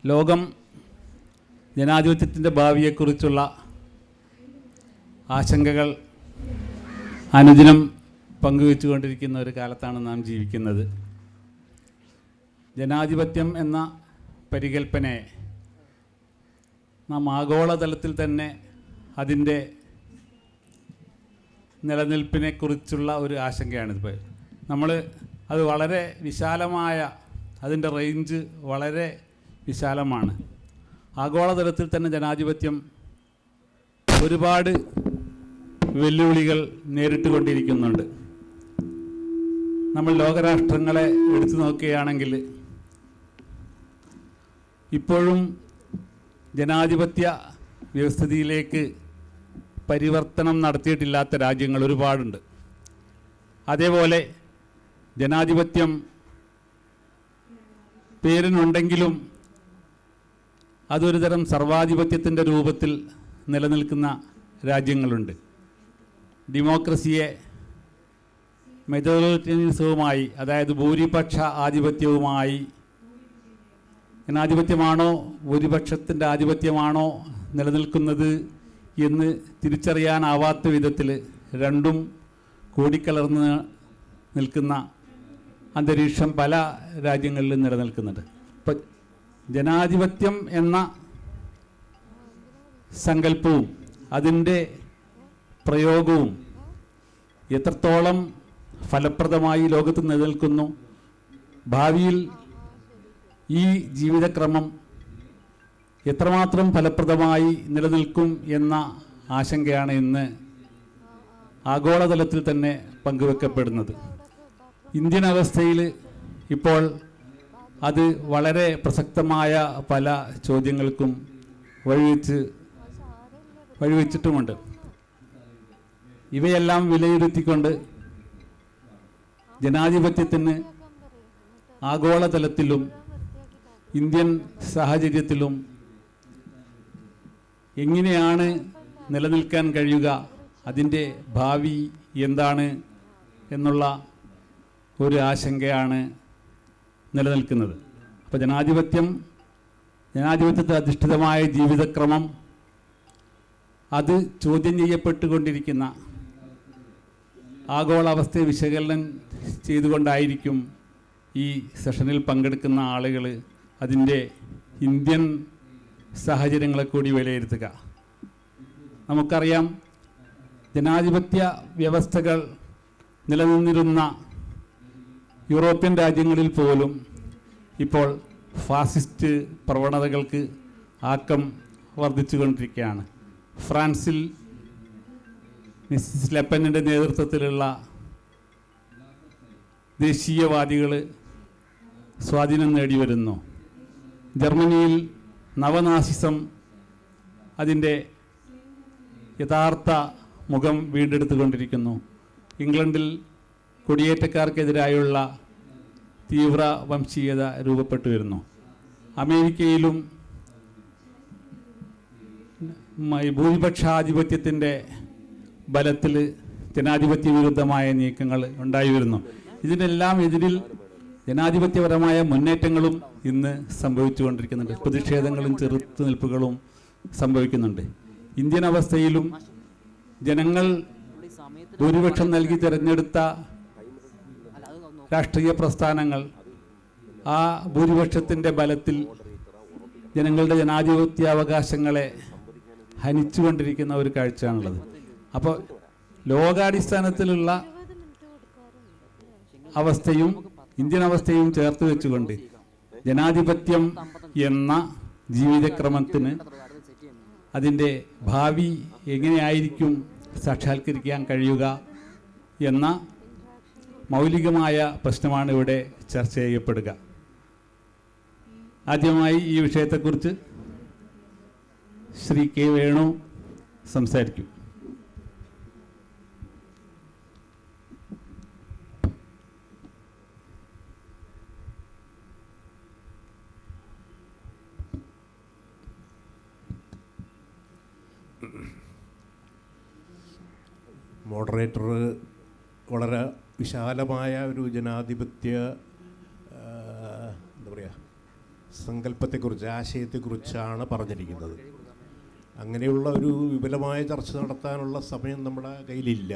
ലോകം ജനാധിപത്യത്തിൻ്റെ ഭാവിയെക്കുറിച്ചുള്ള ആശങ്കകൾ അനുദിനം പങ്കുവെച്ചുകൊണ്ടിരിക്കുന്ന ഒരു കാലത്താണ് നാം ജീവിക്കുന്നത്. ജനാധിപത്യം എന്ന പരികൽപ്പനയെ നാം ആഗോളതലത്തിൽ തന്നെ അതിൻ്റെ നിലനിൽപ്പിനെക്കുറിച്ചുള്ള ഒരു ആശങ്കയാണിത്. നമ്മൾ അത് വളരെ വിശാലമായ, അതിൻ്റെ റേഞ്ച് വളരെ വിശാലമാണ്. ആഗോളതലത്തിൽ തന്നെ ജനാധിപത്യം ഒരുപാട് വെല്ലുവിളികൾ നേരിട്ടുകൊണ്ടിരിക്കുന്നുണ്ട്. നമ്മൾ ലോകരാഷ്ട്രങ്ങളെ എടുത്തു നോക്കുകയാണെങ്കിൽ ഇപ്പോഴും ജനാധിപത്യ വ്യവസ്ഥിതിയിലേക്ക് പരിവർത്തനം നടത്തിയിട്ടില്ലാത്ത രാജ്യങ്ങൾ ഒരുപാടുണ്ട്. അതേപോലെ ജനാധിപത്യം പേരിനുണ്ടെങ്കിലും അതൊരു തരം സർവാധിപത്യത്തിൻ്റെ രൂപത്തിൽ നിലനിൽക്കുന്ന രാജ്യങ്ങളുണ്ട്. ഡെമോക്രസിയെ മെജോറിറ്റേറിയനിസവുമായി, അതായത് ഭൂരിപക്ഷ ആധിപത്യവുമായി, ജനാധിപത്യമാണോ ഭൂരിപക്ഷത്തിൻ്റെ ആധിപത്യമാണോ നിലനിൽക്കുന്നത് എന്ന് തിരിച്ചറിയാനാവാത്ത വിധത്തിൽ രണ്ടും കൂടിക്കലർന്ന് നിൽക്കുന്ന അന്തരീക്ഷം പല രാജ്യങ്ങളിലും നിലനിൽക്കുന്നുണ്ട്. ഇപ്പം ജനാധിപത്യം എന്ന സങ്കല്പവും അതിൻ്റെ പ്രയോഗവും എത്രത്തോളം ഫലപ്രദമായി ലോകത്ത് നിലനിൽക്കുന്നു, ഭാവിയിൽ ഈ ജീവിതക്രമം എത്രമാത്രം ഫലപ്രദമായി നിലനിൽക്കും എന്ന ആശങ്കയാണ് ഇന്ന് ആഗോളതലത്തിൽ തന്നെ പങ്കുവെക്കപ്പെടുന്നത്. ഇന്ത്യൻ അവസ്ഥയിൽ ഇപ്പോൾ അത് വളരെ പ്രസക്തമായ പല ചോദ്യങ്ങൾക്കും വഴിവെച്ചിട്ടുമുണ്ട്. ഇവയെല്ലാം വിലയിരുത്തിക്കൊണ്ട് ജനാധിപത്യത്തിന് ആഗോളതലത്തിലും ഇന്ത്യൻ സാഹചര്യത്തിലും എങ്ങനെയാണ് നിലനിൽക്കാൻ കഴിയുക, അതിൻ്റെ ഭാവി എന്താണ് എന്നുള്ള ഒരു ആശങ്കയാണ് നിലനിൽക്കുന്നത്. അപ്പോൾ ജനാധിപത്യത്തിൽ അധിഷ്ഠിതമായ ജീവിതക്രമം അത് ചോദ്യം ചെയ്യപ്പെട്ടുകൊണ്ടിരിക്കുന്ന ആഗോളാവസ്ഥയെ വിശകലനം ചെയ്തുകൊണ്ടായിരിക്കും ഈ സെഷനിൽ പങ്കെടുക്കുന്ന ആളുകൾ അതിൻ്റെ ഇന്ത്യൻ സാഹചര്യങ്ങളെ കൂടി വിലയിരുത്തുക. നമുക്കറിയാം, ജനാധിപത്യ വ്യവസ്ഥകൾ നിലനിന്നിരുന്ന യൂറോപ്യൻ രാജ്യങ്ങളിൽ പോലും ഇപ്പോൾ ഫാസിസ്റ്റ് പ്രവണതകൾക്ക് ആക്കം വർദ്ധിച്ചുകൊണ്ടിരിക്കുകയാണ്. ഫ്രാൻസിൽ മിസ്സിസ് ലെപ്പനിൻ്റെ നേതൃത്വത്തിലുള്ള ദേശീയവാദികൾ സ്വാധീനം നേടി വരുന്നു. ജർമ്മനിയിൽ നവനാസിസം അതിൻ്റെ യഥാർത്ഥ മുഖം വീണ്ടെടുത്തുകൊണ്ടിരിക്കുന്നു. ഇംഗ്ലണ്ടിൽ കുടിയേറ്റക്കാർക്കെതിരായുള്ള തീവ്ര വംശീയത രൂപപ്പെട്ടു വരുന്നു. അമേരിക്കയിലും ഭൂരിപക്ഷാധിപത്യത്തിൻ്റെ ബലത്തിൽ ജനാധിപത്യ വിരുദ്ധമായ നീക്കങ്ങൾ ഉണ്ടായി വരുന്നു. ഇതിനെല്ലാം എതിരിൽ ജനാധിപത്യപരമായ മുന്നേറ്റങ്ങളും ഇന്ന് സംഭവിച്ചുകൊണ്ടിരിക്കുന്നുണ്ട്. പ്രതിഷേധങ്ങളും ചെറുത്തുനിൽപ്പുകളും സംഭവിക്കുന്നുണ്ട്. ഇന്ത്യൻ അവസ്ഥയിലും ജനങ്ങൾ ഭൂരിപക്ഷം നൽകി തിരഞ്ഞെടുത്ത രാഷ്ട്രീയ പ്രസ്ഥാനങ്ങൾ ആ ഭൂരിപക്ഷത്തിൻ്റെ ബലത്തിൽ ജനങ്ങളുടെ ജനാധിപത്യാവകാശങ്ങളെ ഹനിച്ചുകൊണ്ടിരിക്കുന്ന ഒരു കാഴ്ചയാണുള്ളത്. അപ്പോൾ ലോകാടിസ്ഥാനത്തിലുള്ള അവസ്ഥയും ഇന്ത്യൻ അവസ്ഥയും ചേർത്ത് വെച്ചുകൊണ്ട് ജനാധിപത്യം എന്ന ജീവിതക്രമത്തിന് അതിൻ്റെ ഭാവി എങ്ങനെയായിരിക്കും സാക്ഷാത്കരിക്കാൻ കഴിയുക എന്ന മൗലികമായ പ്രശ്നമാണ് ഇവിടെ ചർച്ച ചെയ്യപ്പെടുക. ആദ്യമായി ഈ വിഷയത്തെക്കുറിച്ച് ശ്രീ കെ വേണു സംസാരിക്കും. മോഡറേറ്റർ വളരെ വിശാലമായ ഒരു ജനാധിപത്യ എന്താ പറയുക സങ്കല്പത്തെക്കുറിച്ച്, ആശയത്തെക്കുറിച്ചാണ് പറഞ്ഞിരിക്കുന്നത്. അങ്ങനെയുള്ള ഒരു വിപുലമായ ചർച്ച നടത്താനുള്ള സമയം നമ്മുടെ കയ്യിലില്ല.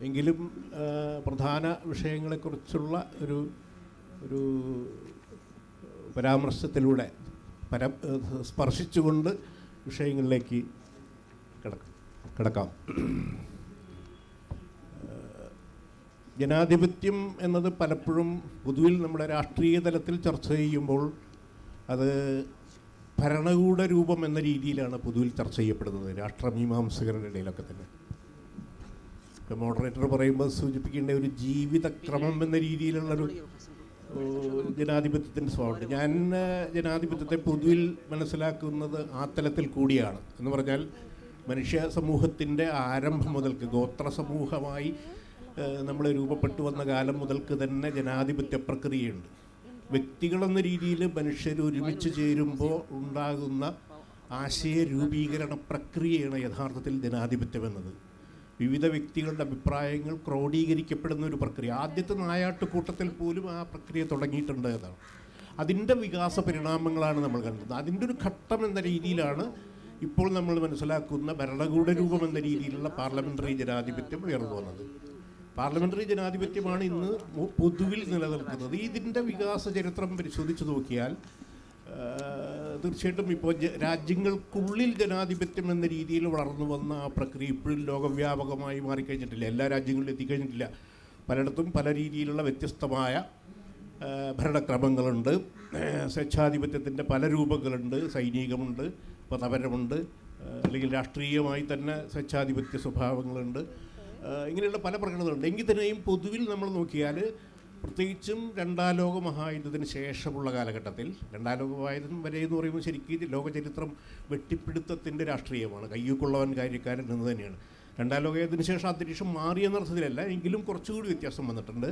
എങ്കിലും പ്രധാന വിഷയങ്ങളെക്കുറിച്ചുള്ള ഒരു പരാമർശത്തിലൂടെ സ്പർശിച്ചുകൊണ്ട് വിഷയങ്ങളിലേക്ക് കിടക്കാം. ജനാധിപത്യം എന്നത് പലപ്പോഴും പൊതുവിൽ നമ്മുടെ രാഷ്ട്രീയ തലത്തിൽ ചർച്ച ചെയ്യുമ്പോൾ അത് ഭരണകൂട രൂപം എന്ന രീതിയിലാണ് പൊതുവിൽ ചർച്ച ചെയ്യപ്പെടുന്നത്, രാഷ്ട്രമീമാംസകരുടെ ഇടയിലൊക്കെ തന്നെ. ഇപ്പോൾ മോഡറേറ്റർ പറയുമ്പോൾ സൂചിപ്പിക്കേണ്ട ഒരു ജീവിതക്രമം എന്ന രീതിയിലുള്ളൊരു ജനാധിപത്യത്തിൻ്റെ സ്വഭാവമുണ്ട്. ഞാൻ ജനാധിപത്യത്തെ പൊതുവിൽ മനസ്സിലാക്കുന്നത് ആ തലത്തിൽ കൂടിയാണ്. എന്ന് പറഞ്ഞാൽ മനുഷ്യ സമൂഹത്തിൻ്റെ ആരംഭം മുതൽക്ക് ഗോത്ര സമൂഹമായി നമ്മൾ രൂപപ്പെട്ടു വന്ന കാലം മുതൽക്ക് തന്നെ ജനാധിപത്യ പ്രക്രിയയുണ്ട്. വ്യക്തികളെന്ന രീതിയിൽ മനുഷ്യർ ഒരുമിച്ച് ചേരുമ്പോൾ ഉണ്ടാകുന്ന ആശയ രൂപീകരണ പ്രക്രിയയാണ് യഥാർത്ഥത്തിൽ ജനാധിപത്യം എന്നത്. വിവിധ വ്യക്തികളുടെ അഭിപ്രായങ്ങൾ ക്രോഡീകരിക്കപ്പെടുന്ന ഒരു പ്രക്രിയ. ആദ്യത്തെ നായാട്ടുകൂട്ടത്തിൽ പോലും ആ പ്രക്രിയ തുടങ്ങിയിട്ടുണ്ട് എന്നാണ്. അതിൻ്റെ വികാസ പരിണാമങ്ങളാണ് നമ്മൾ കണ്ടത്. അതിൻ്റെ ഒരു ഘട്ടം എന്ന രീതിയിലാണ് ഇപ്പോൾ നമ്മൾ മനസ്സിലാക്കുന്ന ഭരണകൂട രൂപം എന്ന രീതിയിലുള്ള പാർലമെൻ്ററി ജനാധിപത്യം ഉയർന്നു വന്നത്. പാർലമെൻ്ററി ജനാധിപത്യമാണ് ഇന്ന് പൊതുവിൽ നിലനിൽക്കുന്നത്. ഇതിൻ്റെ വികാസ ചരിത്രം പരിശോധിച്ച് നോക്കിയാൽ തീർച്ചയായിട്ടും ഇപ്പോൾ രാജ്യങ്ങൾക്കുള്ളിൽ ജനാധിപത്യം എന്ന രീതിയിൽ വളർന്നു വന്ന ആ പ്രക്രിയ ഇപ്പോഴും ലോകവ്യാപകമായി മാറിക്കഴിഞ്ഞിട്ടില്ല. എല്ലാ രാജ്യങ്ങളിലും എത്തിക്കഴിഞ്ഞിട്ടില്ല. പലയിടത്തും പല രീതിയിലുള്ള വ്യത്യസ്തമായ ഭരണക്രമങ്ങളുണ്ട്. സ്വേച്ഛാധിപത്യത്തിൻ്റെ പല രൂപങ്ങളുണ്ട്. സൈനികമുണ്ട്, മതപരമുണ്ട്, അല്ലെങ്കിൽ രാഷ്ട്രീയമായി തന്നെ സ്വേച്ഛാധിപത്യ സ്വഭാവങ്ങളുണ്ട്. ഇങ്ങനെയുള്ള പല പ്രകടനങ്ങളുണ്ട്. എങ്കിൽ തന്നെയും പൊതുവിൽ നമ്മൾ നോക്കിയാൽ പ്രത്യേകിച്ചും രണ്ടാം ലോക മഹായുദ്ധത്തിന് ശേഷമുള്ള കാലഘട്ടത്തിൽ, രണ്ടാം ലോക മഹായുദ്ധം വരെ എന്ന് പറയുമ്പോൾ ശരിക്കും ലോകചരിത്രം വെട്ടിപ്പിടുത്തത്തിൻ്റെ രാഷ്ട്രീയമാണ്. കയ്യൂക്കുള്ളവൻ കാര്യക്കാരൻ എന്ന് തന്നെയാണ്. രണ്ടാം ലോകയുദ്ധത്തിന് ശേഷം അന്തരീക്ഷം മാറിയെന്ന അർത്ഥത്തിലല്ല, എങ്കിലും കുറച്ചുകൂടി വ്യത്യാസം വന്നിട്ടുണ്ട്.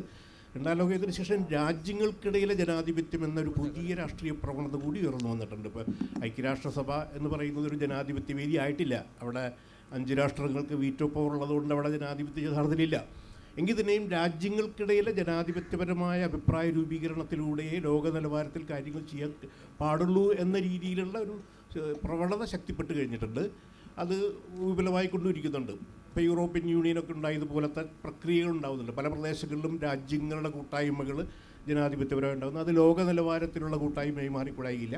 രണ്ടാം ലോകയുദ്ധത്തിന് ശേഷം രാജ്യങ്ങൾക്കിടയിലെ ജനാധിപത്യം എന്നൊരു പുതിയ രാഷ്ട്രീയ പ്രവണത കൂടി ഉയർന്നു വന്നിട്ടുണ്ട്. ഇപ്പോൾ ഐക്യരാഷ്ട്രസഭ എന്ന് പറയുന്നത് ഒരു ജനാധിപത്യ വേദി ആയിട്ടില്ല. അവിടെ 5 രാഷ്ട്രങ്ങൾക്ക് വീറ്റോ പവർ ഉള്ളതുകൊണ്ട് അവിടെ ജനാധിപത്യ യഥാർത്ഥത്തിലില്ല. എങ്കിൽ തന്നെയും രാജ്യങ്ങൾക്കിടയിലെ ജനാധിപത്യപരമായ അഭിപ്രായ രൂപീകരണത്തിലൂടെയേ ലോക നിലവാരത്തിൽ കാര്യങ്ങൾ ചെയ്യാൻ പാടുള്ളൂ എന്ന രീതിയിലുള്ള ഒരു പ്രവണത ശക്തിപ്പെട്ട് കഴിഞ്ഞിട്ടുണ്ട്. അത് വിപുലമായി കൊണ്ടുവരിക്കുന്നുണ്ട്. ഇപ്പോൾ യൂറോപ്യൻ യൂണിയനൊക്കെ ഉണ്ടായതുപോലത്തെ പ്രക്രിയകൾ ഉണ്ടാകുന്നുണ്ട്. പല പ്രദേശങ്ങളിലും രാജ്യങ്ങളുടെ കൂട്ടായ്മകൾ ജനാധിപത്യപരമായി ഉണ്ടാകുന്നു. അത് ലോക നിലവാരത്തിലുള്ള കൂട്ടായ്മയായി മാറിക്കൂടായില്ല.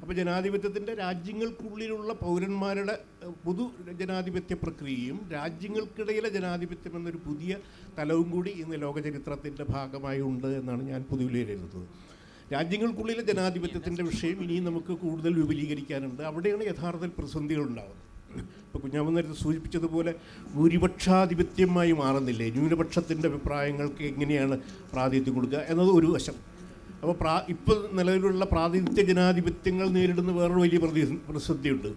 അപ്പോൾ ജനാധിപത്യത്തിൻ്റെ രാജ്യങ്ങൾക്കുള്ളിലുള്ള പൗരന്മാരുടെ പൊതു ജനാധിപത്യ പ്രക്രിയയും രാജ്യങ്ങൾക്കിടയിലെ ജനാധിപത്യം എന്നൊരു പുതിയ തലവും കൂടി ഇന്ന് ലോകചരിത്രത്തിൻ്റെ ഭാഗമായി ഉണ്ട് എന്നാണ് ഞാൻ പൊതുവിൽ വിലയിരുത്തുന്നത്. രാജ്യങ്ങൾക്കുള്ളിലെ ജനാധിപത്യത്തിൻ്റെ വിഷയം ഇനിയും നമുക്ക് കൂടുതൽ വിപുലീകരിക്കാനുണ്ട്. അവിടെയാണ് യഥാർത്ഥത്തിൽ പ്രതിസന്ധികൾ ഉണ്ടാകുന്നത്. ഇപ്പോൾ കുഞ്ഞാമ്മ നേരത്തെ സൂചിപ്പിച്ചതുപോലെ ഭൂരിപക്ഷാധിപത്യമായി മാറുന്നില്ലേ, ന്യൂനപക്ഷത്തിൻ്റെ അഭിപ്രായങ്ങൾക്ക് എങ്ങനെയാണ് പ്രാതിനിധ്യം കൊടുക്കുക എന്നത് ഒരു വശം. അപ്പോൾ ഇപ്പോൾ നിലവിലുള്ള പ്രാതിനിധ്യ ജനാധിപത്യങ്ങൾ നേരിടുന്ന വേറൊരു വലിയ പ്രതിസന്ധിയുണ്ട്.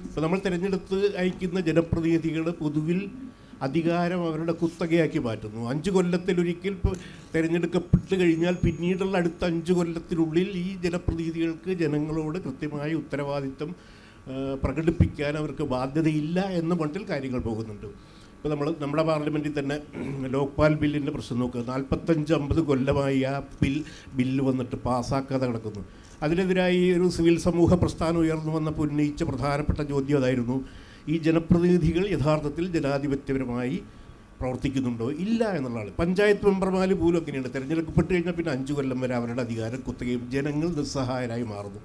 ഇപ്പോൾ നമ്മൾ തിരഞ്ഞെടുത്ത് അയക്കുന്ന ജനപ്രതിനിധികൾ പൊതുവിൽ അധികാരം അവരുടെ കുത്തകയാക്കി മാറ്റുന്നു. 5 കൊല്ലത്തിലൊരിക്കൽ ഇപ്പോൾ തിരഞ്ഞെടുക്കപ്പെട്ട് കഴിഞ്ഞാൽ പിന്നീടുള്ള അടുത്ത 5 കൊല്ലത്തിനുള്ളിൽ ഈ ജനപ്രതിനിധികൾക്ക് ജനങ്ങളോട് കൃത്യമായ ഉത്തരവാദിത്വം പ്രകടിപ്പിക്കാൻ അവർക്ക് ബാധ്യതയില്ല എന്ന മട്ടിൽ കാര്യങ്ങൾ പോകുന്നുണ്ട്. ഇപ്പോൾ നമ്മുടെ പാർലമെൻറ്റിൽ തന്നെ ലോക്പാൽ ബില്ലിൻ്റെ പ്രശ്നം നോക്കുക. 45-50 കൊല്ലമായി ആ ബില്ല് വന്നിട്ട് പാസ്സാക്കാതെ കിടക്കുന്നു. അതിനെതിരായി ഒരു സിവിൽ സമൂഹ പ്രസ്ഥാനം ഉയർന്നു വന്നപ്പോൾ ഉന്നയിച്ച പ്രധാനപ്പെട്ട ചോദ്യം അതായിരുന്നു, ഈ ജനപ്രതിനിധികൾ യഥാർത്ഥത്തിൽ ജനാധിപത്യപരമായി പ്രവർത്തിക്കുന്നുണ്ടോ ഇല്ല എന്നുള്ളതാണ്. പഞ്ചായത്ത് മെമ്പർമാർ പോലും അങ്ങനെയാണ്. തിരഞ്ഞെടുക്കപ്പെട്ട് കഴിഞ്ഞാൽ പിന്നെ 5 കൊല്ലം വരെ അവരുടെ അധികാരം കുത്തുകയും ജനങ്ങൾ നിസ്സഹായരായി മാറുന്നു.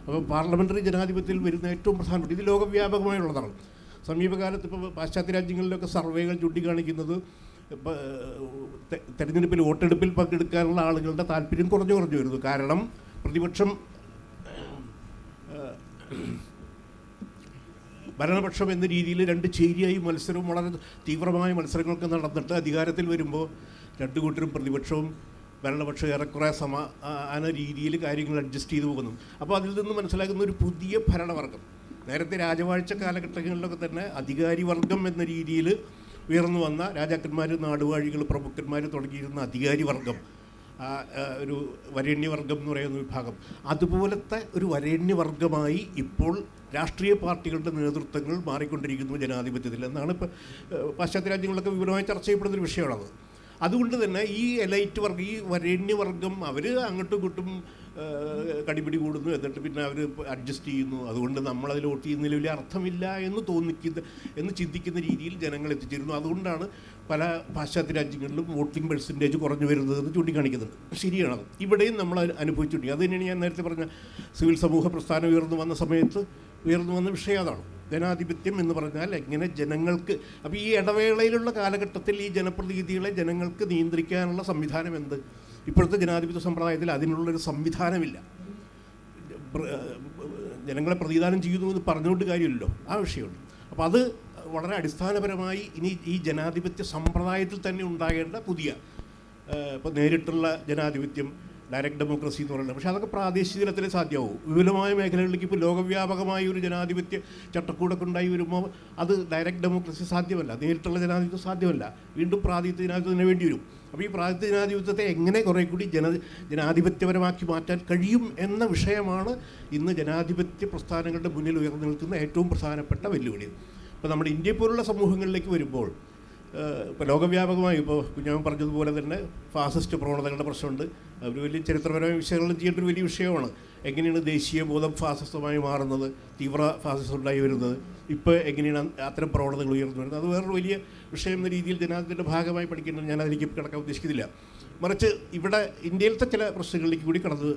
അപ്പോൾ പാർലമെൻ്ററി ജനാധിപത്യത്തിൽ വരുന്ന ഏറ്റവും പ്രധാനപ്പെട്ട ഇത് ലോകവ്യാപകമായുള്ളതാണ്. സമീപകാലത്ത് ഇപ്പോൾ പാശ്ചാത്യ രാജ്യങ്ങളിലൊക്കെ സർവേകൾ ചൂണ്ടിക്കാണിക്കുന്നത് തെരഞ്ഞെടുപ്പിൽ വോട്ടെടുപ്പിൽ പങ്കെടുക്കാനുള്ള ആളുകളുടെ താല്പര്യം കുറഞ്ഞു വരുന്നു. കാരണം പ്രതിപക്ഷം ഭരണപക്ഷം എന്ന രീതിയിൽ 2 ചേരിയായി മത്സരവും വളരെ തീവ്രമായ മത്സരങ്ങളൊക്കെ നടന്നിട്ട് അധികാരത്തിൽ വരുമ്പോൾ 2 കൂട്ടരും പ്രതിപക്ഷവും ഭരണപക്ഷം ഏറെക്കുറെ സമാന രീതിയിൽ കാര്യങ്ങൾ അഡ്ജസ്റ്റ് ചെയ്തു പോകുന്നു. അപ്പോൾ അതിൽ നിന്ന് മനസ്സിലാക്കുന്ന ഒരു പുതിയ ഭരണവർഗം, നേരത്തെ രാജവാഴ്ച കാലഘട്ടങ്ങളിലൊക്കെ തന്നെ അധികാരി വർഗം എന്ന രീതിയിൽ ഉയർന്നു വന്ന രാജാക്കന്മാർ, നാടുവാഴികൾ, പ്രഭുക്കന്മാർ തുടങ്ങിയിരുന്ന അധികാരി വർഗം, ഒരു വരേണ്യവർഗം എന്ന് പറയുന്ന വിഭാഗം, അതുപോലത്തെ ഒരു വരേണ്യവർഗമായി ഇപ്പോൾ രാഷ്ട്രീയ പാർട്ടികളുടെ നേതൃത്വങ്ങൾ മാറിക്കൊണ്ടിരിക്കുന്നു ജനാധിപത്യത്തിൽ എന്നാണ് ഇപ്പോൾ പാശ്ചാത്യ രാജ്യങ്ങളിലൊക്കെ വിപുലമായി ചർച്ച ചെയ്യപ്പെടുന്നൊരു വിഷയമാണത്. അതുകൊണ്ട് തന്നെ ഈ എലൈറ്റ് വർഗം, ഈ വരേണ്യവർഗം അവർ അങ്ങോട്ടും ഇങ്ങോട്ടും കടിപിടി കൂടുന്നു, എന്നിട്ട് പിന്നെ അവർ അഡ്ജസ്റ്റ് ചെയ്യുന്നു, അതുകൊണ്ട് നമ്മളതിൽ വോട്ട് ചെയ്യുന്നതിൽ വലിയ അർത്ഥമില്ല എന്ന് ചിന്തിക്കുന്ന രീതിയിൽ ജനങ്ങൾ എത്തിച്ചേരുന്നു. അതുകൊണ്ടാണ് പല പാശ്ചാത്യ രാജ്യങ്ങളിലും വോട്ടിംഗ് പെർസെൻറ്റേജ് കുറഞ്ഞു വരുന്നതെന്ന് ചൂണ്ടിക്കാണിക്കുന്നുണ്ട്. ശരിയാണത്. ഇവിടെയും നമ്മൾ അനുഭവിച്ചിട്ടുണ്ട്. അത് തന്നെയാണ് ഞാൻ നേരത്തെ പറഞ്ഞ സിവിൽ സമൂഹ പ്രസ്ഥാനം ഉയർന്നു വന്ന സമയത്ത് ഉയർന്നു വന്ന വിഷയം അതാണ്. ജനാധിപത്യം എന്ന് പറഞ്ഞാൽ എങ്ങനെ ജനങ്ങൾക്ക്, അപ്പോൾ ഈ ഇടവേളയിലുള്ള കാലഘട്ടത്തിൽ ഈ ജനപ്രതിനിധികളെ ജനങ്ങൾക്ക് നിയന്ത്രിക്കാനുള്ള സംവിധാനം എന്ത്? ഇപ്പോഴത്തെ ജനാധിപത്യ സമ്പ്രദായത്തിൽ അതിനുള്ളൊരു സംവിധാനമില്ല. ജനങ്ങളെ പ്രതിദാനം ചെയ്യുന്നു എന്ന് പറഞ്ഞുകൊണ്ട് കാര്യമില്ലല്ലോ, ആ വിഷയമുണ്ട്. അപ്പോൾ അത് വളരെ അടിസ്ഥാനപരമായി ഇനി ഈ ജനാധിപത്യ സമ്പ്രദായത്തിൽ തന്നെ ഉണ്ടാകേണ്ട പുതിയ, ഇപ്പോൾ നേരിട്ടുള്ള ജനാധിപത്യം, ഡയറക്റ്റ് ഡെമോക്രസി എന്ന് പറയുന്നത്. പക്ഷേ അതൊക്കെ പ്രാദേശിക തലത്തിലേ സാധ്യമാവും. വിപുലമായ മേഖലകളിലേക്ക് ഇപ്പോൾ ലോകവ്യാപകമായ ഒരു ജനാധിപത്യ ചട്ടക്കൂടൊക്കെ ഉണ്ടായി വരുമ്പോൾ അത് ഡയറക്റ്റ് ഡെമോക്രസി സാധ്യമല്ല, നേരിട്ടുള്ള ജനാധിപത്യം സാധ്യമല്ല. വീണ്ടും പ്രാതിനിധ്യ ജനാധിപത്യത്തിന് വേണ്ടി വരും. അപ്പോൾ ഈ പ്രാതിനിധ്യ ജനാധിപത്യത്തെ എങ്ങനെ കുറേ കൂടി ജനാധിപത്യപരമാക്കി മാറ്റാൻ കഴിയും എന്ന വിഷയമാണ് ഇന്ന് ജനാധിപത്യ പ്രസ്ഥാനങ്ങളുടെ മുന്നിൽ ഉയർന്നു നിൽക്കുന്ന ഏറ്റവും പ്രധാനപ്പെട്ട വെല്ലുവിളി. ഇപ്പോൾ നമ്മുടെ ഇന്ത്യയെ പോലുള്ള സമൂഹങ്ങളിലേക്ക് വരുമ്പോൾ, ഇപ്പോൾ ലോകവ്യാപകമായി ഇപ്പോൾ കുഞ്ഞാമൻ പറഞ്ഞതുപോലെ തന്നെ ഫാസിസ്റ്റ് പ്രവണതകളുടെ പ്രശ്നമുണ്ട്. ഒരു വലിയ ചരിത്രപരമായ വിശകലനം ചെയ്യേണ്ട ഒരു വലിയ വിഷയമാണ്. എങ്ങനെയാണ് ദേശീയ ബോധം ഫാസിസമായി മാറുന്നത്, തീവ്ര ഫാസിസം ഉണ്ടായി വരുന്നത്, ഇപ്പോൾ എങ്ങനെയാണ് അത്തരം പ്രവണതകൾ ഉയർന്നു വരുന്നത്? അത് വേറൊരു വലിയ വിഷയം എന്ന രീതിയിൽ ജനാധിപത്യത്തിൻ്റെ ഭാഗമായി പഠിക്കേണ്ടത് ഞാൻ അതിലേക്ക് കിടക്കാൻ ഉദ്ദേശിക്കുന്നില്ല. മറിച്ച് ഇവിടെ ഇന്ത്യയിലത്തെ ചില പ്രശ്നങ്ങളിലേക്ക് കൂടി കടന്ന്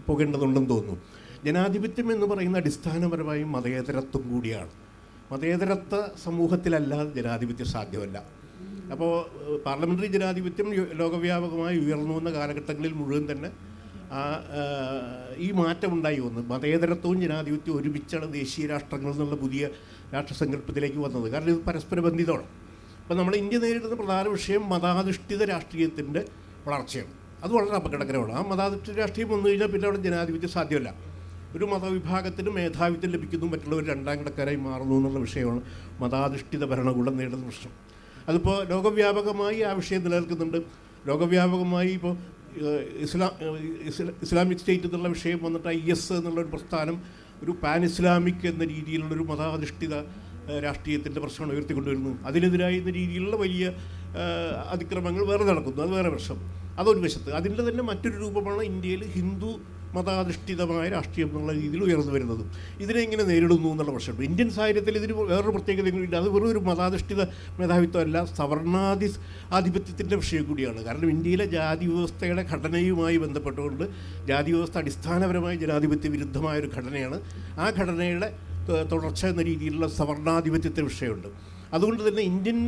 പോകേണ്ടതുണ്ടെന്ന് തോന്നുന്നു. ജനാധിപത്യം എന്ന് പറയുന്ന അടിസ്ഥാനപരമായും മതേതരത്വം കൂടിയാണ്. മതേതരത്വ സമൂഹത്തിലല്ലാതെ ജനാധിപത്യം സാധ്യമല്ല. അപ്പോൾ പാർലമെൻ്ററി ജനാധിപത്യം ലോകവ്യാപകമായി ഉയർന്നു വന്ന കാലഘട്ടങ്ങളിൽ മുഴുവൻ തന്നെ ഈ മാറ്റമുണ്ടായി വന്നു. മതേതരത്വവും ജനാധിപത്യവും ഒരുമിച്ചാണ് ദേശീയ രാഷ്ട്രങ്ങളിൽ നിന്നുള്ള പുതിയ രാഷ്ട്രസങ്കല്പത്തിലേക്ക് വന്നത്. കാരണം ഇത് പരസ്പര ബന്ധിതമാണ്. അപ്പോൾ നമ്മൾ ഇന്ത്യ നേരിടുന്ന പ്രധാന വിഷയം മതാധിഷ്ഠിത രാഷ്ട്രീയത്തിൻ്റെ വളർച്ചയാണ്. അത് വളരെ അപകടകരമാണ്. ആ മതാധിഷ്ഠിത രാഷ്ട്രീയം വന്നു കഴിഞ്ഞാൽ പിന്നെ അവിടെ ജനാധിപത്യം സാധ്യമല്ല. ഒരു മതവിഭാഗത്തിന് മേധാവിത്വം ലഭിക്കുന്നു, മറ്റുള്ളവർ രണ്ടാം കിടക്കാരായി മാറുന്നു എന്നുള്ള വിഷയമാണ് മതാധിഷ്ഠിത ഭരണകൂടം നേരിടുന്ന പ്രശ്നം. അതിപ്പോൾ ലോകവ്യാപകമായി ആ വിഷയം നിലനിൽക്കുന്നുണ്ട്. ലോകവ്യാപകമായി ഇപ്പോൾ ഇസ്ലാമിക് സ്റ്റേറ്റ് എന്നുള്ള വിഷയം വന്നിട്ട് IS എന്നുള്ളൊരു പ്രസ്ഥാനം ഒരു പാൻ ഇസ്ലാമിക് എന്ന രീതിയിലുള്ളൊരു മതാധിഷ്ഠിത രാഷ്ട്രീയത്തിൻ്റെ പ്രശ്നമാണ് ഉയർത്തിക്കൊണ്ടുവരുന്നത്. അതിനെതിരായി എന്ന രീതിയിലുള്ള വലിയ അതിക്രമങ്ങൾ വേറെ നടക്കുന്നു. അത് വേറെ പ്രശ്നം. അതൊരു വശത്ത്. അതിൻ്റെ തന്നെ മറ്റൊരു രൂപമാണ് ഇന്ത്യയിൽ ഹിന്ദു മതാധിഷ്ഠിതമായ രാഷ്ട്രീയം എന്നുള്ള രീതിയിൽ ഉയർന്നു വരുന്നത്. ഇതിനെ എങ്ങനെ നേരിടുന്നു എന്നുള്ള പ്രശ്നമുണ്ട്. ഇന്ത്യൻ സാഹചര്യത്തിൽ ഇതിന് വേറൊരു പ്രത്യേകതയുണ്ട്. അത് വെറും ഒരു മതാധിഷ്ഠിത മേധാവിത്വമല്ല, ആധിപത്യത്തിൻ്റെ വിഷയം കൂടിയാണ്. കാരണം ഇന്ത്യയിലെ ജാതി വ്യവസ്ഥയുടെ ഘടനയുമായി ബന്ധപ്പെട്ടുകൊണ്ട് ജാതി വ്യവസ്ഥ അടിസ്ഥാനപരമായി ജനാധിപത്യ വിരുദ്ധമായൊരു ഘടനയാണ്. ആ ഘടനയുടെ തുടർച്ച എന്ന രീതിയിലുള്ള സവർണാധിപത്യത്തെ വിഷയമുണ്ട്. അതുകൊണ്ട് തന്നെ ഇന്ത്യൻ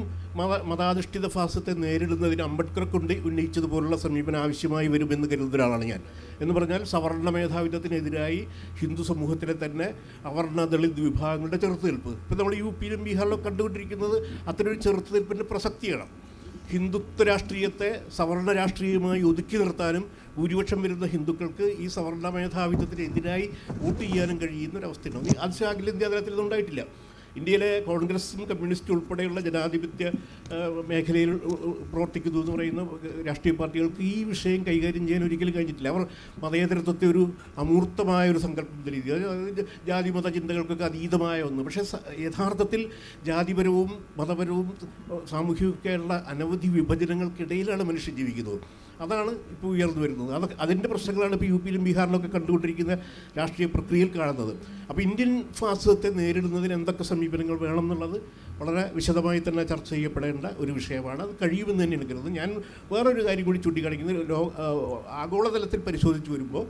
മതാധിഷ്ഠിത ഫാസിസത്തെ നേരിടുന്നതിന് അംബേദ്കർക്ക് ഉന്നയിച്ചതുപോലുള്ള സമീപനം ആവശ്യമായി വരുമെന്ന് കരുതുന്ന ഒരാളാണ് ഞാൻ. എന്ന് പറഞ്ഞാൽ സവർണ മേധാവിത്വത്തിനെതിരായി ഹിന്ദു സമൂഹത്തിലെ തന്നെ അവർണ ദളിത് വിഭാഗങ്ങളുടെ ചെറുത്തുനിൽപ്പ്. ഇപ്പോൾ നമ്മൾ UP-യിലും ബീഹാറിലും കണ്ടുകൊണ്ടിരിക്കുന്നത് അത്തരമൊരു ചെറുത്തുനിൽപ്പിൻ്റെ പ്രസക്തിയാണ്. ഹിന്ദുത്വ രാഷ്ട്രീയത്തെ സവർണ രാഷ്ട്രീയമായി ഒതുക്കി നിർത്താനും ഭൂരിപക്ഷം വരുന്ന ഹിന്ദുക്കൾക്ക് ഈ സവർണ മേധാവിത്വത്തിനെതിരായി വോട്ട് ചെയ്യാനും കഴിയുന്നൊരവസ്ഥയുണ്ട്. അത് അഖിലേന്ത്യാ തലത്തിൽ ഇതൊന്നും ഉണ്ടായിട്ടില്ല. ഇന്ത്യയിലെ കോൺഗ്രസും കമ്മ്യൂണിസ്റ്റും ഉൾപ്പെടെയുള്ള ജനാധിപത്യ മേഖലയിൽ പ്രവർത്തിക്കുന്നു എന്ന് പറയുന്ന രാഷ്ട്രീയ പാർട്ടികൾക്ക് ഈ വിഷയം കൈകാര്യം ചെയ്യാൻ ഒരിക്കലും കഴിഞ്ഞിട്ടില്ല. അവർ മതേതരത്വത്തെ ഒരു അമൂർത്തമായൊരു സങ്കല്പത്തിൽ രീതി, ജാതി മത ചിന്തകൾക്കൊക്കെ അതീതമായ ഒന്ന്. പക്ഷേ യഥാർത്ഥത്തിൽ ജാതിപരവും മതപരവും സാമൂഹികമായുള്ള അനവധി വിഭജനങ്ങൾക്കിടയിലാണ് മനുഷ്യൻ ജീവിക്കുന്നത്. അതാണ് ഇപ്പോൾ ഉയർന്നു വരുന്നത്. അതിൻ്റെ പ്രശ്നങ്ങളാണ് ഇപ്പോൾ UP-യിലും ബീഹാറിലൊക്കെ കണ്ടുകൊണ്ടിരിക്കുന്ന രാഷ്ട്രീയ പ്രക്രിയയിൽ കാണുന്നത്. അപ്പോൾ ഇന്ത്യൻ ഫാസിസത്തെ നേരിടുന്നതിന് എന്തൊക്കെ സമീപനങ്ങൾ വേണം എന്നുള്ളത് വളരെ വിശദമായി തന്നെ ചർച്ച ചെയ്യപ്പെടേണ്ട ഒരു വിഷയമാണ്. അത് കഴിയുമെന്ന് തന്നെ എനിക്ക് കരുതുന്നു. ഞാൻ വേറൊരു കാര്യം കൂടി ചൂണ്ടിക്കാണിക്കുന്നത്, ആഗോളതലത്തിൽ പരിശോധിച്ച് വരുമ്പോൾ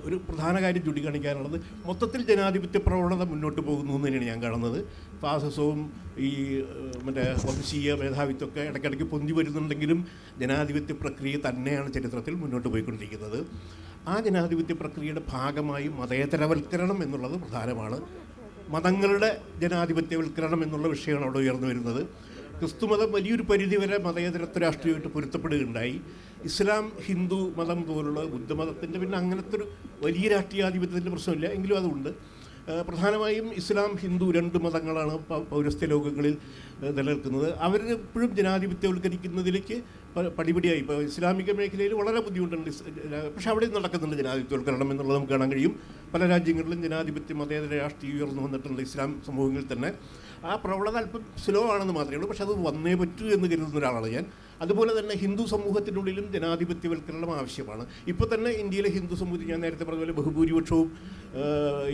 ഒരു പ്രധാന കാര്യം ചൂണ്ടിക്കാണിക്കാനുള്ളത്, മൊത്തത്തിൽ ജനാധിപത്യ പ്രവണത മുന്നോട്ട് പോകുന്നു എന്ന് തന്നെയാണ് ഞാൻ കാണുന്നത്. ഫാസിസവും ഈ വംശീയ മേധാവിത്വമൊക്കെ ഇടയ്ക്കിടയ്ക്ക് പൊന്തി വരുന്നുണ്ടെങ്കിലും ജനാധിപത്യ പ്രക്രിയ തന്നെയാണ് ചരിത്രത്തിൽ മുന്നോട്ട് പോയിക്കൊണ്ടിരിക്കുന്നത്. ആ ജനാധിപത്യ പ്രക്രിയയുടെ ഭാഗമായി മതേതരവൽക്കരണം എന്നുള്ളത് പ്രധാനമാണ്. മതങ്ങളുടെ ജനാധിപത്യവൽക്കരണം എന്നുള്ള വിഷയമാണ് അവിടെ ഉയർന്നു വരുന്നത്. ക്രിസ്തുമതം വലിയൊരു പരിധിവരെ മതേതരത്വ രാഷ്ട്രീയമായിട്ട് പൊരുത്തപ്പെടുകയുണ്ടായി. ഇസ്ലാം ഹിന്ദു മതം പോലുള്ള ബുദ്ധമതത്തിൻ്റെ പിന്നെ അങ്ങനത്തെ ഒരു വലിയ രാഷ്ട്രീയാധിപത്യത്തിൻ്റെ പ്രശ്നമില്ല, എങ്കിലും അതുണ്ട്. പ്രധാനമായും ഇസ്ലാം ഹിന്ദു രണ്ട് മതങ്ങളാണ് പൗരസ്ത്യ ലോകങ്ങളിൽ നിലനിൽക്കുന്നത്. അവരെപ്പോഴും ജനാധിപത്യവൽക്കരിക്കുന്നതിലേക്ക് പടിപടിയായി ഇപ്പോൾ ഇസ്ലാമിക മേഖലയിൽ വളരെ ബുദ്ധിമുട്ടുണ്ട്. പക്ഷേ അവിടെ നടക്കുന്നുണ്ട് ജനാധിപത്യവൽക്കരണം എന്നുള്ളത് നമുക്ക് കാണാൻ കഴിയും. പല രാജ്യങ്ങളിലും ജനാധിപത്യ മതേതര രാഷ്ട്രീയം ഉയർന്നു വന്നിട്ടുണ്ട് ഇസ്ലാം സമൂഹങ്ങളിൽ തന്നെ. ആ പ്രവണത അല്പം സ്ലോ ആണെന്ന് മാത്രമേ ഉള്ളൂ. പക്ഷെ അത് വന്നേ പറ്റൂ എന്ന് കരുതുന്ന ഒരാളാണ് ഞാൻ. അതുപോലെ തന്നെ ഹിന്ദു സമൂഹത്തിനുള്ളിലും ജനാധിപത്യവൽക്കരണം ആവശ്യമാണ്. ഇപ്പോൾ തന്നെ ഇന്ത്യയിലെ ഹിന്ദു സമൂഹത്തിൽ ഞാൻ നേരത്തെ പറഞ്ഞ പോലെ ബഹുഭൂരിപക്ഷവും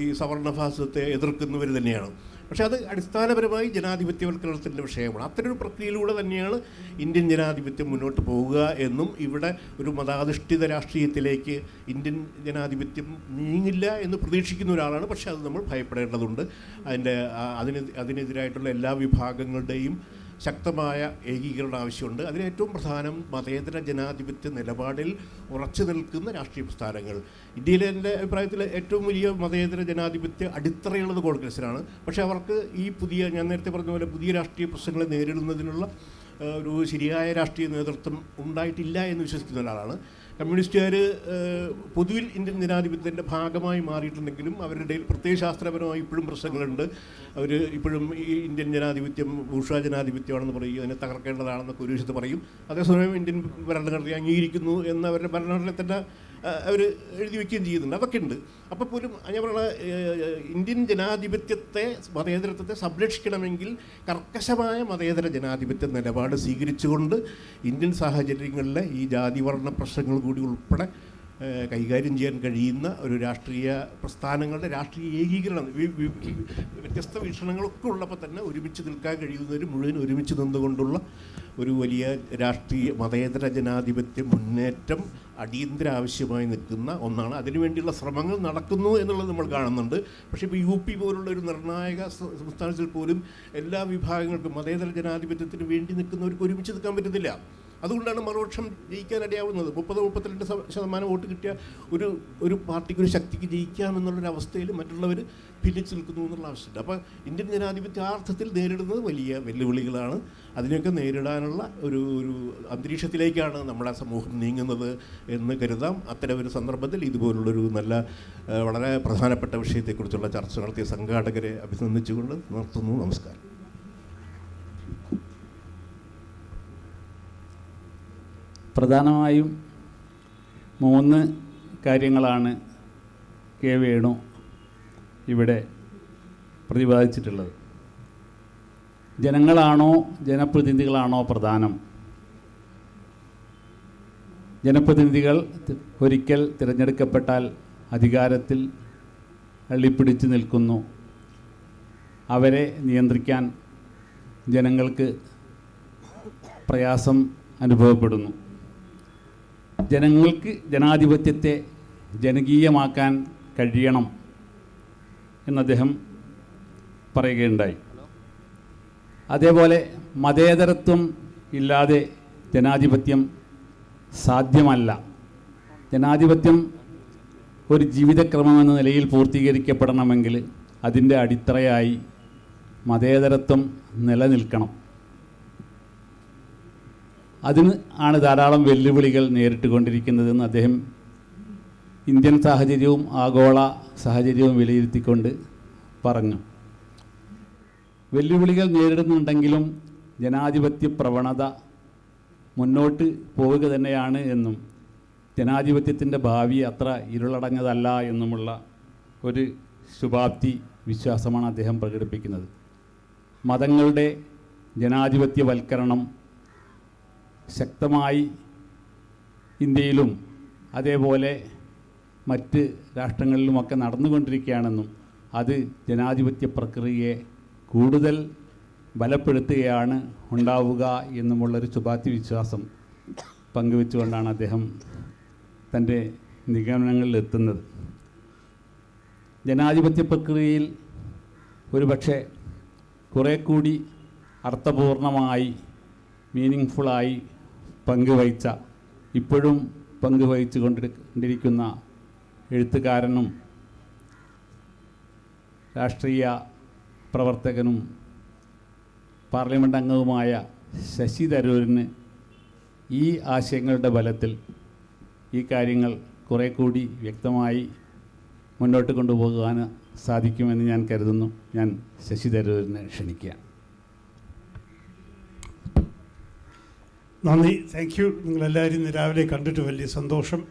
ഈ സവർണഫാസിസത്തെ എതിർക്കുന്നവർ തന്നെയാണ്. പക്ഷേ അത് അടിസ്ഥാനപരമായി ജനാധിപത്യവൽക്കരണത്തിൻ്റെ വിഷയമാണ്. അത്തരൊരു പ്രക്രിയയിലൂടെ തന്നെയാണ് ഇന്ത്യൻ ജനാധിപത്യം മുന്നോട്ട് പോവുക എന്നും ഇവിടെ ഒരു മതാധിഷ്ഠിത രാഷ്ട്രീയത്തിലേക്ക് ഇന്ത്യൻ ജനാധിപത്യം നീങ്ങില്ല എന്ന് പ്രതീക്ഷിക്കുന്ന ഒരാളാണ്. പക്ഷേ അത് നമ്മൾ ഭയപ്പെടേണ്ടതുണ്ട്. അതിനെതിരായിട്ടുള്ള എല്ലാ വിഭാഗങ്ങളുടെയും ശക്തമായ ഏകീകരണം ആവശ്യമുണ്ട്. അതിലേറ്റവും പ്രധാനം മതേതര ജനാധിപത്യ നിലപാടിൽ ഉറച്ചു നിൽക്കുന്ന രാഷ്ട്രീയ പ്രസ്ഥാനങ്ങൾ. ഇന്ത്യയിലെ എൻ്റെ അഭിപ്രായത്തിൽ ഏറ്റവും വലിയ മതേതര ജനാധിപത്യ അടിത്തറയുള്ളത് കോൺഗ്രസ്സിനാണ്. പക്ഷേ അവർക്ക് ഈ ഞാൻ നേരത്തെ പറഞ്ഞ പോലെ പുതിയ രാഷ്ട്രീയ പ്രശ്നങ്ങളെ നേരിടുന്നതിനുള്ള ഒരു ശരിയായ രാഷ്ട്രീയ നേതൃത്വം ഉണ്ടായിട്ടില്ല എന്ന് വിശ്വസിക്കുന്ന ഒരാളാണ്. കമ്മ്യൂണിസ്റ്റുകാർ പൊതുവിൽ ഇന്ത്യൻ ജനാധിപത്യത്തിൻ്റെ ഭാഗമായി മാറിയിട്ടുണ്ടെങ്കിലും അവരുടെ ഇടയിൽ പ്രത്യയശാസ്ത്രപരമായി ഇപ്പോഴും പ്രശ്നങ്ങളുണ്ട്. അവർ ഇപ്പോഴും ഈ ഇന്ത്യൻ ജനാധിപത്യം ബൂർഷ്വാ ജനാധിപത്യമാണെന്ന് പറയും, അതിനെ തകർക്കേണ്ടതാണെന്നൊക്കെ ഒരു വശത്ത് പറയും. അതേസമയം ഇന്ത്യൻ ഭരണഘടനയെ അംഗീകരിക്കുന്നു എന്ന് അവരുടെ ഭരണഘടനയിൽ തന്നെ അവർ എഴുതി വയ്ക്കുകയും ചെയ്യുന്നുണ്ട്. അതൊക്കെ ഉണ്ട്. അപ്പോൾ പോലും ഞാൻ പറയുന്ന ഇന്ത്യൻ ജനാധിപത്യത്തെ മതേതരത്വത്തെ സംരക്ഷിക്കണമെങ്കിൽ കർക്കശമായ മതേതര ജനാധിപത്യ നിലപാട് സ്വീകരിച്ചുകൊണ്ട് ഇന്ത്യൻ സാഹചര്യങ്ങളിലെ ഈ ജാതിവർണ്ണ പ്രശ്നങ്ങൾ കൂടി ഉൾപ്പെടെ കൈകാര്യം ചെയ്യാൻ കഴിയുന്ന ഒരു രാഷ്ട്രീയ പ്രസ്ഥാനങ്ങളുടെ രാഷ്ട്രീയ ഏകീകരണം, വ്യത്യസ്ത വീക്ഷണങ്ങളൊക്കെ ഉള്ളപ്പോൾ തന്നെ ഒരുമിച്ച് നിൽക്കാൻ കഴിയുന്നവർ മുഴുവൻ ഒരുമിച്ച് നിന്നുകൊണ്ടുള്ള ഒരു വലിയ രാഷ്ട്രീയ മതേതര ജനാധിപത്യ മുന്നേറ്റം അടിയന്തര ആവശ്യമായി നിൽക്കുന്ന ഒന്നാണ്. അതിനുവേണ്ടിയുള്ള ശ്രമങ്ങൾ നടക്കുന്നു എന്നുള്ളത് നമ്മൾ കാണുന്നുണ്ട്. പക്ഷേ ഇപ്പോൾ UP പോലുള്ള ഒരു നിർണായക സംസ്ഥാനത്തിൽ പോലും എല്ലാ വിഭാഗങ്ങൾക്കും മതേതര ജനാധിപത്യത്തിന് വേണ്ടി നിൽക്കുന്നവർക്ക് ഒരുമിച്ച് നിൽക്കാൻ പറ്റുന്നില്ല. അതുകൊണ്ടാണ് മറുപക്ഷം ജയിക്കാനിടയാവുന്നത്. 30-32% വോട്ട് കിട്ടിയ ഒരു പാർട്ടിക്ക്, ഒരു ശക്തിക്ക് ജയിക്കാമെന്നുള്ളൊരവസ്ഥയിൽ മറ്റുള്ളവർ ഭിന്നിച്ച് നിൽക്കുന്നു എന്നുള്ള ആവശ്യമുണ്ട്. അപ്പോൾ ഇന്ത്യൻ ജനാധിപത്യ അർത്ഥത്തിൽ നേരിടുന്നത് വലിയ വെല്ലുവിളികളാണ്. അതിനെയൊക്കെ നേരിടാനുള്ള ഒരു അന്തരീക്ഷത്തിലേക്കാണ് നമ്മുടെ സമൂഹം നീങ്ങുന്നത് എന്ന് കരുതാം. അത്തരം ഒരു സന്ദർഭത്തിൽ ഇതുപോലുള്ളൊരു നല്ല വളരെ പ്രധാനപ്പെട്ട വിഷയത്തെക്കുറിച്ചുള്ള ചർച്ച നടത്തിയ സംഘാടകരെ അഭിനന്ദിച്ചുകൊണ്ട് നിർത്തുന്നു. നമസ്കാരം. പ്രധാനമായും 3 കാര്യങ്ങളാണ് കെ വേണു ഇവിടെ പ്രതിപാദിച്ചിട്ടുള്ളത്. ജനങ്ങളാണോ ജനപ്രതിനിധികളാണോ പ്രധാനം? ജനപ്രതിനിധികൾ ഒരിക്കൽ തിരഞ്ഞെടുക്കപ്പെട്ടാൽ അധികാരത്തിൽ അള്ളിപ്പിടിച്ച് നിൽക്കുന്നു. അവരെ നിയന്ത്രിക്കാൻ ജനങ്ങൾക്ക് പ്രയാസം അനുഭവപ്പെടുന്നു. ജനങ്ങൾക്ക് ജനാധിപത്യത്തെ ജനകീയമാക്കാൻ കഴിയണം എന്നദ്ദേഹം പറയുകയുണ്ടായി. അതേപോലെ മതേതരത്വം ഇല്ലാതെ ജനാധിപത്യം സാധ്യമല്ല. ജനാധിപത്യം ഒരു ജീവിതക്രമമെന്ന നിലയിൽ പൂർത്തീകരിക്കപ്പെടണമെങ്കിൽ അതിൻ്റെ അടിത്തറയായി മതേതരത്വം നിലനിൽക്കണം. അതിന് ആണ് ധാരാളം വെല്ലുവിളികൾ നേരിട്ടുകൊണ്ടിരിക്കുന്നതെന്ന് അദ്ദേഹം ഇന്ത്യൻ സാഹചര്യവും ആഗോള സാഹചര്യവും വിലയിരുത്തിക്കൊണ്ട് പറഞ്ഞു. വെല്ലുവിളികൾ നേരിടുന്നുണ്ടെങ്കിലും ജനാധിപത്യ പ്രവണത മുന്നോട്ട് പോവുക തന്നെയാണ് എന്നും ജനാധിപത്യത്തിൻ്റെ ഭാവി അത്ര ഇരുളടഞ്ഞതല്ല എന്നുമുള്ള ഒരു ശുഭാപ്തി വിശ്വാസമാണ് അദ്ദേഹം പ്രകടിപ്പിക്കുന്നത്. മതങ്ങളുടെ ജനാധിപത്യവൽക്കരണം ശക്തമായി ഇന്ത്യയിലും അതേപോലെ മറ്റ് രാഷ്ട്രങ്ങളിലുമൊക്കെ നടന്നുകൊണ്ടിരിക്കുകയാണെന്നും അത് ജനാധിപത്യ പ്രക്രിയയെ കൂടുതൽ ബലപ്പെടുത്തുകയാണ് ഉണ്ടാവുക എന്നുമുള്ളൊരു ശുഭാപ്തി വിശ്വാസം പങ്കുവെച്ചുകൊണ്ടാണ് അദ്ദേഹം തൻ്റെ നിഗമനങ്ങളിലെത്തുന്നത്. ജനാധിപത്യ പ്രക്രിയയിൽ ഒരുപക്ഷെ കുറേ കൂടി അർത്ഥപൂർണമായി മീനിങ്ഫുള്ളായി പങ്കുവഹിച്ച, ഇപ്പോഴും പങ്കുവഹിച്ചു കൊണ്ടിരിക്കുന്ന എഴുത്തുകാരനും രാഷ്ട്രീയ പ്രവർത്തകനും പാർലമെൻറ്റ് അംഗവുമായ ശശി തരൂരിന് ഈ ആശയങ്ങളുടെ ബലത്തിൽ ഈ കാര്യങ്ങൾ കുറേ കൂടി വ്യക്തമായി മുന്നോട്ട് കൊണ്ടുപോകാൻ സാധിക്കുമെന്ന് ഞാൻ കരുതുന്നു. ഞാൻ ശശി തരൂരിനെ ക്ഷണിക്കുക. നന്ദി, താങ്ക് യു. നിങ്ങളെല്ലാവരും ഇന്ന് രാവിലെ കണ്ടിട്ട് വലിയ സന്തോഷം.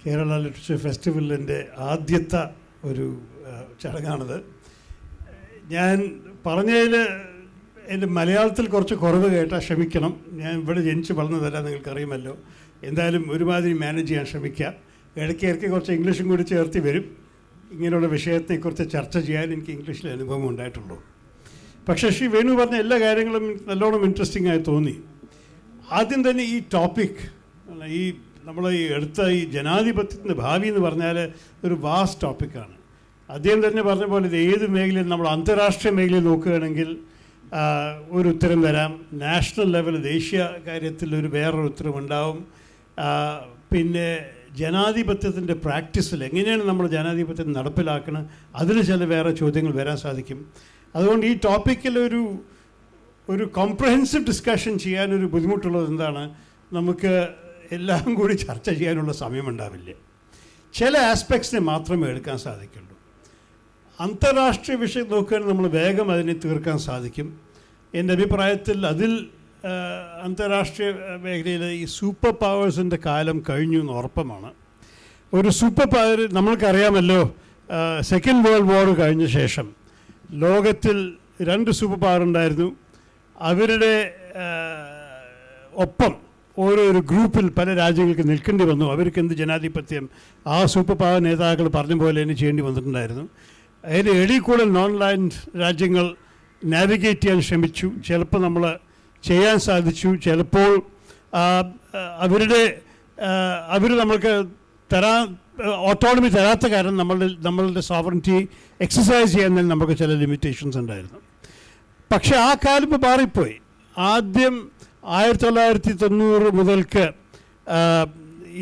കേരള ലിറ്ററേച്ചർ ഫെസ്റ്റിവലിൻ്റെ ആദ്യത്തെ ഒരു ചടങ്ങാണിത്. ഞാൻ പറഞ്ഞതിൽ എൻ്റെ മലയാളത്തിൽ കുറച്ച് കുറവ് കേട്ടാൽ ക്ഷമിക്കണം. ഞാൻ ഇവിടെ ജനിച്ച് വളർന്നതല്ല, നിങ്ങൾക്കറിയുമല്ലോ. എന്തായാലും ഒരുമാതിരി മാനേജ് ചെയ്യാൻ ശ്രമിക്കാം. ഇടയ്ക്ക് കുറച്ച് ഇംഗ്ലീഷും കൂടി ചേർത്തി വരും. ഇങ്ങനെയുള്ള വിഷയത്തെക്കുറിച്ച് ചർച്ച ചെയ്യാൻ എനിക്ക് ഇംഗ്ലീഷിൽ അനുഭവം ഉണ്ടായിട്ടുള്ളൂ. പക്ഷേ ശ്രീ വേണു പറഞ്ഞ എല്ലാ കാര്യങ്ങളും നല്ലോണം ഇൻട്രസ്റ്റിംഗ് ആയി തോന്നി. ആദ്യം തന്നെ ഈ ടോപ്പിക്, ഈ നമ്മൾ ഈ എടുത്ത ഈ ജനാധിപത്യത്തിൻ്റെ ഭാവി എന്ന് പറഞ്ഞാൽ ഒരു വാസ്റ്റ് ടോപ്പിക്കാണ്. അദ്ദേഹം തന്നെ പറഞ്ഞ പോലെ ഇത് ഏത് മേഖലയിൽ, നമ്മൾ അന്താരാഷ്ട്രീയ മേഖലയിൽ നോക്കുകയാണെങ്കിൽ ഒരു ഉത്തരം വരാം. നാഷണൽ ലെവൽ, ദേശീയ കാര്യത്തിൽ വേറൊരു ഉത്തരവുണ്ടാവും. പിന്നെ ജനാധിപത്യത്തിൻ്റെ പ്രാക്ടീസിൽ എങ്ങനെയാണ് നമ്മൾ ജനാധിപത്യം നടപ്പിലാക്കണം, അതിന് ചില വേറെ ചോദ്യങ്ങൾ വരാൻ സാധിക്കും. അതുകൊണ്ട് ഈ ടോപ്പിക്കിൽ ഒരു കോംപ്രഹെൻസീവ് ഡിസ്കഷൻ ചെയ്യാനൊരു ബുദ്ധിമുട്ടുള്ളത് എന്താണ്, നമുക്ക് എല്ലാം കൂടി ചർച്ച ചെയ്യാനുള്ള സമയമുണ്ടാവില്ല. ചില ആസ്പെക്ട്സിനെ മാത്രമേ എടുക്കാൻ സാധിക്കുള്ളൂ. അന്താരാഷ്ട്രീയ വിഷയം നോക്കുകയാണെങ്കിൽ നമ്മൾ വേഗം അതിനെ തീർക്കാൻ സാധിക്കും. എൻ്റെ അഭിപ്രായത്തിൽ അതിൽ അന്താരാഷ്ട്രീയ മേഖലയിൽ ഈ സൂപ്പർ പവേഴ്സിൻ്റെ കാലം കഴിഞ്ഞു എന്ന് ഉറപ്പമാണ്. ഒരു സൂപ്പർ പവർ നമ്മൾക്കറിയാമല്ലോ, സെക്കൻഡ് വേൾഡ് വാർ കഴിഞ്ഞ ശേഷം ലോകത്തിൽ 2 സൂപ്പർ പവർ ഉണ്ടായിരുന്നു. അവരുടെ ഒപ്പം ഓരോരു ഗ്രൂപ്പിൽ പല രാജ്യങ്ങൾക്ക് നിൽക്കേണ്ടി വന്നു. അവർക്ക് എന്ത് ജനാധിപത്യം ആ സൂപ്പർ പവർ നേതാക്കൾ പറഞ്ഞ പോലെ തന്നെ ചെയ്യേണ്ടി വന്നിട്ടുണ്ടായിരുന്നു. അതിന് എളിയിൽ കൂടെ നോൺ ലാൻഡ് രാജ്യങ്ങൾ നാവിഗേറ്റ് ചെയ്യാൻ ശ്രമിച്ചു. ചിലപ്പോൾ നമ്മൾ ചെയ്യാൻ സാധിച്ചു, ചിലപ്പോൾ അവർ നമ്മൾക്ക് ഓട്ടോണമി തരാത്ത കാരണം നമ്മളുടെ സോവറിറ്റി എക്സസൈസ് ചെയ്യാൻ നമുക്ക് ചില ലിമിറ്റേഷൻസ് ഉണ്ടായിരുന്നു. പക്ഷേ ആ കാലം ഇപ്പോൾ മാറിപ്പോയി. ആദ്യം 1990 മുതൽക്ക്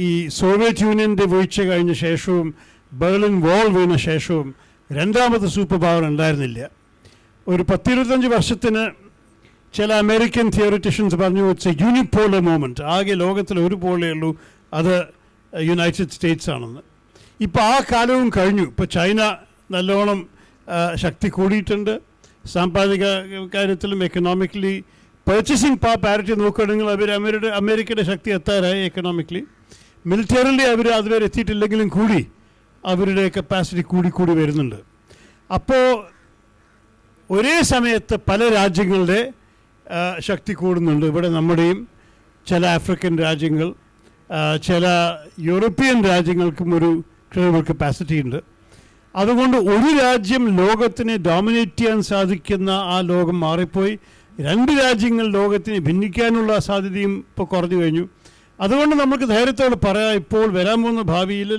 ഈ സോവിയറ്റ് യൂണിയൻ്റെ വീഴ്ച കഴിഞ്ഞ ശേഷവും ബെർലിൻ വാൾ വീണ ശേഷവും രണ്ടാമത്തെ സൂപ്പർ പവർ ഉണ്ടായിരുന്നില്ല. ഒരു 10-25 വർഷത്തിന് ചില അമേരിക്കൻ തിയറിറ്റീഷ്യൻസ് പറഞ്ഞു ഇറ്റ്സ് എ യൂണിപോളർ മൂവ്മെൻറ്റ്, ആകെ ലോകത്തിൽ ഒരു പോളേ ഉള്ളൂ, അത് യുണൈറ്റഡ് സ്റ്റേറ്റ്സ് ആണെന്ന്. ഇപ്പോൾ ആ കാലവും കഴിഞ്ഞു. ഇപ്പോൾ ചൈന നല്ലോണം ശക്തി കൂടിയിട്ടുണ്ട്. സാമ്പത്തിക കാര്യത്തിലും എക്കണോമിക്കലി പർച്ചേസിങ് പാരിറ്റി നോക്കുകയാണെങ്കിൽ അമേരിക്കയുടെ ശക്തി എത്താറായി. എക്കണോമിക്കലി, മിലിറ്ററിലി അവർ അതുവരെ എത്തിയിട്ടില്ലെങ്കിലും കൂടി അവരുടെ കപ്പാസിറ്റി കൂടി വരുന്നുണ്ട്. അപ്പോൾ ഒരേ സമയത്ത് പല രാജ്യങ്ങളുടെ ശക്തി കൂടുന്നുണ്ട്. ഇവിടെ നമ്മുടെയും ചില ആഫ്രിക്കൻ രാജ്യങ്ങൾ, ചില യൂറോപ്യൻ രാജ്യങ്ങൾക്കും ഒരു ക്രെഡിബിൾ കപ്പാസിറ്റി ഉണ്ട്. അതുകൊണ്ട് ഒരു രാജ്യം ലോകത്തിനെ ഡോമിനേറ്റ് ചെയ്യാൻ സാധിക്കുന്ന ആ ലോകം മാറിപ്പോയി. 2 രാജ്യങ്ങൾ ലോകത്തിനെ ഭിന്നിക്കാനുള്ള സാധ്യതയും ഇപ്പോൾ കുറഞ്ഞു കഴിഞ്ഞു. അതുകൊണ്ട് നമുക്ക് ധൈര്യത്തോടെ പറയാം, ഇപ്പോൾ വരാൻ പോകുന്ന ഭാവിയിൽ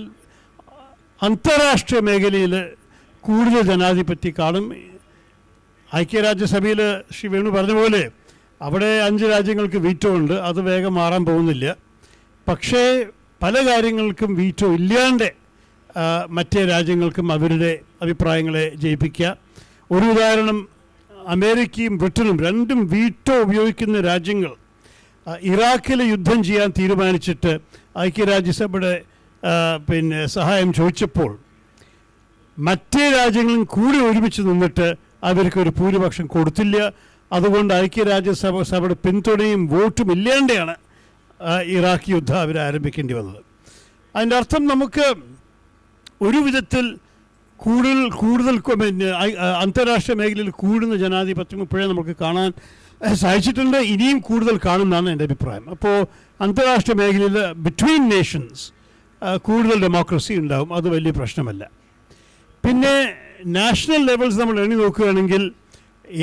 അന്താരാഷ്ട്രീയ മേഖലയിൽ കൂടുതൽ ജനാധിപത്യം കാണും. ഐക്യരാജ്യസഭയിൽ ശ്രീ വേണു പറഞ്ഞ പോലെ അവിടെ 5 രാജ്യങ്ങൾക്ക് വീറ്റോ ഉണ്ട്, അത് വേഗം മാറാൻ പോകുന്നില്ല. പക്ഷേ പല കാര്യങ്ങൾക്കും വീറ്റോ ഇല്ലാണ്ട് മറ്റേ രാജ്യങ്ങൾക്കും അവരുടെ അഭിപ്രായങ്ങളെ ജയിപ്പിക്കുക. ഒരു ഉദാഹരണം, അമേരിക്കയും ബ്രിട്ടനും രണ്ടും വീറ്റോ ഉപയോഗിക്കുന്ന രാജ്യങ്ങൾ ഇറാഖിൽ യുദ്ധം ചെയ്യാൻ തീരുമാനിച്ചിട്ട് ഐക്യരാജ്യസഭയുടെ സഹായം ചോദിച്ചപ്പോൾ മറ്റേ രാജ്യങ്ങളും കൂടി ഒരുമിച്ച് നിന്നിട്ട് അവർക്കൊരു ഭൂരിപക്ഷം കൊടുത്തില്ല. അതുകൊണ്ട് ഐക്യരാജ്യസഭയുടെ പിന്തുണയും വോട്ടും ഇല്ലാണ്ടാണ് ഇറാഖ് യുദ്ധം അവർ ആരംഭിക്കേണ്ടി വന്നത്. അതിൻ്റെ അർത്ഥം നമുക്ക് ഒരു വിധത്തിൽ കൂടുതൽ അന്താരാഷ്ട്രീയ മേഖലയിൽ കൂടുന്ന ജനാധിപത്യം ഇപ്പോഴേ നമുക്ക് കാണാൻ സാധിച്ചിട്ടുണ്ട്. ഇനിയും കൂടുതൽ കാണുന്നതാണ് എൻ്റെ അഭിപ്രായം. അപ്പോൾ അന്താരാഷ്ട്രീയ മേഖലയിൽ ബിറ്റ്വീൻ നേഷൻസ് കൂടുതൽ ഡെമോക്രസി ഉണ്ടാവും, അത് വലിയ പ്രശ്നമല്ല. പിന്നെ നാഷണൽ ലെവൽസ് നമ്മൾ എണ്ണി നോക്കുകയാണെങ്കിൽ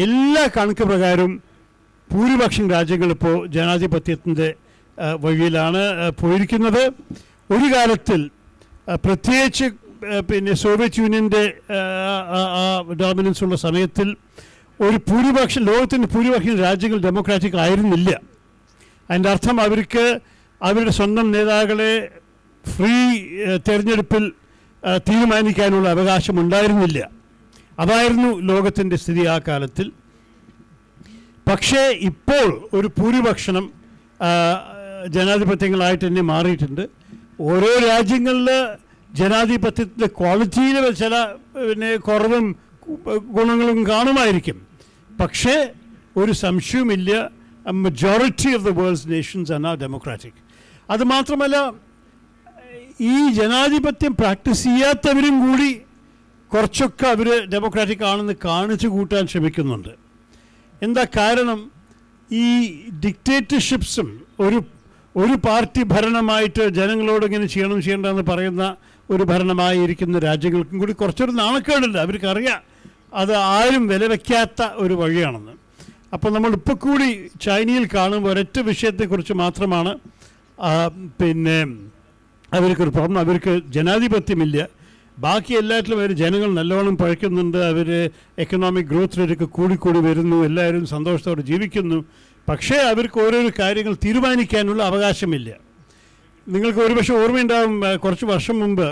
എല്ലാ കണക്ക് പ്രകാരം ഭൂരിപക്ഷം രാജ്യങ്ങളിപ്പോൾ ജനാധിപത്യത്തിൻ്റെ വഴിയിലാണ് പോയിരിക്കുന്നത്. ഒരു കാലത്തിൽ പ്രത്യേകിച്ച് സോവിയറ്റ് യൂണിയൻ്റെ ഡോമിനൻസ് ഉള്ള സമയത്തിൽ ലോകത്തിൻ്റെ ഭൂരിപക്ഷം രാജ്യങ്ങൾ ഡെമോക്രാറ്റിക് ആയിരുന്നില്ല. അതിൻ്റെ അർത്ഥം അവർക്ക് അവരുടെ സ്വന്തം നേതാക്കളെ ഫ്രീ തിരഞ്ഞെടുപ്പിൽ തീരുമാനിക്കാനുള്ള അവകാശം ഉണ്ടായിരുന്നില്ല. അതായിരുന്നു ലോകത്തിൻ്റെ സ്ഥിതി ആ കാലത്തിൽ. പക്ഷേ ഇപ്പോൾ ഒരു ഭൂരിപക്ഷം ജനാധിപത്യങ്ങളായിട്ട് തന്നെ മാറിയിട്ടുണ്ട്. ഓരോ രാജ്യങ്ങളിൽ ജനാധിപത്യത്തിൻ്റെ ക്വാളിറ്റിയിൽ ചില കുറവും ഗുണങ്ങളും കാണുമായിരിക്കും. പക്ഷേ ഒരു സംശയവുമില്ല, majority of the world's Nations are now democratic. അതുമാത്രമല്ല, ഈ ജനാധിപത്യം പ്രാക്ടീസ് ചെയ്യാത്തവരും കൂടി കുറച്ചൊക്കെ അവർ ഡെമോക്രാറ്റിക് ആണെന്ന് കാണിച്ചു കൂട്ടാൻ ശ്രമിക്കുന്നുണ്ട്. എന്താ കാരണം? ഈ ഡിക്റ്റേറ്റർഷിപ്സും ഒരു പാർട്ടി ഭരണമായിട്ട് ജനങ്ങളോട് ഇങ്ങനെ ചെയ്യേണ്ടതെന്ന് പറയുന്ന ഒരു ഭരണമായിരിക്കുന്ന രാജ്യങ്ങൾക്കും കൂടി കുറച്ചൊരു നാണക്കേടുണ്ട്. അവർക്കറിയാം അത് ആരും വില വയ്ക്കാത്ത ഒരു വഴിയാണെന്ന്. അപ്പോൾ നമ്മളിപ്പോൾ കൂടി ചൈനയിൽ കാണുമ്പോൾ ഒരൊറ്റ വിഷയത്തെക്കുറിച്ച് മാത്രമാണ് പിന്നെ അവർക്കൊരു പ്രോബ്ലം. അവർക്ക് ജനാധിപത്യമില്ല. ബാക്കി എല്ലാറ്റിലും അവർ ജനങ്ങൾ നല്ലോണം പഴയ്ക്കുന്നുണ്ട്. അവർ എക്കണോമിക് ഗ്രോത്ത് റേറ്റൊക്കെ കൂടിക്കൂടി വരുന്നു. എല്ലാവരും സന്തോഷത്തോടെ ജീവിക്കുന്നു. പക്ഷേ അവർക്ക് ഓരോരോ കാര്യങ്ങൾ തീരുമാനിക്കാനുള്ള അവകാശമില്ല. നിങ്ങൾക്ക് ഒരുപക്ഷെ ഓർമ്മയുണ്ടാകും, കുറച്ച് വർഷം മുമ്പ്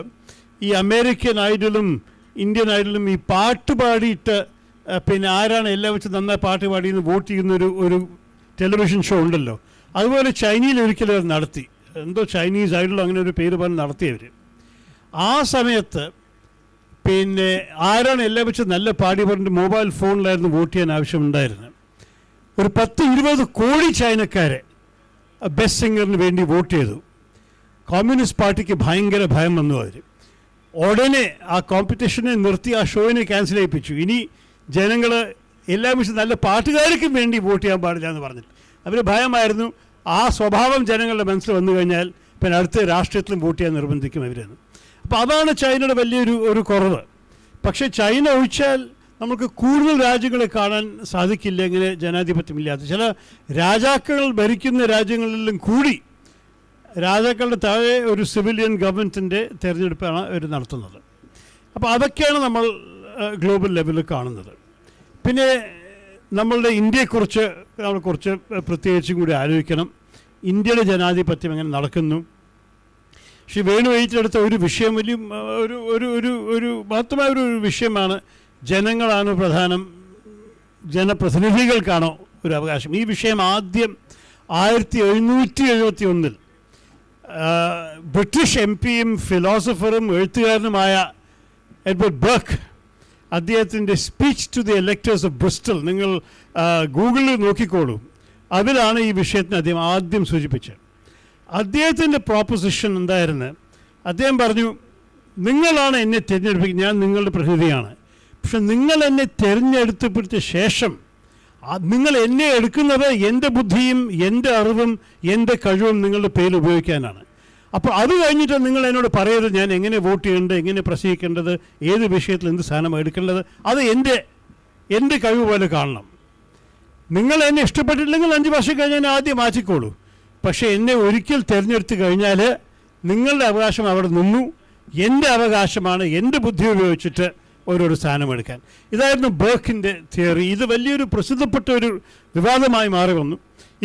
ഈ അമേരിക്കൻ ഐഡലും ഇന്ത്യൻ ഐഡലും ഈ പാട്ട് പാടിയിട്ട് പിന്നെ ആരാണ് എല്ലാം വെച്ച് നന്നായി പാട്ട് പാടിയെന്ന് വോട്ട് ചെയ്യുന്ന ഒരു ടെലിവിഷൻ ഷോ ഉണ്ടല്ലോ. അതുപോലെ ചൈനയിൽ ഒരിക്കലും അത് നടത്തി. എന്തോ ചൈനീസ് ഐഡലോ അങ്ങനെ ഒരു പേര് പറഞ്ഞ് നടത്തിയവർ. ആ സമയത്ത് പിന്നെ ആരാണ് എല്ലാം വെച്ച് നല്ല പാടി പറഞ്ഞിട്ട് മൊബൈൽ ഫോണിലായിരുന്നു വോട്ട് ചെയ്യാൻ ആവശ്യമുണ്ടായിരുന്നത്. ഒരു 10-20 കോടി ചൈനക്കാരെ ബെസ്റ്റ് സിംഗറിന് വേണ്ടി വോട്ട് ചെയ്തു. കമ്മ്യൂണിസ്റ്റ് പാർട്ടിക്ക് ഭയങ്കര ഭയം വന്നു. അവർ ഉടനെ ആ കോമ്പറ്റീഷനെ നിർത്തി ആ ഷോയിനെ ക്യാൻസൽ ചെയ്യിപ്പിച്ചു. ഇനി ജനങ്ങൾ എല്ലാം വെച്ച് നല്ല പാട്ടുകാർക്കും വേണ്ടി വോട്ട് ചെയ്യാൻ പാടില്ല എന്ന് പറഞ്ഞിട്ട് അവർ ഭയമായിരുന്നു. ആ സ്വഭാവം ജനങ്ങളുടെ മനസ്സിൽ വന്നു കഴിഞ്ഞാൽ പിന്നെ അടുത്ത രാഷ്ട്രീയത്തിലും വോട്ട് ചെയ്യാൻ നിർബന്ധിക്കും അവരെന്ന്. അപ്പോൾ അതാണ് ചൈനയുടെ വലിയൊരു കുറവ്. പക്ഷേ ചൈന ഒഴിച്ചാൽ നമുക്ക് കൂടുതൽ രാജ്യങ്ങളെ കാണാൻ സാധിക്കില്ല ഇങ്ങനെ ജനാധിപത്യമില്ലാത്ത. ചില രാജാക്കൾ ഭരിക്കുന്ന രാജ്യങ്ങളിലും കൂടി രാജാക്കളുടെ താഴെ ഒരു സിവിലിയൻ ഗവൺമെൻറ്റിൻ്റെ തിരഞ്ഞെടുപ്പാണ് അവർ നടത്തുന്നത്. അപ്പോൾ അതൊക്കെയാണ് നമ്മൾ ഗ്ലോബൽ ലെവലിൽ കാണുന്നത്. പിന്നെ നമ്മളുടെ ഇന്ത്യയെക്കുറിച്ച് നമ്മൾ കുറച്ച് പ്രത്യേകിച്ചും കൂടി ആലോചിക്കണം. ഇന്ത്യയുടെ ജനാധിപത്യം എങ്ങനെ നടക്കുന്നു? ശ്രീ വേണു ഏറ്റെടുത്ത ഒരു വിഷയം വലിയ ഒരു മഹത്തമായ ഒരു വിഷയമാണ്. ജനങ്ങളാണ് പ്രധാനം, ജനപ്രതിനിധികൾക്കാണോ ഒരു അവകാശം? ഈ വിഷയം ആദ്യം 1771 ബ്രിട്ടീഷ് MP-യും ഫിലോസഫറും എഴുത്തുകാരനുമായ എഡ്വേർഡ് ബർക്ക് അദ്ദേഹത്തിൻ്റെ speech to the electors of Bristol നിങ്ങൾ ഗൂഗിളിൽ നോക്കിക്കോളൂ. അതിലാണ് ഈ വിഷയത്തിന് അദ്ദേഹം ആദ്യം സൂചിപ്പിച്ചത്. അദ്ദേഹത്തിൻ്റെ പ്രോപ്പോസിഷൻ എന്തായിരുന്നു? അദ്ദേഹം പറഞ്ഞു, നിങ്ങളാണ് എന്നെ തിരഞ്ഞെടുപ്പിക്കുന്നത്, ഞാൻ നിങ്ങളുടെ പ്രതിനിധിയാണ്. പക്ഷെ നിങ്ങൾ എന്നെ തിരഞ്ഞെടുത്തപ്പെടുത്തിയ ശേഷം നിങ്ങൾ എന്നെ എടുക്കുന്നത് എൻ്റെ ബുദ്ധിയും എൻ്റെ അറിവും എൻ്റെ കഴിവും നിങ്ങളുടെ പേരിൽ ഉപയോഗിക്കാനാണ്. അപ്പോൾ അത് കഴിഞ്ഞിട്ട് നിങ്ങൾ എന്നോട് പറയരുത് ഞാൻ എങ്ങനെ വോട്ട് ചെയ്യേണ്ടത്, എങ്ങനെ പ്രസംഗിക്കേണ്ടത്, ഏത് വിഷയത്തിൽ എന്ത് സ്ഥാനം എടുക്കേണ്ടത്. അത് എൻ്റെ കഴിവ് പോലെ കാണണം. നിങ്ങൾ എന്നെ ഇഷ്ടപ്പെട്ടില്ലെങ്കിൽ 5 വർഷം കഴിഞ്ഞ് എന്നെ ആദ്യം മാറ്റിക്കോളൂ. പക്ഷേ എന്നെ ഒരിക്കൽ തിരഞ്ഞെടുത്ത് കഴിഞ്ഞാൽ നിങ്ങളുടെ അവകാശം അവിടെ നിന്നു, എൻ്റെ അവകാശമാണ് എൻ്റെ ബുദ്ധി ഉപയോഗിച്ചിട്ട് ഓരോരോ സ്ഥാനമെടുക്കാൻ. ഇതായിരുന്നു ബർക്കിൻ്റെ തിയറി. ഇത് വലിയൊരു പ്രസിദ്ധപ്പെട്ട ഒരു വിവാദമായി മാറി വന്നു.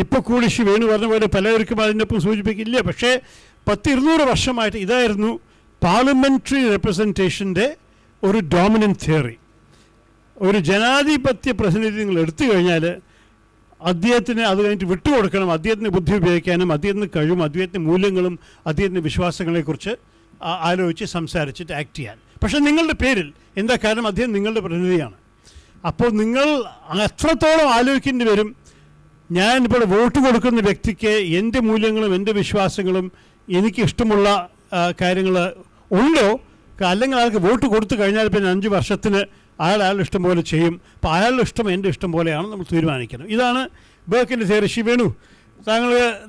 ഇപ്പോൾ കൂടി ശ്രീ വേണു പറഞ്ഞ പോലെ പലർക്കും അതിനൊപ്പം സൂചിപ്പിക്കില്ല. പക്ഷേ 10-200 വർഷമായിട്ട് ഇതായിരുന്നു പാർലമെൻ്ററി റെപ്രസെൻറ്റേഷൻ്റെ ഒരു ഡോമിനൻ്റ് തിയറി. ഒരു ജനാധിപത്യ പ്രതിനിധി നിങ്ങൾ എടുത്തു കഴിഞ്ഞാൽ അദ്ദേഹത്തിന് അത് കഴിഞ്ഞിട്ട് വിട്ടുകൊടുക്കണം. അദ്ദേഹത്തിന് ബുദ്ധി ഉപയോഗിക്കാനും അദ്ദേഹത്തിന് കഴിവും അദ്ദേഹത്തിൻ്റെ മൂല്യങ്ങളും അദ്ദേഹത്തിൻ്റെ വിശ്വാസങ്ങളെക്കുറിച്ച് ആലോചിച്ച് സംസാരിച്ചിട്ട് ആക്ട് ചെയ്യാൻ. പക്ഷേ നിങ്ങളുടെ പേരിൽ എന്താ കാരണം? അദ്ദേഹം നിങ്ങളുടെ പ്രതിനിധിയാണ്. അപ്പോൾ നിങ്ങൾ അത്രത്തോളം ആലോചിക്കേണ്ടി വരും. ഞാൻ ഇപ്പോൾ വോട്ട് കൊടുക്കുന്ന വ്യക്തിക്ക് എൻ്റെ മൂല്യങ്ങളും എൻ്റെ വിശ്വാസങ്ങളും എനിക്ക് ഇഷ്ടമുള്ള കാര്യങ്ങൾ ഉണ്ടോ? അല്ലെങ്കിൽ അയാൾക്ക് വോട്ട് കൊടുത്തു കഴിഞ്ഞാൽ പിന്നെ 5 വർഷത്തിന് അയാളുടെ ഇഷ്ടം പോലെ ചെയ്യും. അപ്പോൾ അയാളുടെ ഇഷ്ടം എൻ്റെ ഇഷ്ടം പോലെയാണ് നമ്മൾ തീരുമാനിക്കണം. ഇതാണ് ബർക്കിൻ്റെ തിയറി. ശ്രീ വേണു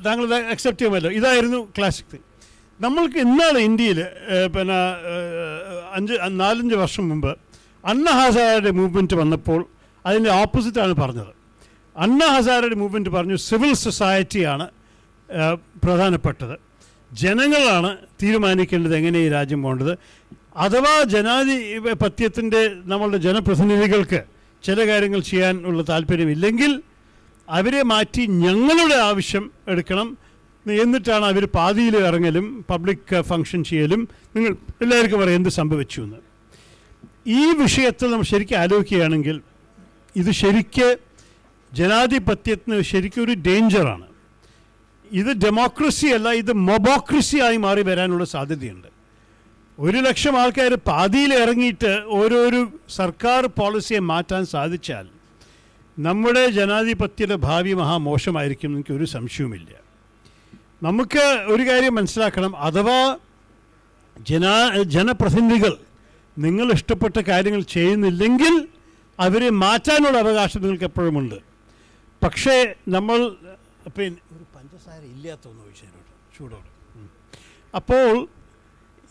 താങ്കൾ അക്സെപ്റ്റ് ചെയ്യുമല്ലോ. ഇതായിരുന്നു ക്ലാസിക് തിങ്. നമ്മൾക്ക് ഇന്നാണ് ഇന്ത്യയിൽ പിന്നെ 4-5 വർഷം മുമ്പ് അണ്ണ ഹസാരയുടെ മൂവ്മെൻറ്റ് വന്നപ്പോൾ അതിൻ്റെ ഓപ്പോസിറ്റാണ് പറഞ്ഞത്. അണ്ണ ഹസാരയുടെ മൂവ്മെൻറ്റ് പറഞ്ഞു സിവിൽ സൊസൈറ്റിയാണ് പ്രധാനപ്പെട്ടത്, ജനങ്ങളാണ് തീരുമാനിക്കേണ്ടത് എങ്ങനെ ഈ രാജ്യം പോകേണ്ടത്. അഥവാ ജനാധിപത്യത്തിൻ്റെ നമ്മളുടെ ജനപ്രതിനിധികൾക്ക് ചില കാര്യങ്ങൾ ചെയ്യാനുള്ള താല്പര്യമില്ലെങ്കിൽ അവരെ മാറ്റി ഞങ്ങളുടെ ആവശ്യം എടുക്കണം. എന്നിട്ടാണ് അവർ പാതിയിൽ ഇറങ്ങലും പബ്ലിക് ഫങ്ഷൻ ചെയ്യലും. നിങ്ങൾ എല്ലാവർക്കും പറയാം എന്ത് സംഭവിച്ചു എന്ന്. ഈ വിഷയത്തിൽ നമ്മൾ ശരിക്കും ആലോചിക്കുകയാണെങ്കിൽ ഇത് ശരിക്ക് ജനാധിപത്യത്തിന് ശരിക്കും ഒരു ഡേഞ്ചറാണ്. ഇത് ഡെമോക്രസി അല്ല, ഇത് മൊബോക്രസി ആയി മാറി വരാനുള്ള സാധ്യതയുണ്ട്. 1 ലക്ഷം ആൾക്കാർ പാതിയിൽ ഇറങ്ങിയിട്ട് ഓരോരു സർക്കാർ പോളിസിയെ മാറ്റാൻ സാധിച്ചാൽ നമ്മുടെ ജനാധിപത്യയുടെ ഭാവി മഹാമോശമായിരിക്കും, എനിക്കൊരു സംശയവുമില്ല. നമുക്ക് ഒരു കാര്യം മനസ്സിലാക്കണം, അഥവാ ജനപ്രതിനിധികൾ നിങ്ങൾ ഇഷ്ടപ്പെട്ട കാര്യങ്ങൾ ചെയ്യുന്നില്ലെങ്കിൽ അവരെ മാറ്റാനുള്ള അവകാശം നിങ്ങൾക്ക് എപ്പോഴുമുണ്ട്. പക്ഷേ നമ്മൾ പിന്നെ ഒരു പഞ്ചസാര ഇല്ലാത്തൊന്ന് ചോദിച്ചതിനോട് ചൂടോട്. അപ്പോൾ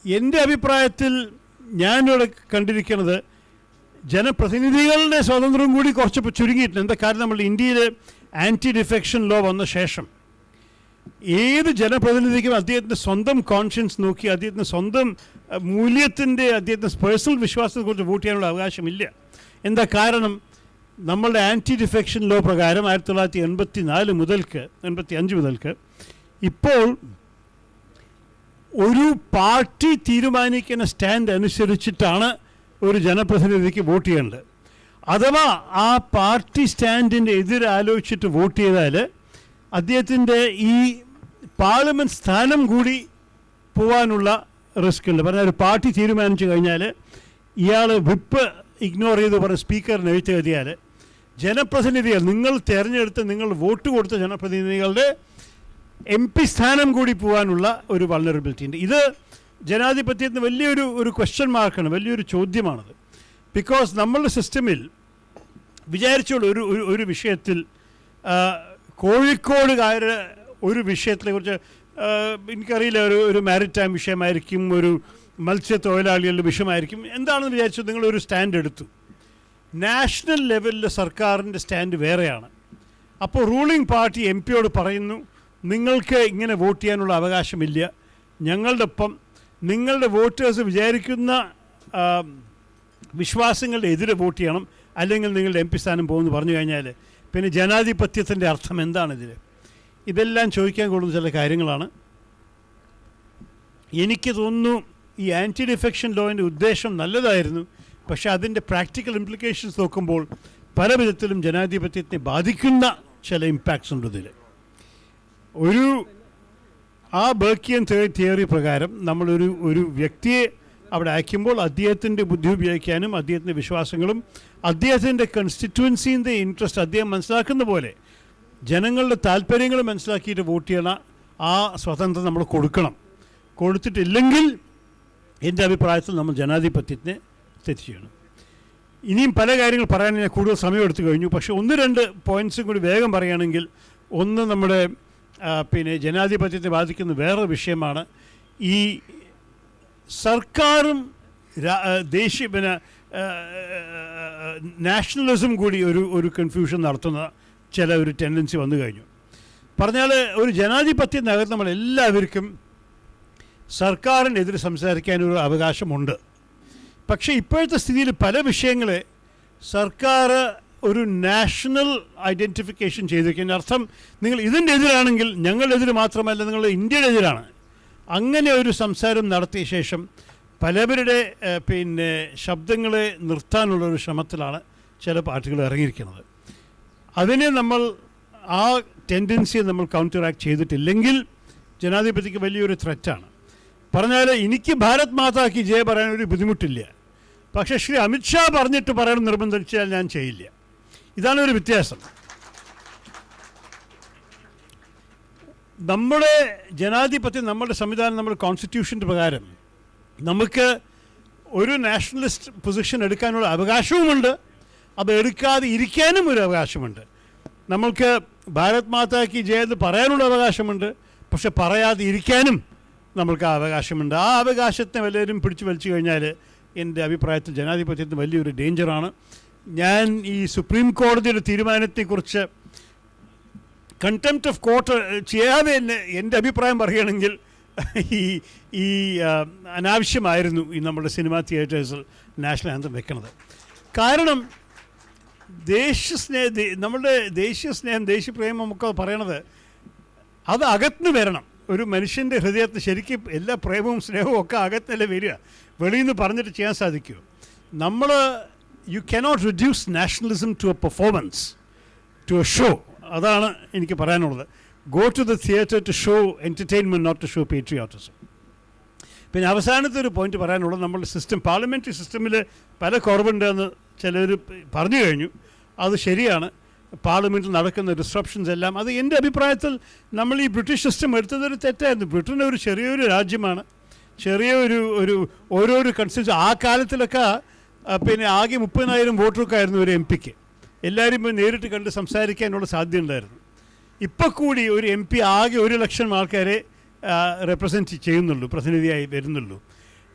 എൻ്റെ അഭിപ്രായത്തിൽ ഞാനിവിടെ കണ്ടിരിക്കുന്നത് ജനപ്രതിനിധികളുടെ സ്വാതന്ത്ര്യം കൂടി കുറച്ച് ചുരുങ്ങിയിട്ടുണ്ട്. എന്താ കാര്യം, നമ്മൾ ഇന്ത്യയിൽ ആൻറ്റി ഡിഫെക്ഷൻ ലോ വന്ന ശേഷം ഏത് ജനപ്രതിനിധിക്കും അദ്ദേഹത്തിൻ്റെ സ്വന്തം കോൺഷ്യൻസ് നോക്കി അദ്ദേഹത്തിൻ്റെ സ്വന്തം മൂല്യത്തിൻ്റെ അദ്ദേഹത്തിൻ്റെ പേഴ്സണൽ വിശ്വാസത്തെക്കുറിച്ച് വോട്ട് ചെയ്യാനുള്ള അവകാശമില്ല. എന്താ കാരണം, നമ്മളുടെ ആൻറ്റി ഡിഫെക്ഷൻ ലോ പ്രകാരം 1985 മുതൽക്ക് ഇപ്പോൾ ഒരു പാർട്ടി തീരുമാനിക്കുന്ന സ്റ്റാൻഡ് അനുസരിച്ചിട്ടാണ് ഒരു ജനപ്രതിനിധിക്ക് വോട്ട് ചെയ്യേണ്ടത്. അഥവാ ആ പാർട്ടി സ്റ്റാൻഡിൻ്റെ എതിരാലോചിച്ചിട്ട് വോട്ട് ചെയ്താൽ അദ്ദേഹത്തിൻ്റെ ഈ പാർലമെൻറ്റ് സ്ഥാനം കൂടി പോകാനുള്ള റിസ്ക് ഉണ്ട്. പറഞ്ഞാൽ ഒരു പാർട്ടി തീരുമാനിച്ചു കഴിഞ്ഞാൽ ഇയാൾ വിപ്പ് ഇഗ്നോർ ചെയ്ത് പറഞ്ഞ സ്പീക്കറിന് എഴുതിയാൽ ജനപ്രതിനിധികൾ, നിങ്ങൾ തിരഞ്ഞെടുത്ത് നിങ്ങൾ വോട്ട് കൊടുത്ത ജനപ്രതിനിധികളുടെ MP സ്ഥാനം കൂടി പോകാനുള്ള ഒരു വൾണറബിലിറ്റി ഉണ്ട്. ഇത് ജനാധിപത്യത്തിന് വലിയൊരു ക്വസ്റ്റ്യൻ മാർക്കാണ്, വലിയൊരു ചോദ്യമാണത്. ബിക്കോസ് നമ്മളുടെ സിസ്റ്റമിൽ വിചാരിച്ചോളൂ, ഒരു വിഷയത്തിൽ കോഴിക്കോടുകാരുടെ ഒരു വിഷയത്തെക്കുറിച്ച് എനിക്കറിയില്ല, ഒരു മാരിടൈം വിഷയമായിരിക്കും, ഒരു മത്സ്യത്തൊഴിലാളികളുടെ വിഷയമായിരിക്കും, എന്താണെന്ന് വിചാരിച്ചു നിങ്ങളൊരു സ്റ്റാൻഡ് എടുത്തു. നാഷണൽ ലെവലിൽ സർക്കാരിൻ്റെ സ്റ്റാൻഡ് വേറെയാണ്. അപ്പോൾ റൂളിംഗ് പാർട്ടി MP പറയുന്നു, നിങ്ങൾക്ക് ഇങ്ങനെ വോട്ട് ചെയ്യാനുള്ള അവകാശമില്ല, ഞങ്ങളുടെ ഒപ്പം നിങ്ങളുടെ വോട്ടേഴ്സ് വിചാരിക്കുന്ന വിശ്വാസങ്ങളുടെ എതിരെ വോട്ട് ചെയ്യണം, അല്ലെങ്കിൽ നിങ്ങളുടെ MP സ്ഥാനം പോകുമെന്ന് പറഞ്ഞു കഴിഞ്ഞാൽ പിന്നെ ജനാധിപത്യത്തിൻ്റെ അർത്ഥം എന്താണിതിൽ? ഇതെല്ലാം ചോദിക്കാൻ കൂടുന്ന ചില കാര്യങ്ങളാണ്. എനിക്ക് തോന്നുന്നു ഈ ആൻറ്റി ഡിഫെക്ഷൻ ലോയിൻ്റെ ഉദ്ദേശം നല്ലതായിരുന്നു, പക്ഷേ അതിൻ്റെ പ്രാക്ടിക്കൽ ഇംപ്ലിക്കേഷൻസ് നോക്കുമ്പോൾ പല വിധത്തിലും ജനാധിപത്യത്തെ ബാധിക്കുന്ന ചില ഇമ്പാക്ട്സ് ഉണ്ട് ഇതിൽ. ആ ബർക്കിയൻ തിയറി പ്രകാരം നമ്മളൊരു വ്യക്തിയെ അവിടെ അയക്കുമ്പോൾ അദ്ദേഹത്തിൻ്റെ ബുദ്ധി ഉപയോഗിക്കാനും അദ്ദേഹത്തിൻ്റെ വിശ്വാസങ്ങളും അദ്ദേഹത്തിൻ്റെ കൺസ്റ്റിറ്റ്യുവൻസിൻ്റെ ഇൻട്രസ്റ്റ് അദ്ദേഹം മനസ്സിലാക്കുന്ന പോലെ ജനങ്ങളുടെ താല്പര്യങ്ങൾ മനസ്സിലാക്കിയിട്ട് വോട്ട് ചെയ്യണ ആ സ്വാതന്ത്ര്യം നമ്മൾ കൊടുക്കണം. കൊടുത്തിട്ടില്ലെങ്കിൽ എൻ്റെ അഭിപ്രായത്തിൽ നമ്മൾ ജനാധിപത്യത്തിനെ തെറ്റ് ചെയ്യണം. ഇനിയും പല കാര്യങ്ങൾ പറയാൻ ഞാൻ കൂടുതൽ സമയം എടുത്തു കഴിഞ്ഞു. പക്ഷേ 1-2 പോയിൻറ്റ്സും കൂടി വേഗം പറയുകയാണെങ്കിൽ, ഒന്ന് നമ്മുടെ പിന്നെ ജനാധിപത്യത്തെ ബാധിക്കുന്ന വേറൊരു വിഷയമാണ് ഈ സർക്കാരും നാഷണലിസം കൂടി ഒരു കൺഫ്യൂഷൻ നടത്തുന്ന ഒരു ടെൻഡൻസി വന്നു കഴിഞ്ഞു. പറഞ്ഞാൽ ഒരു ജനാധിപത്യത്തിനകത്ത് നമ്മളെല്ലാവർക്കും സർക്കാരിനെതിരെ സംസാരിക്കാനൊരു അവകാശമുണ്ട്. പക്ഷേ ഇപ്പോഴത്തെ സ്ഥിതിയിൽ പല വിഷയങ്ങളെ സർക്കാർ ഒരു നാഷണൽ ഐഡൻറ്റിഫിക്കേഷൻ ചെയ്തിരിക്കുന്ന അർത്ഥം, നിങ്ങൾ ഇതിൻ്റെ എതിരാണെങ്കിൽ ഞങ്ങളെതിര് മാത്രമല്ല, നിങ്ങൾ ഇന്ത്യയുടെ എതിരാണ്. അങ്ങനെ ഒരു സംസാരം നടത്തിയ ശേഷം പലവരുടെ പിന്നെ ശബ്ദങ്ങളെ നിർത്താനുള്ളൊരു ശ്രമത്തിലാണ് ചില പാർട്ടികൾ ഇറങ്ങിയിരിക്കുന്നത്. അതിനെ നമ്മൾ ആ ടെൻഡൻസിയെ നമ്മൾ കൗണ്ടറാക്ട് ചെയ്തിട്ടില്ലെങ്കിൽ ജനാധിപത്യക്ക് വലിയൊരു ത്രെറ്റാണ്. പറഞ്ഞാൽ എനിക്ക് ഭാരത് മാതാക്ക് ജയ പറയാനൊരു ബുദ്ധിമുട്ടില്ല, പക്ഷേ ശ്രീ അമിത്ഷാ പറഞ്ഞിട്ട് പറയാൻ നിർബന്ധിച്ചാൽ ഞാൻ ചെയ്യില്ല. ഇതാണ് ഒരു വ്യത്യാസം. നമ്മുടെ ജനാധിപത്യം, നമ്മുടെ സംവിധാനം, നമ്മുടെ കോൺസ്റ്റിറ്റ്യൂഷൻ്റെ പ്രകാരം നമുക്ക് ഒരു നാഷണലിസ്റ്റ് പൊസിഷൻ എടുക്കാനുള്ള അവകാശവുമുണ്ട്, അത് എടുക്കാതെ ഇരിക്കാനും ഒരു അവകാശമുണ്ട്. നമ്മൾക്ക് ഭാരത് മാതാക്ക് ജയ എന്ന് പറയാനുള്ള അവകാശമുണ്ട്, പക്ഷെ പറയാതെ ഇരിക്കാനും നമ്മൾക്ക് ആ അവകാശമുണ്ട്. ആ അവകാശത്തെ എല്ലാവരും പിടിച്ചു വലിച്ചു കഴിഞ്ഞാൽ എൻ്റെ അഭിപ്രായത്തിൽ ജനാധിപത്യത്തിന് വലിയൊരു ഡേഞ്ചറാണ്. ഞാൻ ഈ സുപ്രീം കോടതിയുടെ തീരുമാനത്തെക്കുറിച്ച് കണ്ടംപ്റ്റ് ഓഫ് കോർട്ട് ചെയ്യാതെ തന്നെ എൻ്റെ അഭിപ്രായം പറയുകയാണെങ്കിൽ ഈ അനാവശ്യമായിരുന്നു ഈ നമ്മുടെ സിനിമാ തിയേറ്റേഴ്സിൽ നാഷണൽ ആന്തം വെക്കുന്നത്. കാരണം നമ്മളുടെ ദേശീയ സ്നേഹം, ദേശീയപ്രേമം ഒക്കെ പറയണത് അത് അകത്തുനിന്ന് വരണം. ഒരു മനുഷ്യൻ്റെ ഹൃദയത്തിൽ ശരിക്കും എല്ലാ പ്രേമവും സ്നേഹവും ഒക്കെ അകത്തല്ലേ വരിക, വെളിയിൽ നിന്ന് പറഞ്ഞിട്ട് ചെയ്യാൻ സാധിക്കുമോ? നമ്മൾ you cannot reduce nationalism to a performance, to a show. അതാണ് എനിക്ക് പറയാനുള്ളത്. Go to the theatre to show entertainment, not to show patriotism. പിന്നെ അവസാനത്തെ ഒരു പോയിന്റ് പറയാനുള്ളത്, നമ്മുടെ സിസ്റ്റം, പാർലമെൻ്ററി സിസ്റ്റമിൽ പല കുറവുണ്ടെന്ന് ചിലർ പറഞ്ഞു കഴിഞ്ഞു. അത് ശരിയാണ്. പാർലമെൻറ്റിൽ നടക്കുന്ന ഡിസ്ട്രപ്ഷൻസ് എല്ലാം, അത് എൻ്റെ അഭിപ്രായത്തിൽ നമ്മൾ ഈ ബ്രിട്ടീഷ് സിസ്റ്റം എടുത്തതൊരു തെറ്റായിരുന്നു. ബ്രിട്ടൻ ഒരു ചെറിയൊരു രാജ്യമാണ്, ഓരോരോ കൺസ്റ്റിറ്റ്യൂൻസി. ആ കാലത്തിലൊക്കെ പിന്നെ ആകെ 30,000 വോട്ടർക്കായിരുന്നു ഒരു MP ക്ക്. എല്ലാവരും പോയി നേരിട്ട് കണ്ട് സംസാരിക്കാനുള്ള സാധ്യത ഉണ്ടായിരുന്നു. ഇപ്പോൾ കൂടി ഒരു MP ആകെ 1 ലക്ഷം ആൾക്കാരെ റെപ്രസെൻറ്റ് ചെയ്യുന്നുള്ളൂ, പ്രതിനിധിയായി വരുന്നുള്ളൂ.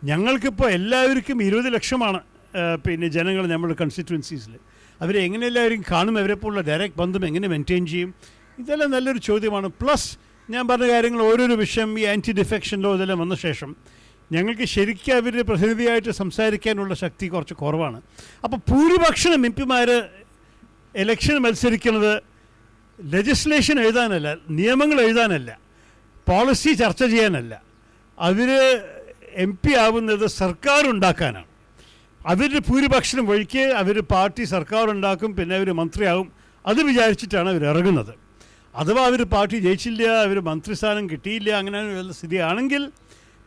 ഞങ്ങൾക്കിപ്പോൾ എല്ലാവർക്കും 20 ലക്ഷമാണ് പിന്നെ ജനങ്ങൾ നമ്മുടെ കൺസ്റ്റിറ്റ്യുവൻസീസിൽ. അവരെ എങ്ങനെ എല്ലാവരും കാണും, അവരെപ്പോലുള്ള ഡയറക്റ്റ് ബന്ധം എങ്ങനെ മെയിൻറ്റെയിൻ ചെയ്യും, ഇതെല്ലാം നല്ലൊരു ചോദ്യമാണ്. പ്ലസ് ഞാൻ പറഞ്ഞ കാര്യങ്ങൾ ഓരോരോ വിഷയം ഈ ആൻറ്റി ഡിഫെക്ഷൻ ലോ ഇതെല്ലാം വന്ന ശേഷം ഞങ്ങൾക്ക് ശരിക്കും അവരുടെ പ്രതിനിധിയായിട്ട് സംസാരിക്കാനുള്ള ശക്തി കുറച്ച് കുറവാണ്. അപ്പോൾ ഭൂരിപക്ഷം MP-മാർ ഇലക്ഷൻ മത്സരിക്കുന്നത് ലെജിസ്ലേഷൻ എഴുതാനല്ല, നിയമങ്ങൾ എഴുതാനല്ല, പോളിസി ചർച്ച ചെയ്യാനല്ല. അവർ MP ആവുന്നത് സർക്കാർ ഉണ്ടാക്കാനാണ്. അവരുടെ ഭൂരിപക്ഷം വഴിക്ക് അവർ പാർട്ടി സർക്കാർ ഉണ്ടാക്കും, പിന്നെ അവർ മന്ത്രിയാവും. അത് വിചാരിച്ചിട്ടാണ് അവർ ഇറങ്ങുന്നത്. അഥവാ അവർ പാർട്ടി ജയിച്ചില്ല, അവർ മന്ത്രിസ്ഥാനം കിട്ടിയില്ല, അങ്ങനെ സ്ഥിതിയാണെങ്കിൽ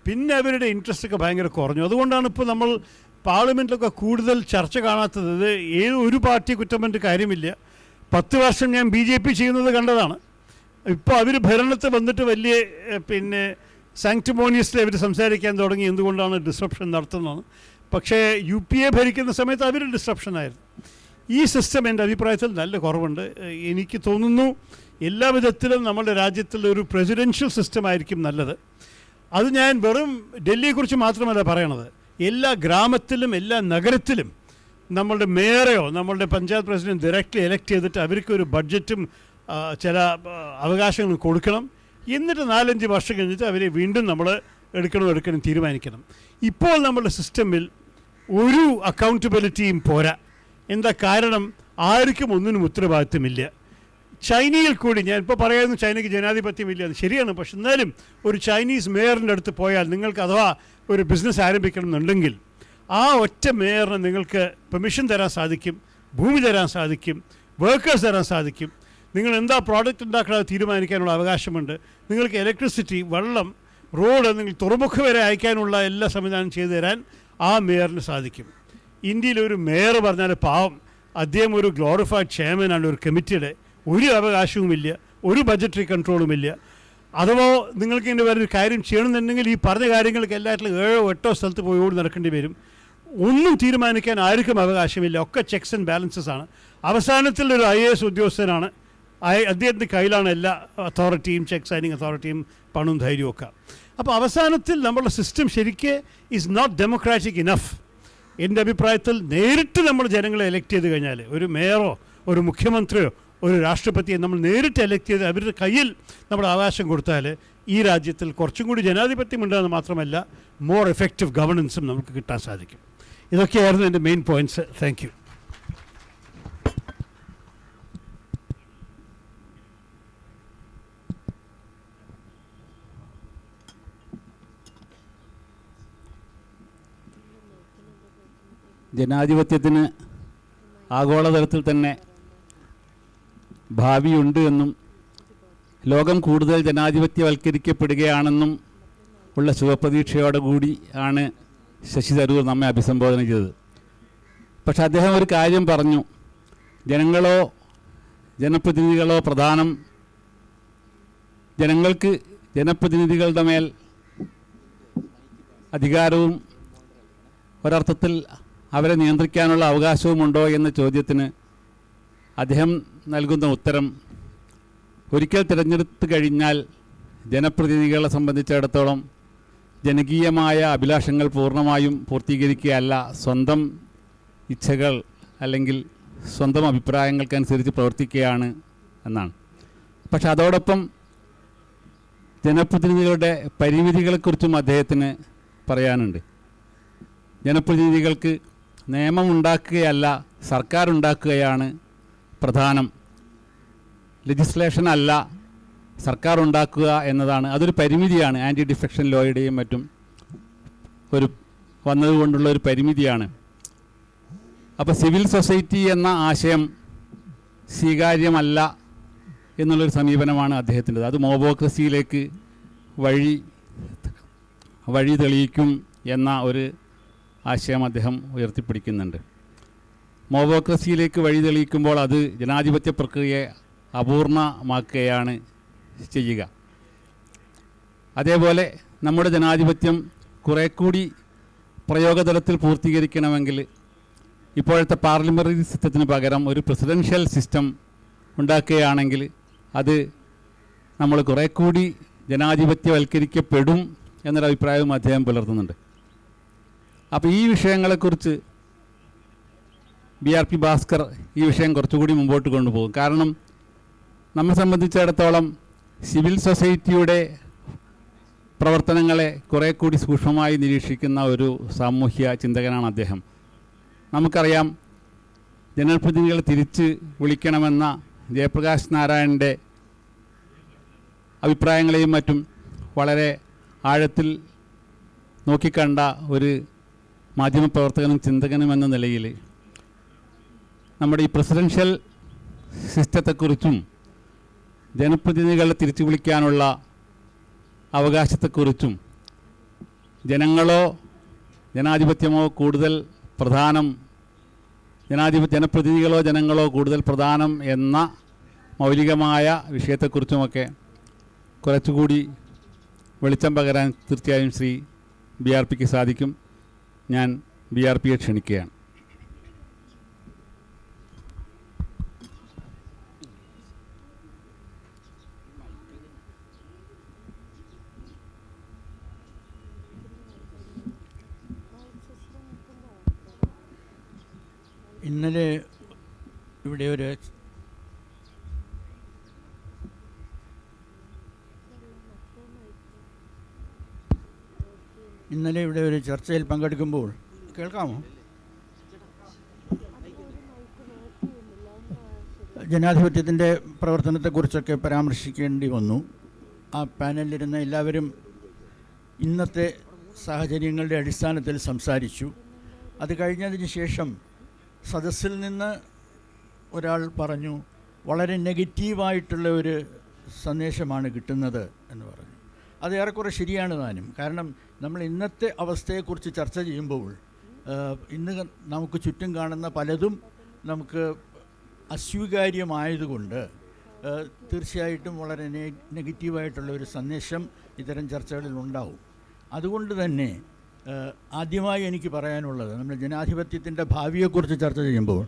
പിന്നെ അവരുടെ ഇൻട്രസ്റ്റൊക്കെ ഭയങ്കര കുറഞ്ഞു. അതുകൊണ്ടാണ് ഇപ്പോൾ നമ്മൾ പാർലമെൻറ്റിലൊക്കെ കൂടുതൽ ചർച്ച കാണാത്തത്. ഇത് ഒരു പാർട്ടി കുറ്റം പറഞ്ഞിട്ട് കാര്യമില്ല. 10 വർഷം ഞാൻ BJP ചെയ്യുന്നത് കണ്ടതാണ്. ഇപ്പോൾ അവർ ഭരണത്തിൽ വന്നിട്ട് വലിയ പിന്നെ സാങ്ക്ടിമോണിയസ്ലി അവർ സംസാരിക്കാൻ തുടങ്ങി, എന്തുകൊണ്ടാണ് ഡിസ്റപ്ഷൻ നടത്തുന്നത്. പക്ഷേ UPA ഭരിക്കുന്ന സമയത്ത് അവർ ഡിസ്റപ്ഷനായിരുന്നു. ഈ സിസ്റ്റം എൻ്റെ അഭിപ്രായത്തിൽ നല്ല കുറവുണ്ട്. എനിക്ക് തോന്നുന്നു എല്ലാ വിധത്തിലും നമ്മുടെ രാജ്യത്തിൽ ഒരു പ്രസിഡൻഷ്യൽ സിസ്റ്റം ആയിരിക്കും നല്ലത്. അത് ഞാൻ വെറും ഡൽഹിയെക്കുറിച്ച് മാത്രമല്ല പറയണത്. എല്ലാ ഗ്രാമത്തിലും എല്ലാ നഗരത്തിലും നമ്മളുടെ മേയറെയോ നമ്മളുടെ പഞ്ചായത്ത് പ്രസിഡന്റ് ഡയറക്റ്റ്ലി എലക്ട് ചെയ്തിട്ട് അവർക്കൊരു ബഡ്ജറ്റും ചില അവകാശങ്ങളും കൊടുക്കണം. എന്നിട്ട് 4-5 വർഷം കഴിഞ്ഞിട്ട് അവരെ വീണ്ടും നമ്മൾ എടുക്കണം തീരുമാനിക്കണം. ഇപ്പോൾ നമ്മുടെ സിസ്റ്റമിൽ ഒരു അക്കൗണ്ടബിലിറ്റിയും പോരാ. എന്താ കാരണം? ആർക്കും ഒന്നിനും ഉത്തരവാദിത്വമില്ല. ചൈനയിൽ കൂടി ഞാൻ ഇപ്പോൾ പറയായിരുന്നു ചൈനയ്ക്ക് ജനാധിപത്യമില്ല, അത് ശരിയാണ്. പക്ഷെ എന്നാലും ഒരു ചൈനീസ് മേയറിൻ്റെ അടുത്ത് പോയാൽ നിങ്ങൾക്ക് അഥവാ ഒരു ബിസിനസ് ആരംഭിക്കണം എന്നുണ്ടെങ്കിൽ ആ ഒറ്റ മേയറിന് നിങ്ങൾക്ക് പെർമിഷൻ തരാൻ സാധിക്കും, ഭൂമി തരാൻ സാധിക്കും, വർക്കേഴ്സ് തരാൻ സാധിക്കും. നിങ്ങൾ എന്താ പ്രോഡക്റ്റ് ഉണ്ടാക്കുന്നത് തീരുമാനിക്കാനുള്ള അവകാശമുണ്ട്. നിങ്ങൾക്ക് ഇലക്ട്രിസിറ്റി, വെള്ളം, റോഡ്, നിങ്ങൾ തുറമുഖം വരെ അയക്കാനുള്ള എല്ലാ സംവിധാനം ചെയ്തു തരാൻ ആ മേയറിന് സാധിക്കും. ഇന്ത്യയിൽ ഒരു മേയർ പറഞ്ഞാൽ പാവം, അദ്ദേഹം ഒരു ഗ്ലോറിഫൈഡ് ചെയർമാനാണ് ഒരു കമ്മിറ്റിയുടെ. ഒരു അവകാശവുമില്ല, ഒരു ബഡ്ജറ്ററി കൺട്രോളുമില്ല. അഥവാ നിങ്ങൾക്ക് ഇതിൻ്റെ വേറൊരു കാര്യം ചെയ്യണമെന്നുണ്ടെങ്കിൽ ഈ പറഞ്ഞ കാര്യങ്ങൾക്ക് എല്ലാറ്റിലും 7-8 സ്ഥലത്ത് പോയി ഓടി നടക്കേണ്ടി വരും. ഒന്നും തീരുമാനിക്കാൻ ആർക്കും അവകാശമില്ല. ഒക്കെ ചെക്സ് ആൻഡ് ബാലൻസസ് ആണ്. അവസാനത്തിൽ ഒരു IAS ഉദ്യോഗസ്ഥനാണ്, അദ്ദേഹത്തിൻ്റെ കയ്യിലാണ് എല്ലാ അതോറിറ്റിയും, ചെക്ക് സൈനിങ് അതോറിറ്റിയും, പണവും ധൈര്യവും ഒക്കെ. അപ്പോൾ അവസാനത്തിൽ നമ്മുടെ സിസ്റ്റം ശരിക്ക് ഈസ് നോട്ട് ഡെമോക്രാറ്റിക് ഇനഫ്. എൻ്റെ അഭിപ്രായത്തിൽ നേരിട്ട് നമ്മൾ ജനങ്ങളെ എലക്ട് ചെയ്ത് കഴിഞ്ഞാൽ, ഒരു മേയറോ ഒരു മുഖ്യമന്ത്രിയോ ഒരു രാഷ്ട്രപതിയെ നമ്മൾ നേരിട്ട് എലക്ട് ചെയ്ത് അവരുടെ കയ്യിൽ നമ്മുടെ അവകാശം കൊടുത്താൽ ഈ രാജ്യത്തിൽ കുറച്ചും കൂടി ജനാധിപത്യം ഉണ്ടാകുന്നത് മാത്രമല്ല മോർ എഫക്റ്റീവ് ഗവർണൻസും നമുക്ക് കിട്ടാൻ സാധിക്കും. ഇതൊക്കെയായിരുന്നു എൻ്റെ മെയിൻ പോയിൻറ്റ്സ്. Thank you. ജനാധിപത്യത്തിന് ആഗോളതലത്തിൽ തന്നെ ഭാവിയുണ്ട് എന്നും ലോകം കൂടുതൽ ജനാധിപത്യവൽക്കരിക്കപ്പെടുകയാണെന്നും ഉള്ള ശുഭപ്രതീക്ഷയോടുകൂടി ആണ് ശശി തരൂർ നമ്മെ അഭിസംബോധന ചെയ്തത്. പക്ഷെ അദ്ദേഹം ഒരു കാര്യം പറഞ്ഞു, ജനങ്ങളോ ജനപ്രതിനിധികളോ പ്രധാനം, ജനങ്ങൾക്ക് ജനപ്രതിനിധികളുടെ മേൽ അധികാരവും ഒരർത്ഥത്തിൽ അവരെ നിയന്ത്രിക്കാനുള്ള അവകാശവുമുണ്ടോ എന്ന ചോദ്യത്തിന് അദ്ദേഹം നൽകുന്ന ഉത്തരം, ഒരിക്കൽ തിരഞ്ഞെടുത്ത് കഴിഞ്ഞാൽ ജനപ്രതിനിധികളെ സംബന്ധിച്ചിടത്തോളം ജനകീയമായ അഭിലാഷങ്ങൾ പൂർണ്ണമായും പൂർത്തീകരിക്കുകയല്ല, സ്വന്തം ഇച്ഛകൾ അല്ലെങ്കിൽ സ്വന്തം അഭിപ്രായങ്ങൾക്കനുസരിച്ച് പ്രവർത്തിക്കുകയാണ് എന്നാണ്. പക്ഷെ അതോടൊപ്പം ജനപ്രതിനിധികളുടെ പരിമിതികളെക്കുറിച്ചും അദ്ദേഹത്തിന് പറയാനുണ്ട്. ജനപ്രതിനിധികൾക്ക് നിയമം ഉണ്ടാക്കുകയല്ല, സർക്കാർ ഉണ്ടാക്കുകയാണ് പ്രധാനം. ലെജിസ്ലേഷൻ അല്ല, സർക്കാർ ഉണ്ടാക്കുക എന്നതാണ്. അതൊരു പരിമിതിയാണ്. ആൻറ്റി ഡിഫെക്ഷൻ ലോയുടെയും മറ്റും ഒരു വന്നതുകൊണ്ടുള്ള ഒരു പരിമിതിയാണ്. അപ്പോൾ സിവിൽ സൊസൈറ്റി എന്ന ആശയം സ്വീകാര്യമല്ല എന്നുള്ളൊരു സമീപനമാണ് അദ്ദേഹത്തിൻ്റെത്. അത് മോബോക്രസിയിലേക്ക് വഴി തെളിയിക്കും എന്ന ഒരു ആശയം അദ്ദേഹം ഉയർത്തിപ്പിടിക്കുന്നുണ്ട്. മോബോക്രസിയിലേക്ക് വഴി തെളിയിക്കുമ്പോൾ അത് ജനാധിപത്യ പ്രക്രിയയെ അപൂർണമാക്കുകയാണ് ചെയ്യുക. അതേപോലെ നമ്മുടെ ജനാധിപത്യം കുറേ കൂടി പ്രയോഗതലത്തിൽ പൂർത്തീകരിക്കണമെങ്കിൽ ഇപ്പോഴത്തെ പാർലമെൻ്ററി സിസ്റ്റത്തിന് പകരം ഒരു പ്രസിഡൻഷ്യൽ സിസ്റ്റം ഉണ്ടാക്കുകയാണെങ്കിൽ അത് നമ്മൾ കുറേ കൂടി ജനാധിപത്യവൽക്കരിക്കപ്പെടും എന്നൊരഭിപ്രായവും അദ്ദേഹം പുലർത്തുന്നുണ്ട്. അപ്പോൾ ഈ വിഷയങ്ങളെക്കുറിച്ച് BRP ഭാസ്കർ ഈ വിഷയം കുറച്ചുകൂടി മുമ്പോട്ട് കൊണ്ടുപോകും. കാരണം നമ്മെ സംബന്ധിച്ചിടത്തോളം സിവിൽ സൊസൈറ്റിയുടെ പ്രവർത്തനങ്ങളെ കുറേ കൂടി സൂക്ഷ്മമായി നിരീക്ഷിക്കുന്ന ഒരു സാമൂഹ്യ ചിന്തകനാണ് അദ്ദേഹം. നമുക്കറിയാം, ജനപ്രതിനിധികളെ തിരിച്ച് വിളിക്കണമെന്ന ജയപ്രകാശ് നാരായണൻ്റെ അഭിപ്രായങ്ങളെയും മറ്റും വളരെ ആഴത്തിൽ നോക്കിക്കണ്ട ഒരു മാധ്യമപ്രവർത്തകനും ചിന്തകനും എന്ന നിലയിൽ നമ്മുടെ ഈ പ്രസിഡൻഷ്യൽ സിസ്റ്റത്തെക്കുറിച്ചും ജനപ്രതിനിധികളെ തിരിച്ചു വിളിക്കാനുള്ള അവകാശത്തെക്കുറിച്ചും ജനങ്ങളോ ജനാധിപത്യമോ കൂടുതൽ പ്രധാനം, ജനപ്രതിനിധികളോ ജനങ്ങളോ കൂടുതൽ പ്രധാനം എന്ന മൗലികമായ വിഷയത്തെക്കുറിച്ചുമൊക്കെ കുറച്ചുകൂടി വെളിച്ചം പകരാൻ തീർച്ചയായും ശ്രീ BRPക്ക് സാധിക്കും. ഞാൻ BRPയെ ക്ഷണിക്കുകയാണ്. ഇന്നലെ ഇവിടെ ഒരു ചർച്ചയിൽ പങ്കെടുക്കുമ്പോൾ കേൾക്കാമോ? ജനാധിപത്യത്തിൻ്റെ പ്രവർത്തനത്തെക്കുറിച്ചൊക്കെ പരാമർശിക്കേണ്ടി വന്നു. ആ പാനലിലിരുന്ന എല്ലാവരും ഇന്നത്തെ സാഹചര്യങ്ങളുടെ അടിസ്ഥാനത്തിൽ സംസാരിച്ചു. അത് കഴിഞ്ഞതിന് ശേഷം സദസ്സിൽ നിന്ന് ഒരാൾ പറഞ്ഞു, വളരെ നെഗറ്റീവായിട്ടുള്ള ഒരു സന്ദേശമാണ് കിട്ടുന്നത് എന്ന് പറഞ്ഞു. അത് ഏറെക്കുറെ ശരിയാണ് താനും. കാരണം നമ്മൾ ഇന്നത്തെ അവസ്ഥയെക്കുറിച്ച് ചർച്ച ചെയ്യുമ്പോൾ ഇന്ന് നമുക്ക് ചുറ്റും കാണുന്ന പലതും നമുക്ക് അസ്വീകാര്യമായതുകൊണ്ട് തീർച്ചയായിട്ടും വളരെ നെഗറ്റീവായിട്ടുള്ള ഒരു സന്ദേശം ഇത്തരം ചർച്ചകളിൽ ഉണ്ടാവും. അതുകൊണ്ട് തന്നെ ആദ്യമായി എനിക്ക് പറയാനുള്ളത്, നമ്മൾ ജനാധിപത്യത്തിൻ്റെ ഭാവിയെക്കുറിച്ച് ചർച്ച ചെയ്യുമ്പോൾ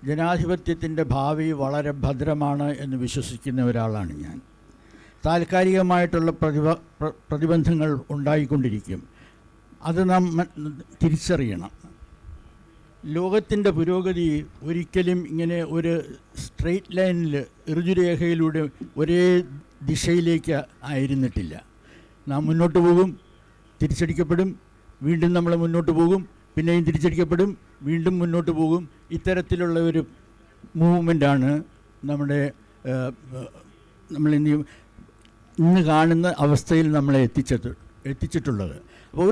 ജനാധിപത്യത്തിൻ്റെ ഭാവി വളരെ ഭദ്രമാണ് എന്ന് വിശ്വസിക്കുന്ന ഒരാളാണ് ഞാൻ. താൽക്കാലികമായിട്ടുള്ള പ്രതിബന്ധങ്ങൾ ഉണ്ടായിക്കൊണ്ടിരിക്കും. അത് നാം തിരിച്ചറിയണം. ലോകത്തിൻ്റെ പുരോഗതി ഒരിക്കലും ഇങ്ങനെ ഒരു സ്ട്രെയിറ്റ് ലൈനിൽ ഋജുരേഖയിലൂടെ ഒരേ ദിശയിലേക്ക് ആയിരുന്നിട്ടില്ല. നാം മുന്നോട്ട് പോകും, തിരിച്ചടിക്കപ്പെടും, വീണ്ടും നമ്മൾ മുന്നോട്ട് പോകും, പിന്നെയും തിരിച്ചടിക്കപ്പെടും, വീണ്ടും മുന്നോട്ട് പോകും. ഇത്തരത്തിലുള്ള ഒരു മൂവ്മെൻ്റാണ് ഇന്ന് കാണുന്ന അവസ്ഥയിൽ നമ്മളെ എത്തിച്ചിട്ടുള്ളത്. അപ്പോൾ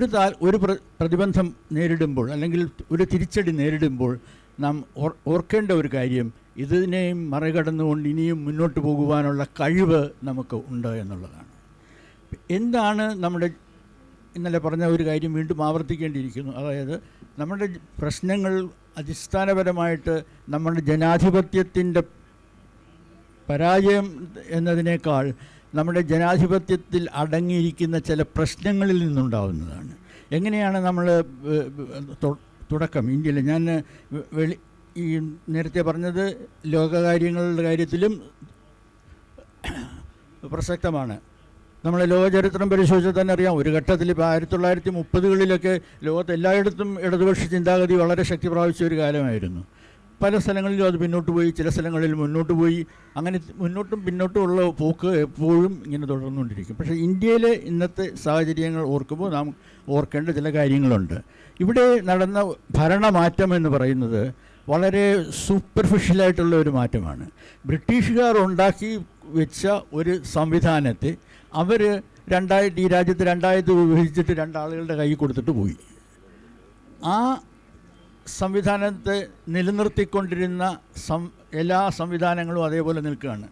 ഒരു പ്രതിബന്ധം നേരിടുമ്പോൾ അല്ലെങ്കിൽ ഒരു തിരിച്ചടി നേരിടുമ്പോൾ നാം ഓർക്കേണ്ട ഒരു കാര്യം, ഇതിനെയും മറികടന്നുകൊണ്ട് ഇനിയും മുന്നോട്ട് പോകുവാനുള്ള കഴിവ് നമുക്ക് ഉണ്ട് എന്നുള്ളതാണ്. എന്താണ് നമ്മുടെ ഇന്നലെ പറഞ്ഞ ഒരു കാര്യം വീണ്ടും ആവർത്തിക്കേണ്ടിയിരിക്കുന്നു. അതായത് നമ്മുടെ പ്രശ്നങ്ങൾ അടിസ്ഥാനപരമായിട്ട് നമ്മുടെ ജനാധിപത്യത്തിൻ്റെ പരാജയം എന്നതിനേക്കാൾ നമ്മുടെ ജനാധിപത്യത്തിൽ അടങ്ങിയിരിക്കുന്ന ചില പ്രശ്നങ്ങളിൽ നിന്നുണ്ടാവുന്നതാണ്. എങ്ങനെയാണ് നമ്മൾ തുടക്കം ഇന്ത്യയിൽ, ഞാൻ ഈ നേരത്തെ പറഞ്ഞത് ലോകകാര്യങ്ങളുടെ കാര്യത്തിലും പ്രസക്തമാണ്. നമ്മൾ ലോകചരിത്രം പരിശോധിച്ചാൽ തന്നെ അറിയാം, ഒരു ഘട്ടത്തിൽ ഇപ്പോൾ 1930-കളിലൊക്കെ ലോകത്ത് എല്ലായിടത്തും ഇടതുപക്ഷ ചിന്താഗതി വളരെ ശക്തി പ്രാപിച്ച ഒരു കാലമായിരുന്നു. പല സ്ഥലങ്ങളിലും അത് പിന്നോട്ട് പോയി, ചില സ്ഥലങ്ങളിൽ മുന്നോട്ട് പോയി. അങ്ങനെ മുന്നോട്ടും പിന്നോട്ടുമുള്ള പോക്ക് എപ്പോഴും ഇങ്ങനെ തുടർന്നുകൊണ്ടിരിക്കും. പക്ഷേ ഇന്ത്യയിലെ ഇന്നത്തെ സാഹചര്യങ്ങൾ ഓർക്കുമ്പോൾ നാം ഓർക്കേണ്ട ചില കാര്യങ്ങളുണ്ട്. ഇവിടെ നടന്ന ഭരണമാറ്റം എന്ന് പറയുന്നത് വളരെ സൂപ്പർഫിഷ്യലായിട്ടുള്ള ഒരു മാറ്റമാണ്. ബ്രിട്ടീഷുകാർ ഉണ്ടാക്കി വെച്ച ഒരു സംവിധാനത്തെ അവർ ഈ രാജ്യത്ത് രണ്ടായിട്ട് വിഭജിച്ചിട്ട് രണ്ടാളുകളുടെ കൈ കൊടുത്തിട്ട് പോയി. ആ സംവിധാനത്തെ നിലനിർത്തിക്കൊണ്ടിരുന്ന എല്ലാ സംവിധാനങ്ങളും അതേപോലെ നിൽക്കുകയാണ്.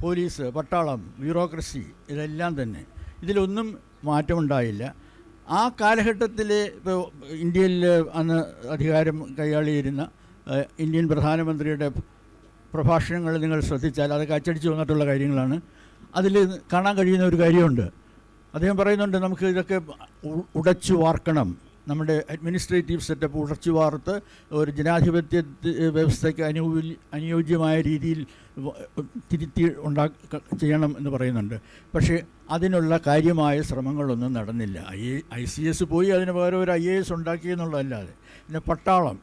പോലീസ്, പട്ടാളം, ബ്യൂറോക്രസി, ഇതെല്ലാം തന്നെ. ഇതിലൊന്നും മാറ്റമുണ്ടായില്ല. ആ കാലഘട്ടത്തിൽ ഇപ്പോൾ ഇന്ത്യയിൽ അന്ന് അധികാരം കൈയാളിയിരുന്ന ഇന്ത്യൻ പ്രധാനമന്ത്രിയുടെ പ്രഭാഷണങ്ങൾ നിങ്ങൾ ശ്രദ്ധിച്ചാൽ അതൊക്കെ അച്ചടിച്ച് വന്നിട്ടുള്ള കാര്യങ്ങളാണ്. അതിൽ കാണാൻ കഴിയുന്ന ഒരു കാര്യമുണ്ട്. അദ്ദേഹം പറയുന്നുണ്ട്, നമുക്ക് ഇതൊക്കെ ഉടച്ചു വാർക്കണം, നമ്മുടെ അഡ്മിനിസ്ട്രേറ്റീവ് സെറ്റപ്പ് ഉടച്ചു വാർത്ത് ഒരു ജനാധിപത്യ വ്യവസ്ഥയ്ക്ക് അനുയോജ്യമായ രീതിയിൽ തിരുത്തി ചെയ്യണം എന്ന് പറയുന്നുണ്ട്. പക്ഷേ അതിനുള്ള കാര്യമായ ശ്രമങ്ങളൊന്നും നടന്നില്ല. ICS പോയി അതിന് പകരം ഒരു IAS ഉണ്ടാക്കിയെന്നുള്ളതല്ലാതെ. പിന്നെ പട്ടാളം,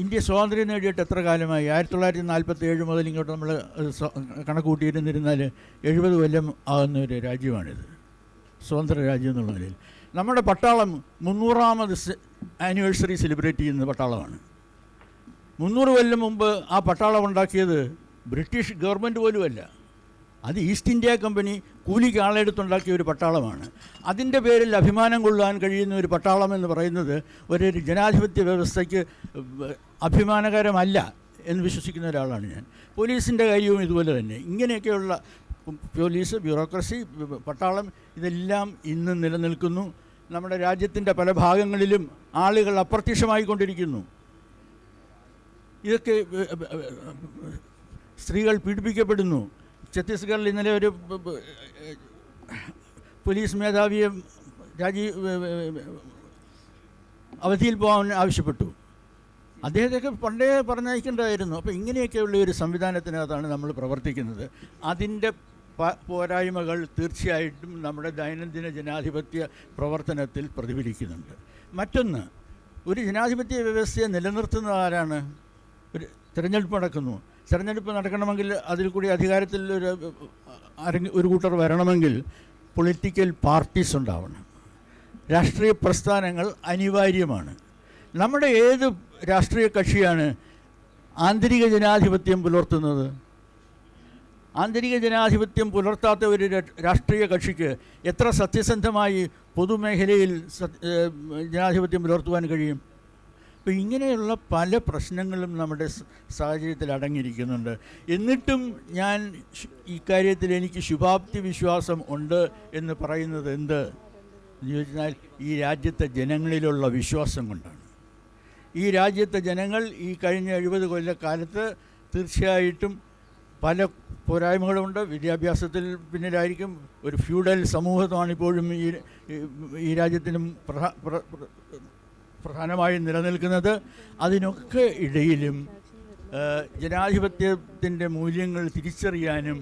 ഇന്ത്യ സ്വാതന്ത്ര്യം നേടിയിട്ട് എത്ര കാലമായി? 1947 മുതൽ ഇങ്ങോട്ട് നമ്മൾ കണക്ക് കൂട്ടിയിരുന്നിരുന്നാൽ 70 കൊല്ലം ആകുന്ന ഒരു രാജ്യമാണിത്, സ്വതന്ത്ര രാജ്യം എന്നുള്ള നിലയിൽ. നമ്മുടെ പട്ടാളം 300ാമത് ആനിവേഴ്സറി സെലിബ്രേറ്റ് ചെയ്യുന്ന പട്ടാളമാണ്. 300 കൊല്ലം മുമ്പ് ആ പട്ടാളം ഉണ്ടാക്കിയത് ബ്രിട്ടീഷ് ഗവൺമെൻറ് പോലുമല്ല, അത് ഈസ്റ്റ് ഇന്ത്യ കമ്പനി കൂലിക്ക് ആളെടുത്തുണ്ടാക്കിയ ഒരു പട്ടാളമാണ്. അതിൻ്റെ പേരിൽ അഭിമാനം കൊള്ളാൻ കഴിയുന്ന ഒരു പട്ടാളം എന്ന് പറയുന്നത് ഒരു ജനാധിപത്യ വ്യവസ്ഥയ്ക്ക് അഭിമാനകരമല്ല എന്ന് വിശ്വസിക്കുന്ന ഒരാളാണ് ഞാൻ. പോലീസിൻ്റെ കാര്യവും ഇതുപോലെ തന്നെ. ഇങ്ങനെയൊക്കെയുള്ള പോലീസ്, ബ്യൂറോക്രസി, പട്ടാളം ഇതെല്ലാം ഇന്ന് നിലനിൽക്കുന്നു. നമ്മുടെ രാജ്യത്തിൻ്റെ പല ഭാഗങ്ങളിലും ആളുകൾ അപ്രത്യക്ഷമായിക്കൊണ്ടിരിക്കുന്നു. ഇതൊക്കെ സ്ത്രീകൾ പീഡിപ്പിക്കപ്പെടുന്നു. ഛത്തീസ്ഗഡിൽ ഇന്നലെ ഒരു പോലീസ് മേധാവിയെ അവധിയിൽ പോകാൻ ആവശ്യപ്പെട്ടു. അദ്ദേഹത്തെയൊക്കെ പണ്ടേ പറഞ്ഞയക്കേണ്ടതായിരുന്നു. അപ്പോൾ ഇങ്ങനെയൊക്കെയുള്ള ഒരു സംവിധാനത്തിനകത്താണ് നമ്മൾ പ്രവർത്തിക്കുന്നത്. അതിൻ്റെ പോരായ്മകൾ തീർച്ചയായിട്ടും നമ്മുടെ ദൈനംദിന ജനാധിപത്യ പ്രവർത്തനത്തിൽ പ്രതിഫലിക്കുന്നുണ്ട്. മറ്റൊന്ന്, ഒരു ജനാധിപത്യ വ്യവസ്ഥയെ നിലനിർത്തുന്നത് ആരാണ്? ഒരു തിരഞ്ഞെടുപ്പ് നടക്കുന്നു. തിരഞ്ഞെടുപ്പ് നടക്കണമെങ്കിൽ അതിൽ കൂടി അധികാരത്തിൽ ഒരു കൂട്ടർ വരണമെങ്കിൽ പൊളിറ്റിക്കൽ പാർട്ടീസ് ഉണ്ടാവണം, രാഷ്ട്രീയ പ്രസ്ഥാനങ്ങൾ അനിവാര്യമാണ്. നമ്മുടെ ഏത് രാഷ്ട്രീയ കക്ഷിയാണ് ആന്തരിക ജനാധിപത്യം പുലർത്തുന്നത്? ആന്തരിക ജനാധിപത്യം പുലർത്താത്ത ഒരു രാഷ്ട്രീയ കക്ഷിക്ക് എത്ര സത്യസന്ധമായി പൊതുമേഖലയിൽ ജനാധിപത്യം പുലർത്തുവാൻ കഴിയും? അപ്പോൾ ഇങ്ങനെയുള്ള പല പ്രശ്നങ്ങളും നമ്മുടെ സാഹചര്യത്തിൽ അടങ്ങിയിരിക്കുന്നുണ്ട്. എന്നിട്ടും ഞാൻ ഇക്കാര്യത്തിൽ എനിക്ക് ശുഭാപ്തി വിശ്വാസം ഉണ്ട് എന്ന് പറയുന്നത് എന്ത് എന്ന് ചോദിച്ചാൽ ഈ രാജ്യത്തെ ജനങ്ങളിലുള്ള വിശ്വാസം കൊണ്ടാണ്. ഈ രാജ്യത്തെ ജനങ്ങൾ ഈ കഴിഞ്ഞ 70 കൊല്ലക്കാലത്ത് തീർച്ചയായിട്ടും പല പോരായ്മകളുണ്ട്. വിദ്യാഭ്യാസത്തിൽ പിന്നിലായിരിക്കും. ഒരു ഫ്യൂഡൽ സമൂഹമാണ് ഇപ്പോഴും ഈ രാജ്യത്തിനും പ്രധാനമായും നിലനിൽക്കുന്നത്. അതിനൊക്കെ ഇടയിലും ജനാധിപത്യത്തിൻ്റെ മൂല്യങ്ങൾ തിരിച്ചറിയാനും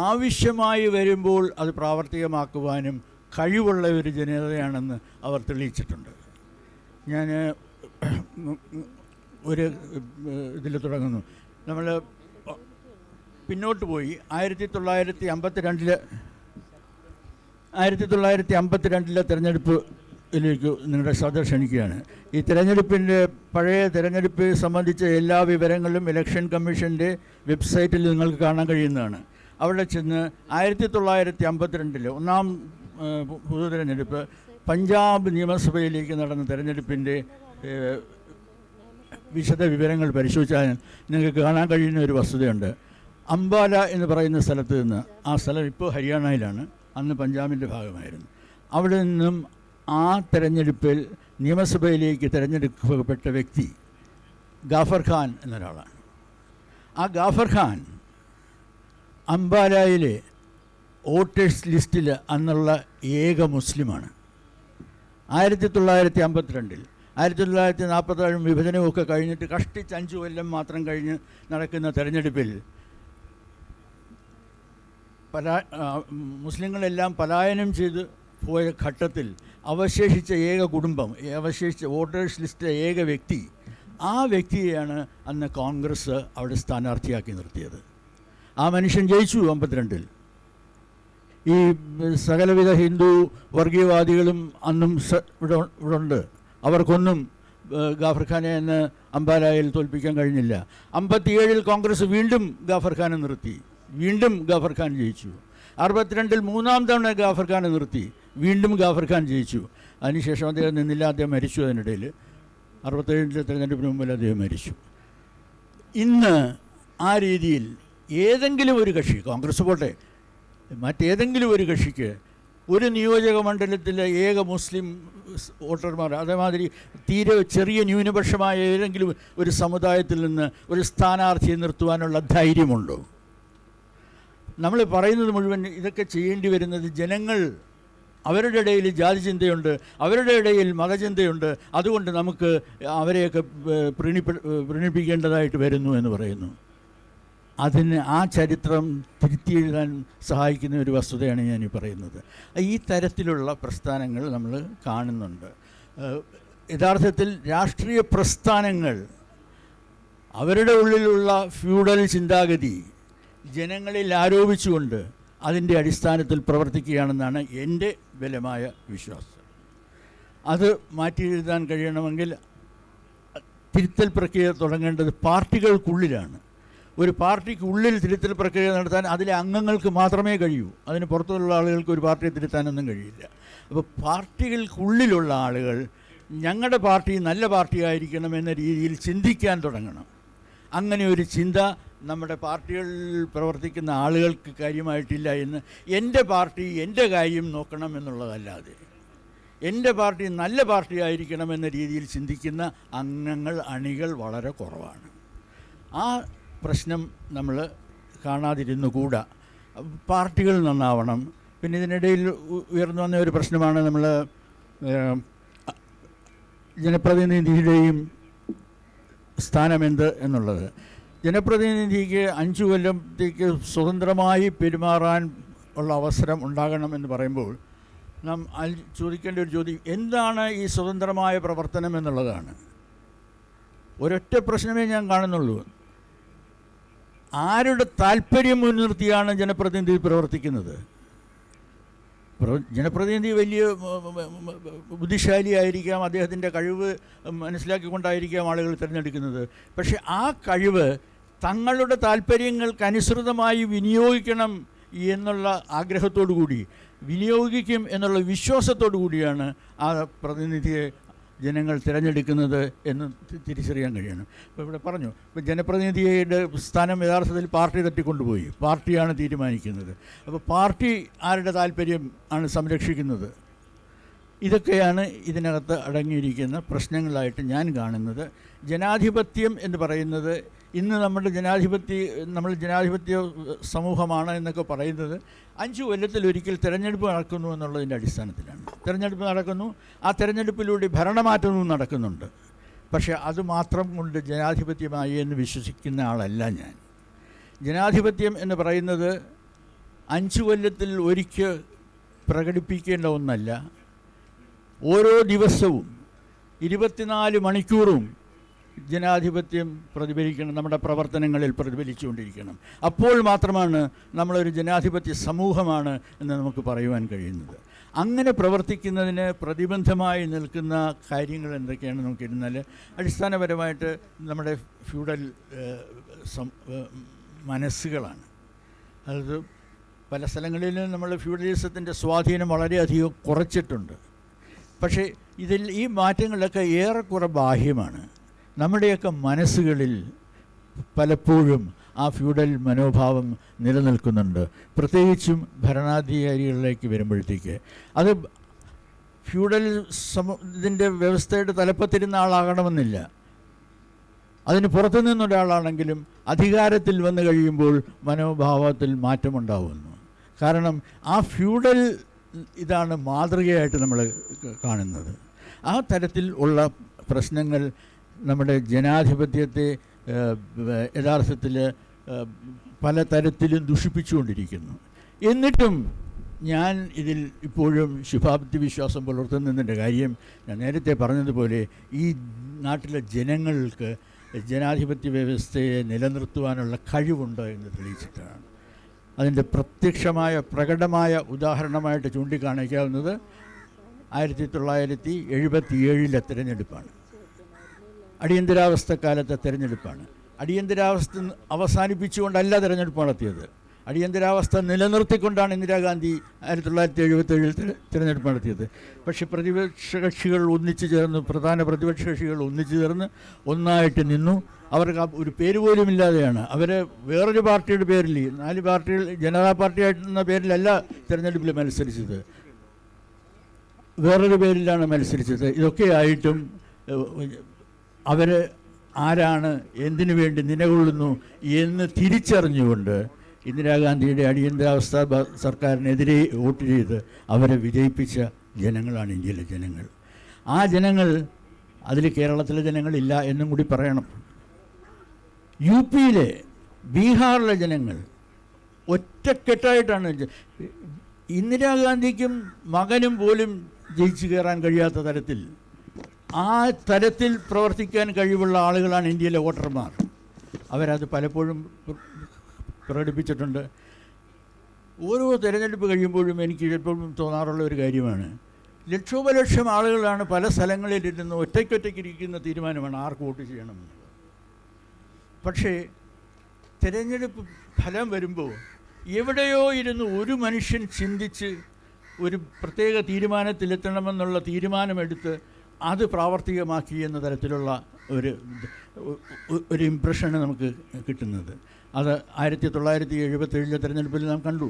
ആവശ്യമായി വരുമ്പോൾ അത് പ്രാവർത്തികമാക്കുവാനും കഴിവുള്ള ഒരു ജനതയാണെന്ന് അവർ തെളിയിച്ചിട്ടുണ്ട്. ഞാൻ ഒരു ഇതിൽ തുടങ്ങുന്നു. നമ്മൾ പിന്നോട്ട് പോയി 1952 തിരഞ്ഞെടുപ്പിലേക്ക് നിങ്ങളുടെ ശ്രദ്ധ ക്ഷണിക്കുകയാണ്. ഈ തിരഞ്ഞെടുപ്പിൻ്റെ പഴയ തിരഞ്ഞെടുപ്പ് സംബന്ധിച്ച എല്ലാ വിവരങ്ങളും ഇലക്ഷൻ കമ്മീഷൻ്റെ വെബ്സൈറ്റിൽ നിങ്ങൾക്ക് കാണാൻ കഴിയുന്നതാണ്. അവിടെ ചെന്ന് 1952 ഒന്നാം പൊതു തിരഞ്ഞെടുപ്പ് പഞ്ചാബ് നിയമസഭയിലേക്ക് നടന്ന തിരഞ്ഞെടുപ്പിൻ്റെ വിശദ വിവരങ്ങൾ പരിശോധിച്ചാൽ നിങ്ങൾക്ക് കാണാൻ കഴിയുന്ന ഒരു വസ്തുതയുണ്ട്. അംബാല എന്ന് പറയുന്ന സ്ഥലത്ത് നിന്ന്, ആ സ്ഥലം ഇപ്പോൾ ഹരിയാനയിലാണ്, അന്ന് പഞ്ചാബിൻ്റെ ഭാഗമായിരുന്നു. അവിടെ നിന്നും ആ തെരഞ്ഞെടുപ്പിൽ നിയമസഭയിലേക്ക് തിരഞ്ഞെടുക്കപ്പെട്ട വ്യക്തി ഗാഫർ ഖാൻ എന്നൊരാളാണ്. ആ ഗാഫർ ഖാൻ അംബാലയിലെ വോട്ടേഴ്സ് ലിസ്റ്റിൽ അന്നുള്ള ഏക മുസ്ലിമാണ്. 1952 1947 വിഭജനവും ഒക്കെ കഴിഞ്ഞിട്ട് കഷ്ടിച്ച് 5 കൊല്ലം മാത്രം കഴിഞ്ഞ് നടക്കുന്ന തെരഞ്ഞെടുപ്പിൽ മുസ്ലിങ്ങളെല്ലാം പലായനം ചെയ്ത് പോയ ഘട്ടത്തിൽ അവശേഷിച്ച ഏക കുടുംബം, അവശേഷിച്ച വോട്ടേഴ്സ് ലിസ്റ്റിലെ ഏക വ്യക്തി, ആ വ്യക്തിയെയാണ് അന്ന് കോൺഗ്രസ് അവിടെ സ്ഥാനാർത്ഥിയാക്കി നിർത്തിയത്. ആ മനുഷ്യൻ ജയിച്ചു 52-ൽ. ഈ സകലവിധ ഹിന്ദു വർഗീയവാദികളും അന്നും ഇവിടെ ഉണ്ട്. അവർക്കൊന്നും ഗാഫർ ഖാനെ എന്ന് അംബാലയിൽ തോൽപ്പിക്കാൻ കഴിഞ്ഞില്ല. 57-ൽ കോൺഗ്രസ് വീണ്ടും ഗാഫർ ഖാനെ നിർത്തി, വീണ്ടും ഗാഫർ ഖാൻ ജയിച്ചു. 62-ൽ 3-ാം തവണ ഗാഫർ ഖാനെ നിർത്തി, വീണ്ടും ഗാഫർ ഖാൻ ജയിച്ചു. അതിനുശേഷം അദ്ദേഹം നിന്നില്ല, അദ്ദേഹം മരിച്ചു. അതിനിടയിൽ 67-ലെ തിരഞ്ഞെടുപ്പിന് മുമ്പിൽ അദ്ദേഹം മരിച്ചു. ഇന്ന് ആ രീതിയിൽ ഏതെങ്കിലും ഒരു കക്ഷി, കോൺഗ്രസ് പോട്ടെ, മറ്റേതെങ്കിലും ഒരു കക്ഷിക്ക് ഒരു നിയോജക മണ്ഡലത്തിലെ ഏക മുസ്ലിം വോട്ടർമാർ, അതേമാതിരി തീരെ ചെറിയ ന്യൂനപക്ഷമായ ഏതെങ്കിലും ഒരു സമുദായത്തിൽ നിന്ന് ഒരു സ്ഥാനാർത്ഥിയെ നിർത്തുവാനുള്ള ധൈര്യമുണ്ടോ? നമ്മൾ പറയുന്നത് മുഴുവൻ ഇതൊക്കെ ചെയ്യേണ്ടി വരുന്നത് ജനങ്ങൾ അവരുടെ ഇടയിൽ ജാതി ചിന്തയുണ്ട്, അവരുടെ ഇടയിൽ മതചിന്തയുണ്ട്, അതുകൊണ്ട് നമുക്ക് അവരെയൊക്കെ പ്രീണിപ്പിക്കേണ്ടതായിട്ട് വരുന്നു എന്ന് പറയുന്നു. അതിന് ആ ചരിത്രം തിരുത്തി എഴുതാൻ സഹായിക്കുന്ന ഒരു വസ്തുതയാണ് ഞാൻ ഈ പറയുന്നത്. ഈ തരത്തിലുള്ള പ്രസ്ഥാനങ്ങൾ നമ്മൾ കാണുന്നുണ്ട്. യഥാർത്ഥത്തിൽ രാഷ്ട്രീയ പ്രസ്ഥാനങ്ങൾ അവരുടെ ഉള്ളിലുള്ള ഫ്യൂഡൽ ചിന്താഗതി ജനങ്ങളിൽ ആരോപിച്ചുകൊണ്ട് അതിൻ്റെ അടിസ്ഥാനത്തിൽ പ്രവർത്തിക്കുകയാണെന്നാണ് എൻ്റെ ബലമായ വിശ്വാസം. അത് മാറ്റി എഴുതാൻ കഴിയണമെങ്കിൽ തിരുത്തൽ പ്രക്രിയ തുടങ്ങേണ്ടത് പാർട്ടികൾക്കുള്ളിലാണ്. ഒരു പാർട്ടിക്കുള്ളിൽ തിരുത്തൽ പ്രക്രിയ നടത്താൻ അതിലെ അംഗങ്ങൾക്ക് മാത്രമേ കഴിയൂ. അതിന് പുറത്തുള്ള ആളുകൾക്ക് ഒരു പാർട്ടിയെ തിരുത്താനൊന്നും കഴിയില്ല. അപ്പോൾ പാർട്ടികൾക്കുള്ളിലുള്ള ആളുകൾ ഞങ്ങളുടെ പാർട്ടി നല്ല പാർട്ടി ആയിരിക്കണം എന്ന രീതിയിൽ ചിന്തിക്കാൻ തുടങ്ങണം. അങ്ങനെ ഒരു ചിന്ത നമ്മുടെ പാർട്ടികളിൽ പ്രവർത്തിക്കുന്ന ആളുകൾക്ക് കാര്യമായിട്ടില്ല എന്ന് എൻ്റെ പാർട്ടി എൻ്റെ കാര്യം നോക്കണം എന്നുള്ളതല്ലാതെ എൻ്റെ പാർട്ടി നല്ല പാർട്ടി ആയിരിക്കണം എന്ന രീതിയിൽ ചിന്തിക്കുന്ന അണികൾ വളരെ കുറവാണ്. ആ പ്രശ്നം നമ്മൾ കാണാതിരുന്നുകൂടാ. പാർട്ടികൾ നന്നാവണം. പിന്നെ ഇതിനിടയിൽ ഉയർന്നു വന്ന ഒരു പ്രശ്നമാണ് നമ്മൾ ജനപ്രതിനിധിയുടെയും സ്ഥാനമെന്ത് എന്നുള്ളത്. ജനപ്രതിനിധിക്ക് 5 കൊല്ലത്തേക്ക് സ്വതന്ത്രമായി പെരുമാറാൻ ഉള്ള അവസരം ഉണ്ടാകണമെന്ന് പറയുമ്പോൾ നാം ചോദിക്കേണ്ട ഒരു ചോദ്യം എന്താണ് ഈ സ്വതന്ത്രമായ പ്രവർത്തനം എന്നുള്ളതാണ്. ഒരൊറ്റ പ്രശ്നമേ ഞാൻ കാണുന്നുള്ളൂ. ആരുടെ താല്പര്യം മുൻനിർത്തിയാണ് ജനപ്രതിനിധി പ്രവർത്തിക്കുന്നത്? ജനപ്രതിനിധി വലിയ ബുദ്ധിശാലിയായിരിക്കാം, അദ്ദേഹത്തിൻ്റെ കഴിവ് മനസ്സിലാക്കിക്കൊണ്ടായിരിക്കാം ആളുകൾ തിരഞ്ഞെടുക്കുന്നത്. പക്ഷെ ആ കഴിവ് തങ്ങളുടെ താല്പര്യങ്ങൾക്കനുസൃതമായി വിനിയോഗിക്കണം എന്നുള്ള ആഗ്രഹത്തോടു കൂടി വിനിയോഗിക്കും എന്നുള്ള വിശ്വാസത്തോടു കൂടിയാണ് ആ പ്രതിനിധിയെ ജനങ്ങൾ തിരഞ്ഞെടുക്കുന്നത് എന്ന് തിരിച്ചറിയാൻ കഴിയണം. ഇപ്പോൾ ഇവിടെ പറഞ്ഞു, ഇപ്പോൾ ജനപ്രതിനിധിയുടെ സ്ഥാനം യഥാർത്ഥത്തിൽ പാർട്ടി തട്ടിക്കൊണ്ടുപോയി. പാർട്ടിയാണ് തീരുമാനിക്കുന്നത്. അപ്പോൾ പാർട്ടി ആരുടെ താല്പര്യം ആണ് സംരക്ഷിക്കുന്നത്? ഇതൊക്കെയാണ് ഇതിനകത്ത് അടങ്ങിയിരിക്കുന്ന പ്രശ്നങ്ങളായിട്ട് ഞാൻ കാണുന്നത്. ജനാധിപത്യം എന്ന് പറയുന്നത് ഇന്ന് നമ്മൾ ജനാധിപത്യ സമൂഹമാണ് എന്നൊക്കെ പറയുന്നത് 5 കൊല്ലത്തിലൊരിക്കൽ തിരഞ്ഞെടുപ്പ് നടക്കുന്നു എന്നുള്ളതിൻ്റെ അടിസ്ഥാനത്തിലാണ്. തിരഞ്ഞെടുപ്പ് നടക്കുന്നു, ആ തിരഞ്ഞെടുപ്പിലൂടെ ഭരണമാറ്റവും നടക്കുന്നുണ്ട്. പക്ഷേ അതുമാത്രം കൊണ്ട് ജനാധിപത്യമായി എന്ന് വിശ്വസിക്കുന്ന ആളല്ല ഞാൻ. ജനാധിപത്യം എന്ന് പറയുന്നത് 5 കൊല്ലത്തിൽ ഒരിക്കൽ പ്രകടിപ്പിക്കേണ്ട ഒന്നല്ല. ഓരോ ദിവസവും 24 മണിക്കൂറും ജനാധിപത്യം പ്രതിഫലിക്കണം, നമ്മുടെ പ്രവർത്തനങ്ങളിൽ പ്രതിഫലിച്ചുകൊണ്ടിരിക്കണം. അപ്പോൾ മാത്രമാണ് നമ്മളൊരു ജനാധിപത്യ സമൂഹമാണ് എന്ന് നമുക്ക് പറയുവാൻ കഴിയുന്നത്. അങ്ങനെ പ്രവർത്തിക്കുന്നതിന് പ്രതിബന്ധമായി നിൽക്കുന്ന കാര്യങ്ങൾ എന്തൊക്കെയാണെന്ന് നോക്കിയിരുന്നാൽ അടിസ്ഥാനപരമായിട്ട് നമ്മുടെ ഫ്യൂഡൽ മനസ്സുകളാണ്. അത് പല സ്ഥലങ്ങളിലും നമ്മൾ ഫ്യൂഡലിസത്തിൻ്റെ സ്വാധീനം വളരെയധികം കുറച്ചിട്ടുണ്ട്. പക്ഷേ ഈ മാറ്റങ്ങളൊക്കെ ഏറെക്കുറെ ബാഹ്യമാണ്. നമ്മുടെയൊക്കെ മനസ്സുകളിൽ പലപ്പോഴും ആ ഫ്യൂഡൽ മനോഭാവം നിലനിൽക്കുന്നുണ്ട്. പ്രത്യേകിച്ചും ഭരണാധികാരികളിലേക്ക് വരുമ്പോഴത്തേക്ക് അത് ഫ്യൂഡൽ ഇതിൻ്റെ വ്യവസ്ഥയുടെ തലപ്പത്തിരുന്ന ആളാകണമെന്നില്ല. അതിന് പുറത്തു നിന്നൊരാളാണെങ്കിലും അധികാരത്തിൽ വന്നു കഴിയുമ്പോൾ മനോഭാവത്തിൽ മാറ്റമുണ്ടാവുന്നു. കാരണം ആ ഫ്യൂഡൽ ഇതാണ് മാതൃകയായിട്ട് നമ്മൾ കാണുന്നത്. ആ തരത്തിൽ ഉള്ള പ്രശ്നങ്ങൾ നമ്മുടെ ജനാധിപത്യത്തെ യഥാർത്ഥത്തിൽ പല തരത്തിലും ദുഷിപ്പിച്ചുകൊണ്ടിരിക്കുന്നു. എന്നിട്ടും ഞാൻ ഇതിൽ ഇപ്പോഴും ശുഭാപ്തി വിശ്വാസം പുലർത്തുന്നതിൻ്റെ കാര്യം ഞാൻ നേരത്തെ പറഞ്ഞതുപോലെ ഈ നാട്ടിലെ ജനങ്ങൾക്ക് ജനാധിപത്യ വ്യവസ്ഥയെ നിലനിർത്തുവാനുള്ള കഴിവുണ്ട് എന്ന് തെളിയിച്ചിട്ടാണ്. അതിൻ്റെ പ്രകടമായ ഉദാഹരണമായിട്ട് ചൂണ്ടിക്കാണിക്കാവുന്നത് 1977 തിരഞ്ഞെടുപ്പാണ്. അടിയന്തരാവസ്ഥക്കാലത്തെ തിരഞ്ഞെടുപ്പാണ്. അടിയന്തരാവസ്ഥ അവസാനിപ്പിച്ചുകൊണ്ടല്ല തിരഞ്ഞെടുപ്പ് നടത്തിയത്. അടിയന്തരാവസ്ഥ നിലനിർത്തിക്കൊണ്ടാണ് ഇന്ദിരാഗാന്ധി 1977 തിരഞ്ഞെടുപ്പ് നടത്തിയത്. പക്ഷേ പ്രതിപക്ഷ കക്ഷികൾ ഒന്നിച്ചു ചേർന്ന്, പ്രധാന പ്രതിപക്ഷ കക്ഷികൾ ഒന്നിച്ചു ചേർന്ന് ഒന്നായിട്ട് നിന്നു. അവർക്ക് ഒരു പേര് പോലും ഇല്ലാതെയാണ് അവർ വേറൊരു പാർട്ടിയുടെ പേരിൽ 4 പാർട്ടികൾ ജനതാ പാർട്ടിയായിട്ടുള്ള പേരിലല്ല തിരഞ്ഞെടുപ്പിൽ മത്സരിച്ചത്, വേറൊരു പേരിലാണ് മത്സരിച്ചത്. ഇതൊക്കെ ആയിട്ടും അവർ ആരാണ്, എന്തിനു വേണ്ടി നിലകൊള്ളുന്നു എന്ന് തിരിച്ചറിഞ്ഞുകൊണ്ട് ഇന്ദിരാഗാന്ധിയുടെ അടിയന്തരാവസ്ഥ സർക്കാരിനെതിരെ വോട്ട് ചെയ്ത് അവരെ വിജയിപ്പിച്ച ജനങ്ങളാണ് ഇന്ത്യയിലെ ജനങ്ങൾ. ആ ജനങ്ങൾ, അതിൽ കേരളത്തിലെ ജനങ്ങളില്ല എന്നും കൂടി പറയണം. യു പിയിലെ, ബീഹാറിലെ ജനങ്ങൾ ഒറ്റക്കെട്ടായിട്ടാണ്. ഇന്ദിരാഗാന്ധിക്കും മകനും പോലും ജയിച്ചു കയറാൻ കഴിയാത്ത തരത്തിൽ, ആ തരത്തിൽ പ്രവർത്തിക്കാൻ കഴിവുള്ള ആളുകളാണ് ഇന്ത്യയിലെ വോട്ടർമാർ. അവരത് പലപ്പോഴും പ്രകടിപ്പിച്ചിട്ടുണ്ട്. ഓരോ തിരഞ്ഞെടുപ്പ് കഴിയുമ്പോഴും എനിക്ക് എപ്പോഴും തോന്നാറുള്ള ഒരു കാര്യമാണ്, ലക്ഷോപലക്ഷം ആളുകളാണ് പല സ്ഥലങ്ങളിലിരുന്ന് ഒറ്റയ്ക്കൊറ്റയ്ക്കിരിക്കുന്ന തീരുമാനമാണ് ആർക്ക് വോട്ട് ചെയ്യണമെന്നുള്ളത്. പക്ഷേ തിരഞ്ഞെടുപ്പ് ഫലം വരുമ്പോൾ എവിടെയോ ഇരുന്ന് ഒരു മനുഷ്യൻ ചിന്തിച്ച് ഒരു പ്രത്യേക തീരുമാനത്തിലെത്തണമെന്നുള്ള തീരുമാനമെടുത്ത് അത് പ്രാവർത്തികമാക്കി എന്ന തരത്തിലുള്ള ഒരു ഇംപ്രഷനാണ് നമുക്ക് കിട്ടുന്നത്. അത് 1977 തിരഞ്ഞെടുപ്പിൽ നാം കണ്ടു.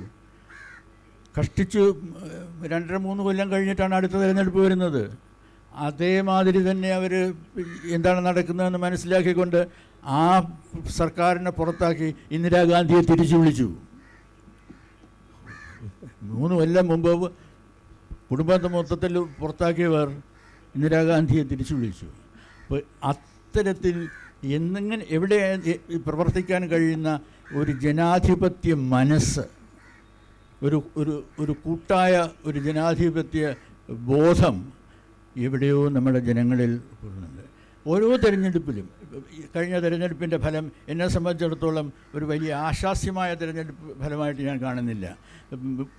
കഷ്ടിച്ചു 2-3 കൊല്ലം കഴിഞ്ഞിട്ടാണ് അടുത്ത തിരഞ്ഞെടുപ്പ് വരുന്നത്. അതേമാതിരി തന്നെ അവർ എന്താണ് നടക്കുന്നതെന്ന് മനസ്സിലാക്കിക്കൊണ്ട് ആ സർക്കാരിനെ പുറത്താക്കി ഇന്ദിരാഗാന്ധിയെ തിരിച്ചു വിളിച്ചു. 3 കൊല്ലം മുമ്പ് കുടുംബത്തെ മൊത്തത്തിൽ പുറത്താക്കിയവർ ഇന്ദിരാഗാന്ധിയെ തിരിച്ചു വിളിച്ചു. അപ്പോൾ അത്തരത്തിൽ എവിടെ പ്രവർത്തിക്കാൻ കഴിയുന്ന ഒരു ജനാധിപത്യ മനസ്സ്, ഒരു കൂട്ടായ ഒരു ജനാധിപത്യ ബോധം എവിടെയോ നമ്മുടെ ജനങ്ങളിൽ ഉണ്ട്. ഓരോ തിരഞ്ഞെടുപ്പിലും, കഴിഞ്ഞ തിരഞ്ഞെടുപ്പിൻ്റെ ഫലം എന്നെ സംബന്ധിച്ചിടത്തോളം ഒരു വലിയ ആശാസ്യമായ തിരഞ്ഞെടുപ്പ് ഫലമായിട്ട് ഞാൻ കാണുന്നില്ല.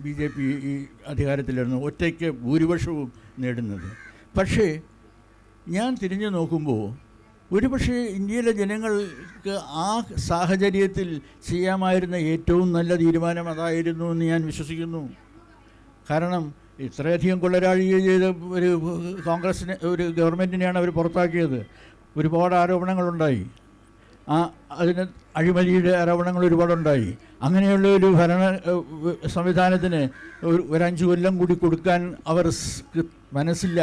BJP ഈ അധികാരത്തിലിരുന്നു ഒറ്റയ്ക്ക് ഭൂരിപക്ഷവും നേടുന്നത്. പക്ഷേ ഞാൻ തിരിഞ്ഞു നോക്കുമ്പോൾ ഒരുപക്ഷെ ഇന്ത്യയിലെ ജനങ്ങൾക്ക് ആ സാഹചര്യത്തിൽ ചെയ്യാമായിരുന്ന ഏറ്റവും നല്ല തീരുമാനം അതായിരുന്നു എന്ന് ഞാൻ വിശ്വസിക്കുന്നു. കാരണം ഇത്രയധികം കൊള്ളരാഴിക ചെയ്ത ഒരു കോൺഗ്രസിനെ, ഒരു ഗവൺമെൻറ്റിനെയാണ് അവർ പുറത്താക്കിയത്. ഒരുപാട് ആരോപണങ്ങളുണ്ടായി. അതിന് അഴിമതിയുടെ ആരോപണങ്ങൾ ഒരുപാടുണ്ടായി. അങ്ങനെയുള്ള ഒരു ഭരണ സംവിധാനത്തിന് ഒരു 5 കൊല്ലം കൂടി കൊടുക്കാൻ അവർ മനസ്സില്ല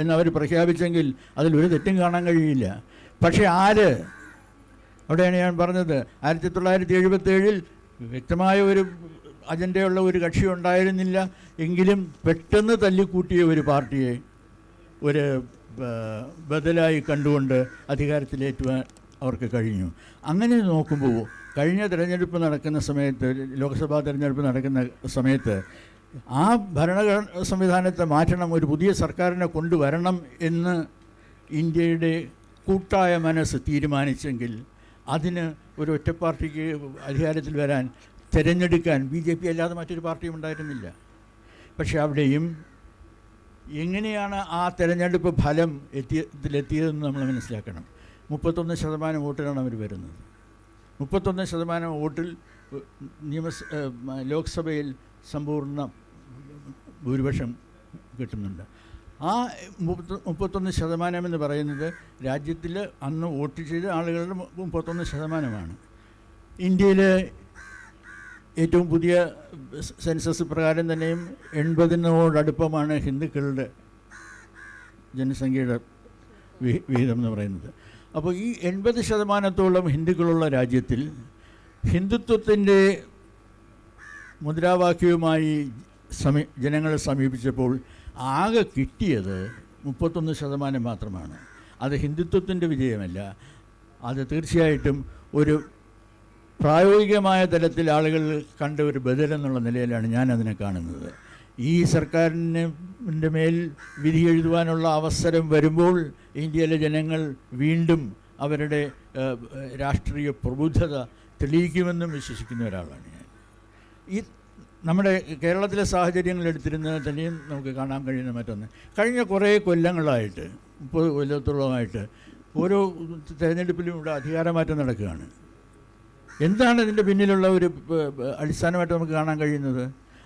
എന്നവർ പ്രഖ്യാപിച്ചെങ്കിൽ അതിലൊരു തെറ്റും കാണാൻ കഴിയില്ല. പക്ഷേ അവിടെയാണ് ഞാൻ പറഞ്ഞത്, 1977 വ്യക്തമായ ഒരു അജണ്ടയുള്ള ഒരു കക്ഷി ഉണ്ടായിരുന്നില്ല. എങ്കിലും പെട്ടെന്ന് തല്ലിക്കൂട്ടിയ ഒരു പാർട്ടിയെ ഒരു ബദലായി കണ്ടുകൊണ്ട് അധികാരത്തിലേറ്റുവാൻ അവർക്ക് കഴിഞ്ഞു. അങ്ങനെ നോക്കുമ്പോൾ കഴിഞ്ഞ തിരഞ്ഞെടുപ്പ് നടക്കുന്ന സമയത്ത്, ലോക്സഭാ തിരഞ്ഞെടുപ്പ് നടക്കുന്ന സമയത്ത് ആ ഭരണ സംവിധാനത്തെ മാറ്റണം, ഒരു പുതിയ സർക്കാരിനെ കൊണ്ടുവരണം എന്ന് ഇന്ത്യയുടെ കൂട്ടായ മനസ്സ് തീരുമാനിച്ചെങ്കിൽ അതിന് ഒരു ഒറ്റ പാർട്ടിക്ക് അധികാരത്തിൽ വരാൻ, തിരഞ്ഞെടുക്കാൻ BJP അല്ലാതെ മറ്റൊരു പാർട്ടിയും ഉണ്ടായിരുന്നില്ല. പക്ഷെ അവിടെയും എങ്ങനെയാണ് ആ തിരഞ്ഞെടുപ്പ് ഫലം എത്തിയതെന്ന് നമ്മൾ മനസ്സിലാക്കണം. 31% വോട്ടിലാണ് അവർ വരുന്നത്. 31% വോട്ടിൽ ലോക്സഭയിൽ സമ്പൂർണ്ണ ഭൂരിപക്ഷം കിട്ടുന്നുണ്ട്. ആ 31% എന്ന് പറയുന്നത് രാജ്യത്തിൽ അന്ന് വോട്ട് ചെയ്ത ആളുകളുടെ 31%. ഇന്ത്യയിലെ ഏറ്റവും പുതിയ സെൻസസ് പ്രകാരം തന്നെയും 80-നോടടുപ്പമാണ് ഹിന്ദുക്കളുടെ ജനസംഖ്യയുടെ വിഹിതം എന്ന് പറയുന്നത്. അപ്പോൾ ഈ 80%-ഓളം ഹിന്ദുക്കളുള്ള രാജ്യത്തിൽ ഹിന്ദുത്വത്തിൻ്റെ മുദ്രാവാക്യവുമായി ജനങ്ങളെ സമീപിച്ചപ്പോൾ ആകെ കിട്ടിയത് 31% മാത്രമാണ്. അത് ഹിന്ദുത്വത്തിൻ്റെ വിജയമല്ല, അത് തീർച്ചയായിട്ടും ഒരു പ്രായോഗികമായ തലത്തിൽ ആളുകൾ കണ്ട ഒരു ബദലെന്നുള്ള നിലയിലാണ് ഞാൻ അതിനെ കാണുന്നത്. ഈ സർക്കാരിൻ്റെ മേൽ വിധി എഴുതുവാനുള്ള അവസരം വരുമ്പോൾ ഇന്ത്യയിലെ ജനങ്ങൾ വീണ്ടും അവരുടെ രാഷ്ട്രീയ പ്രബുദ്ധത തെളിയിക്കുമെന്നും വിശ്വസിക്കുന്ന ഒരാളാണ് ഞാൻ. ഈ നമ്മുടെ കേരളത്തിലെ സാഹചര്യങ്ങൾ എടുത്തിരുന്നത് തന്നെയും നമുക്ക് കാണാൻ കഴിയുന്ന മറ്റൊന്ന്, കഴിഞ്ഞ കുറേ കൊല്ലങ്ങളായിട്ട് 30 കൊല്ലത്തോളമായിട്ട് ഓരോ തിരഞ്ഞെടുപ്പിലും ഇവിടെ അധികാരമാറ്റം നടക്കുകയാണ്. എന്താണ് ഇതിൻ്റെ പിന്നിലുള്ള ഒരു അടിസ്ഥാനമായിട്ട് നമുക്ക് കാണാൻ കഴിയുന്നത്?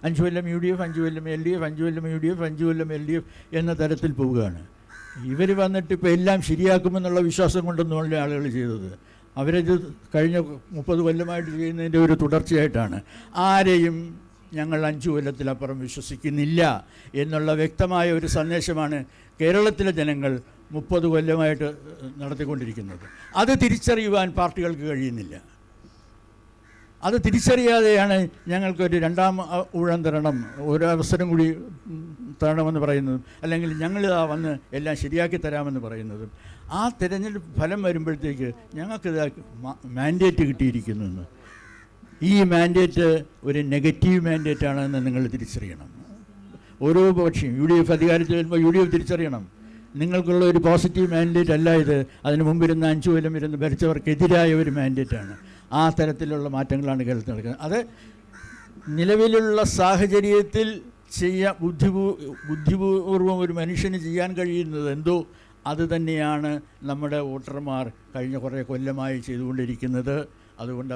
5 കൊല്ലം UDF, 5 കൊല്ലം LDF, 5 കൊല്ലം UDF, 5 കൊല്ലം LDF എന്ന തരത്തിൽ പോവുകയാണ്. ഇവർ വന്നിട്ട് ഇപ്പോൾ എല്ലാം ശരിയാക്കുമെന്നുള്ള വിശ്വാസം കൊണ്ടൊന്നുമല്ല ആളുകൾ ചെയ്തത്. അവരത് കഴിഞ്ഞ 30 കൊല്ലമായിട്ട് ചെയ്യുന്നതിൻ്റെ ഒരു തുടർച്ചയായിട്ടാണ്. ആരെയും ഞങ്ങൾ 5 കൊല്ലത്തിലപ്പുറം വിശ്വസിക്കുന്നില്ല എന്നുള്ള വ്യക്തമായ ഒരു സന്ദേശമാണ് കേരളത്തിലെ ജനങ്ങൾ 30 കൊല്ലമായിട്ട് നടത്തിക്കൊണ്ടിരിക്കുന്നത്. അത് തിരിച്ചറിയുവാൻ പാർട്ടികൾക്ക് കഴിയുന്നില്ല. അത് തിരിച്ചറിയാതെയാണ് ഞങ്ങൾക്കൊരു രണ്ടാം ഊഴം തരണം, ഒരു അവസരം കൂടി തരണമെന്ന് പറയുന്നതും, അല്ലെങ്കിൽ ഞങ്ങൾ വന്ന് എല്ലാം ശരിയാക്കി തരാമെന്ന് പറയുന്നതും. ആ തിരഞ്ഞെടുപ്പ് ഫലം വരുമ്പോഴത്തേക്ക് ഞങ്ങൾക്കിത് മാൻഡേറ്റ് കിട്ടിയിരിക്കുന്നു. ഈ മാൻഡേറ്റ് ഒരു നെഗറ്റീവ് മാൻഡേറ്റ് ആണെന്ന് നിങ്ങൾ തിരിച്ചറിയണം. ഓരോ പക്ഷിയും UDF അധികാരത്തിൽ വരുമ്പോൾ UDF തിരിച്ചറിയണം, നിങ്ങൾക്കുള്ള ഒരു പോസിറ്റീവ് മാൻഡേറ്റ് അല്ല ഇത്. അതിന് മുമ്പിരുന്ന് 5 കൊല്ലം ഇരുന്ന് ഭരിച്ചവർക്കെതിരായ ഒരു മാൻഡേറ്റാണ്. ആ തരത്തിലുള്ള മാറ്റങ്ങളാണ് കേരളത്തിൽ നടക്കുന്നത്. അത് നിലവിലുള്ള സാഹചര്യത്തിൽ ബുദ്ധിപൂർവം ഒരു മനുഷ്യന് ചെയ്യാൻ കഴിയുന്നത് എന്തോ അത് തന്നെയാണ് നമ്മുടെ വോട്ടർമാർ കഴിഞ്ഞ കുറേ കൊല്ലമായി ചെയ്തുകൊണ്ടിരിക്കുന്നത്. അതുകൊണ്ട്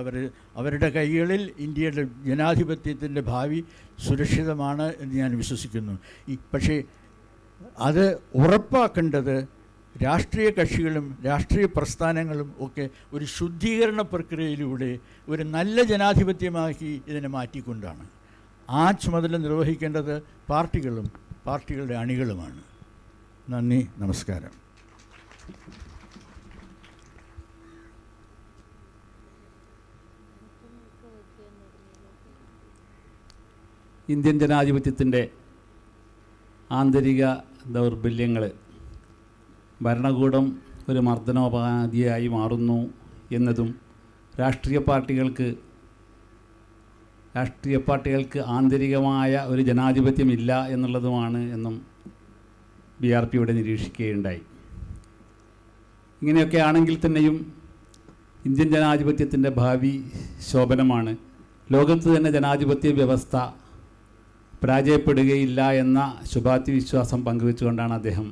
അവരുടെ കൈകളിൽ ഇന്ത്യയുടെ ജനാധിപത്യത്തിൻ്റെ ഭാവി സുരക്ഷിതമാണ് എന്ന് ഞാൻ വിശ്വസിക്കുന്നു. പക്ഷേ അത് ഉറപ്പാക്കേണ്ടത് രാഷ്ട്രീയ കക്ഷികളും രാഷ്ട്രീയ പ്രസ്ഥാനങ്ങളും ഒക്കെ ഒരു ശുദ്ധീകരണ പ്രക്രിയയിലൂടെ ഒരു നല്ല ജനാധിപത്യമാക്കി ഇതിനെ മാറ്റിക്കൊണ്ടാണ്. ആ ചുമതല നിർവഹിക്കേണ്ടത് പാർട്ടികളും പാർട്ടികളുടെ അണികളുമാണ്. നന്ദി, നമസ്കാരം. ഇന്ത്യൻ ജനാധിപത്യത്തിൻ്റെ ആന്തരിക ദൗർബല്യങ്ങൾ, ഭരണകൂടം ഒരു മർദ്ദനോപാധിയായി മാറുന്നു എന്നതും രാഷ്ട്രീയ പാർട്ടികൾക്ക് ആന്തരികമായ ഒരു ജനാധിപത്യമില്ല എന്നുള്ളതുമാണ് എന്നും BRP ഇവിടെ നിരീക്ഷിക്കുകയുണ്ടായി. ഇങ്ങനെയൊക്കെ ആണെങ്കിൽ തന്നെയും ഇന്ത്യൻ ജനാധിപത്യത്തിൻ്റെ ഭാവി ശോഭനമാണ്. ലോകത്ത് തന്നെ ജനാധിപത്യ വ്യവസ്ഥ പരാജയപ്പെടുകയില്ല എന്ന ശുഭാപ്തി വിശ്വാസം പങ്കുവെച്ചുകൊണ്ടാണ് അദ്ദേഹം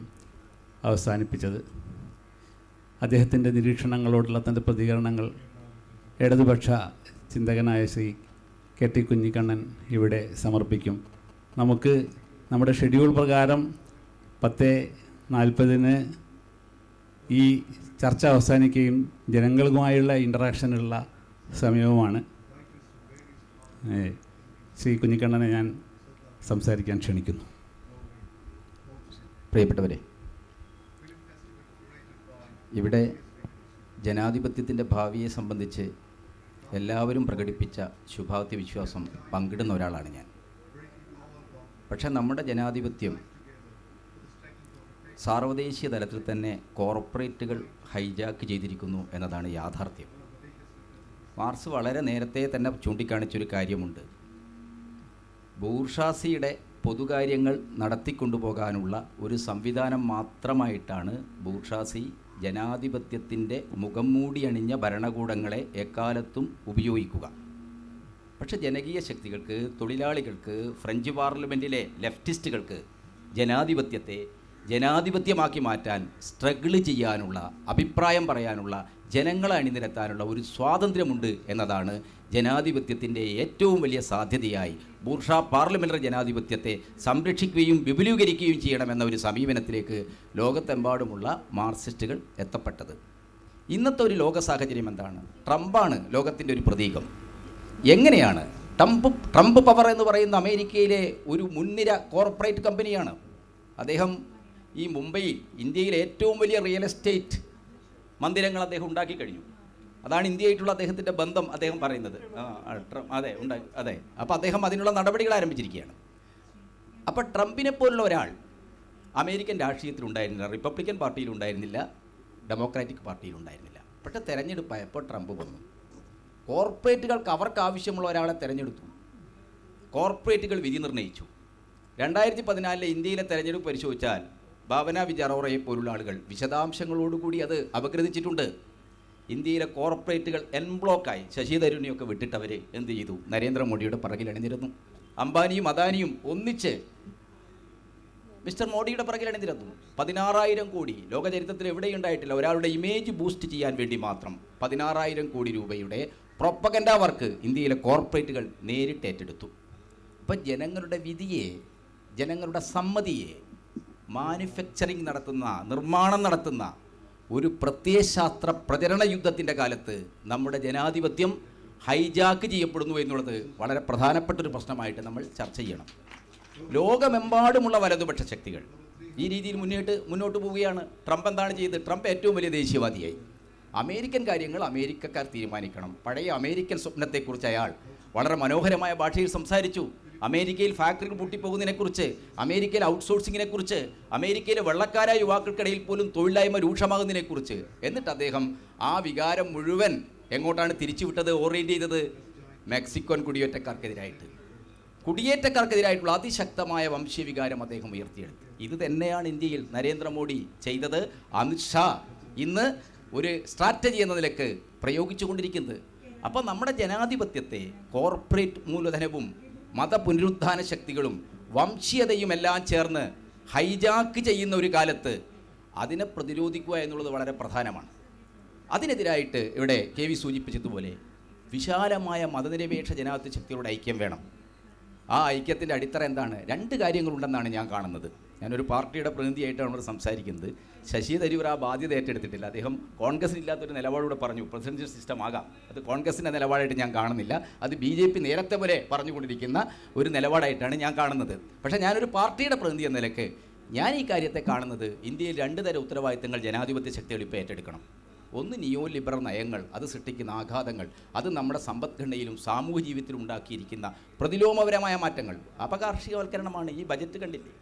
അവസാനിപ്പിച്ചത്. അദ്ദേഹത്തിൻ്റെ നിരീക്ഷണങ്ങളോടുള്ള തൻ്റെ പ്രതികരണങ്ങൾ ഇടതുപക്ഷ ചിന്തകനായ ശ്രീ KT കുഞ്ഞിക്കണ്ണൻ ഇവിടെ സമർപ്പിക്കും. നമുക്ക് നമ്മുടെ ഷെഡ്യൂൾ പ്രകാരം 10:40 ഈ ചർച്ച അവസാനിക്കുകയും ജനങ്ങളുമായുള്ള ഇൻറ്ററാക്ഷനുള്ള സമയവുമാണ്. ശ്രീ കുഞ്ഞിക്കണ്ണനെ ഞാൻ സംസാരിക്കാൻ ക്ഷണിക്കുന്നു. പ്രിയപ്പെട്ടവരെ, ഇവിടെ ജനാധിപത്യത്തിൻ്റെ ഭാവിയെ സംബന്ധിച്ച് എല്ലാവരും പ്രകടിപ്പിച്ച ശുഭാപ്തി വിശ്വാസം പങ്കിടുന്ന ഒരാളാണ് ഞാൻ. പക്ഷേ നമ്മുടെ ജനാധിപത്യം സാർവദേശീയ തലത്തിൽ തന്നെ കോർപ്പറേറ്റുകൾ ഹൈജാക്ക് ചെയ്തിരിക്കുന്നു എന്നതാണ് യാഥാർത്ഥ്യം. മാർക്സ് വളരെ നേരത്തെ തന്നെ ചൂണ്ടിക്കാണിച്ചൊരു കാര്യമുണ്ട്. ബൂർഷാസിയുടെ പൊതുകാര്യങ്ങൾ നടത്തിക്കൊണ്ടുപോകാനുള്ള ഒരു സംവിധാനം മാത്രമായിട്ടാണ് ബൂർഷാസി ജനാധിപത്യത്തിൻ്റെ മുഖം മൂടി അണിഞ്ഞ ഭരണകൂടങ്ങളെ എക്കാലത്തും ഉപയോഗിക്കുക. പക്ഷേ ജനകീയ ശക്തികൾക്ക്, തൊഴിലാളികൾക്ക്, ഫ്രഞ്ച് പാർലമെൻറ്റിലെ ലെഫ്റ്റിസ്റ്റുകൾക്ക് ജനാധിപത്യമാക്കി മാറ്റാൻ സ്ട്രഗിൾ ചെയ്യാനുള്ള, അഭിപ്രായം പറയാനുള്ള, ജനങ്ങളെ അണിനിരത്താനുള്ള ഒരു സ്വാതന്ത്ര്യമുണ്ട് എന്നതാണ് ജനാധിപത്യത്തിൻ്റെ ഏറ്റവും വലിയ സാധ്യതയായി ബൂർഷാ പാർലമെൻ്ററി ജനാധിപത്യത്തെ സംരക്ഷിക്കുകയും വിപുലീകരിക്കുകയും ചെയ്യണമെന്ന ഒരു സമീപനത്തിലേക്ക് ലോകത്തെമ്പാടുമുള്ള മാർക്സിസ്റ്റുകൾ എത്തപ്പെട്ടത്. ഇന്നത്തെ ഒരു ലോക സാഹചര്യം എന്താണ്? ട്രംപാണ് ലോകത്തിൻ്റെ ഒരു പ്രതീകം. എങ്ങനെയാണ് ട്രംപ് പവർ എന്ന് പറയുന്ന അമേരിക്കയിലെ ഒരു മുൻനിര കോർപ്പറേറ്റ് കമ്പനിയാണ്. അദ്ദേഹം ഈ മുംബൈയിൽ ഇന്ത്യയിലെ ഏറ്റവും വലിയ റിയൽ എസ്റ്റേറ്റ് മന്ദിരങ്ങൾ അദ്ദേഹം ഉണ്ടാക്കി കഴിഞ്ഞു. അതാണ് ഇന്ത്യയായിട്ടുള്ള അദ്ദേഹത്തിൻ്റെ ബന്ധം അദ്ദേഹം പറയുന്നത്. അതെ. അപ്പോൾ അദ്ദേഹം അതിനുള്ള നടപടികൾ ആരംഭിച്ചിരിക്കുകയാണ്. അപ്പോൾ ട്രംപിനെ പോലുള്ള ഒരാൾ അമേരിക്കൻ രാഷ്ട്രീയത്തിലുണ്ടായിരുന്നില്ല, റിപ്പബ്ലിക്കൻ പാർട്ടിയിലുണ്ടായിരുന്നില്ല, ഡെമോക്രാറ്റിക് പാർട്ടിയിലുണ്ടായിരുന്നില്ല. പക്ഷേ തെരഞ്ഞെടുപ്പായപ്പോൾ ട്രംപ് വന്നു. കോർപ്പറേറ്റുകൾക്ക് അവർക്ക് ആവശ്യമുള്ള ഒരാളെ തിരഞ്ഞെടുത്തു. കോർപ്പറേറ്റുകൾ വിധി നിർണ്ണയിച്ചു. 2014 ഇന്ത്യയിലെ തെരഞ്ഞെടുപ്പ് പരിശോധിച്ചാൽ ഭാവന വിജയറോറയെ പോലുള്ള ആളുകൾ വിശദാംശങ്ങളോടുകൂടി അത് അപഗ്രഥിച്ചിട്ടുണ്ട്. ഇന്ത്യയിലെ കോർപ്പറേറ്റുകൾ ബ്ലോക്കായി ശശി തരൂരിനെയൊക്കെ വിട്ടിട്ടവർ എന്ത് ചെയ്തു? നരേന്ദ്രമോദിയുടെ പിറകിൽ അണിനിരന്നു. അംബാനിയും അദാനിയും ഒന്നിച്ച് മിസ്റ്റർ മോഡിയുടെ പിറകിൽ അണിനിരന്നു. 16,000 കോടി ലോകചരിത്രത്തിൽ എവിടെയുണ്ടായിട്ടില്ല. ഒരാളുടെ ഇമേജ് ബൂസ്റ്റ് ചെയ്യാൻ വേണ്ടി മാത്രം 16,000 കോടി രൂപയുടെ പ്രൊപ്പഗൻഡ വർക്ക് ഇന്ത്യയിലെ കോർപ്പറേറ്റുകൾ നേരിട്ട് ഏറ്റെടുത്തു. അപ്പം ജനങ്ങളുടെ വിധിയെ, ജനങ്ങളുടെ സമ്മതിയെ മാനുഫാക്ചറിങ് നടത്തുന്ന, നിർമ്മാണം നടത്തുന്ന ഒരു പ്രത്യയശാസ്ത്ര പ്രചരണ യുദ്ധത്തിൻ്റെ കാലത്ത് നമ്മുടെ ജനാധിപത്യം ഹൈജാക്ക് ചെയ്യപ്പെടുന്നു എന്നുള്ളത് വളരെ പ്രധാനപ്പെട്ടൊരു പ്രശ്നമായിട്ട് നമ്മൾ ചർച്ച ചെയ്യണം. ലോകമെമ്പാടുമുള്ള വലതുപക്ഷ ശക്തികൾ ഈ രീതിയിൽ മുന്നോട്ട് പോവുകയാണ്. ട്രംപ് എന്താണ് ചെയ്തത്? ട്രംപ് ഏറ്റവും വലിയ ദേശീയവാദിയായി. അമേരിക്കൻ കാര്യങ്ങൾ അമേരിക്കക്കാർ തീരുമാനിക്കണം. പഴയ അമേരിക്കൻ സ്വപ്നത്തെക്കുറിച്ച് അയാൾ വളരെ മനോഹരമായ ഭാഷയിൽ സംസാരിച്ചു. അമേരിക്കയിൽ ഫാക്ടറികൾ പൂട്ടിപ്പോകുന്നതിനെക്കുറിച്ച്, അമേരിക്കയിൽ ഔട്ട്സോഴ്സിങ്ങിനെക്കുറിച്ച്, അമേരിക്കയിലെ വെള്ളക്കാരായ യുവാക്കൾക്കിടയിൽ പോലും തൊഴിലില്ലായ്മ രൂക്ഷമാകുന്നതിനെക്കുറിച്ച്. എന്നിട്ട് അദ്ദേഹം ആ വികാരം മുഴുവൻ എങ്ങോട്ടാണ് തിരിച്ചുവിട്ടത്, ഓറിയൻറ്റ് ചെയ്തത്? മെക്സിക്കൻ കുടിയേറ്റക്കാർക്കെതിരായിട്ടുള്ള അതിശക്തമായ വംശീയ വികാരം അദ്ദേഹം ഉയർത്തിയെടുത്തു. ഇത് തന്നെയാണ് ഇന്ത്യയിൽ നരേന്ദ്രമോദി ചെയ്തത്. അമിത്ഷാ ഇന്ന് ഒരു സ്ട്രാറ്റജി എന്ന നിലക്ക് പ്രയോഗിച്ചുകൊണ്ടിരിക്കുന്നത്. അപ്പോൾ നമ്മുടെ ജനാധിപത്യത്തെ കോർപ്പറേറ്റ് മൂലധനവും മതപുനരുദ്ധാന ശക്തികളും വംശീയതയും എല്ലാം ചേർന്ന് ഹൈജാക്ക് ചെയ്യുന്ന ഒരു കാലത്ത് അതിനെ പ്രതിരോധിക്കുക എന്നുള്ളത് വളരെ പ്രധാനമാണ്. അതിനെതിരായിട്ട് ഇവിടെ KV സൂചിപ്പിച്ചതുപോലെ വിശാലമായ മതനിരപേക്ഷ ജനാധിപത്യ ശക്തികളുടെ ഐക്യം വേണം. ആ ഐക്യത്തിൻ്റെ അടിത്തറ എന്താണ്? 2 കാര്യങ്ങളുണ്ടെന്നാണ് ഞാൻ കാണുന്നത്. ഞാനൊരു പാർട്ടിയുടെ പ്രതിനിധിയായിട്ടാണ് ഇവിടെ സംസാരിക്കുന്നത്. ശശി തരൂർ ആ ബാധ്യത ഏറ്റെടുത്തിട്ടില്ല. അദ്ദേഹം കോൺഗ്രസിനില്ലാത്തൊരു നിലപാടൂടെ പറഞ്ഞു, പ്രസിഡൻഷ്യൽ സിസ്റ്റം ആകാം. അത് കോൺഗ്രസിൻ്റെ നിലപാടായിട്ട് ഞാൻ കാണുന്നില്ല. അത് BJP നേരത്തെ പോലെ പറഞ്ഞുകൊണ്ടിരിക്കുന്ന ഒരു നിലപാടായിട്ടാണ് ഞാൻ കാണുന്നത്. പക്ഷേ ഞാനൊരു പാർട്ടിയുടെ പ്രതിനിധി എന്ന നിലയ്ക്ക് ഞാൻ ഈ കാര്യത്തെ കാണുന്നത്, ഇന്ത്യയിൽ 2 തരം ഉത്തരവാദിത്തങ്ങൾ ജനാധിപത്യ ശക്തികൾ ഇപ്പോൾ ഏറ്റെടുക്കണം. ഒന്ന്, നിയോ ലിബറൽ നയങ്ങൾ, അത് സൃഷ്ടിക്കുന്ന ആഘാതങ്ങൾ, അത് നമ്മുടെ സമ്പദ്ഘടനയിലും സാമൂഹ്യ ജീവിതത്തിലും ഉണ്ടാക്കിയിരിക്കുന്ന പ്രതിലോമപരമായ മാറ്റങ്ങൾ. അപകാർഷികവൽക്കരണമാണ്. ഈ ബജറ്റ് കണ്ടില്ലേ?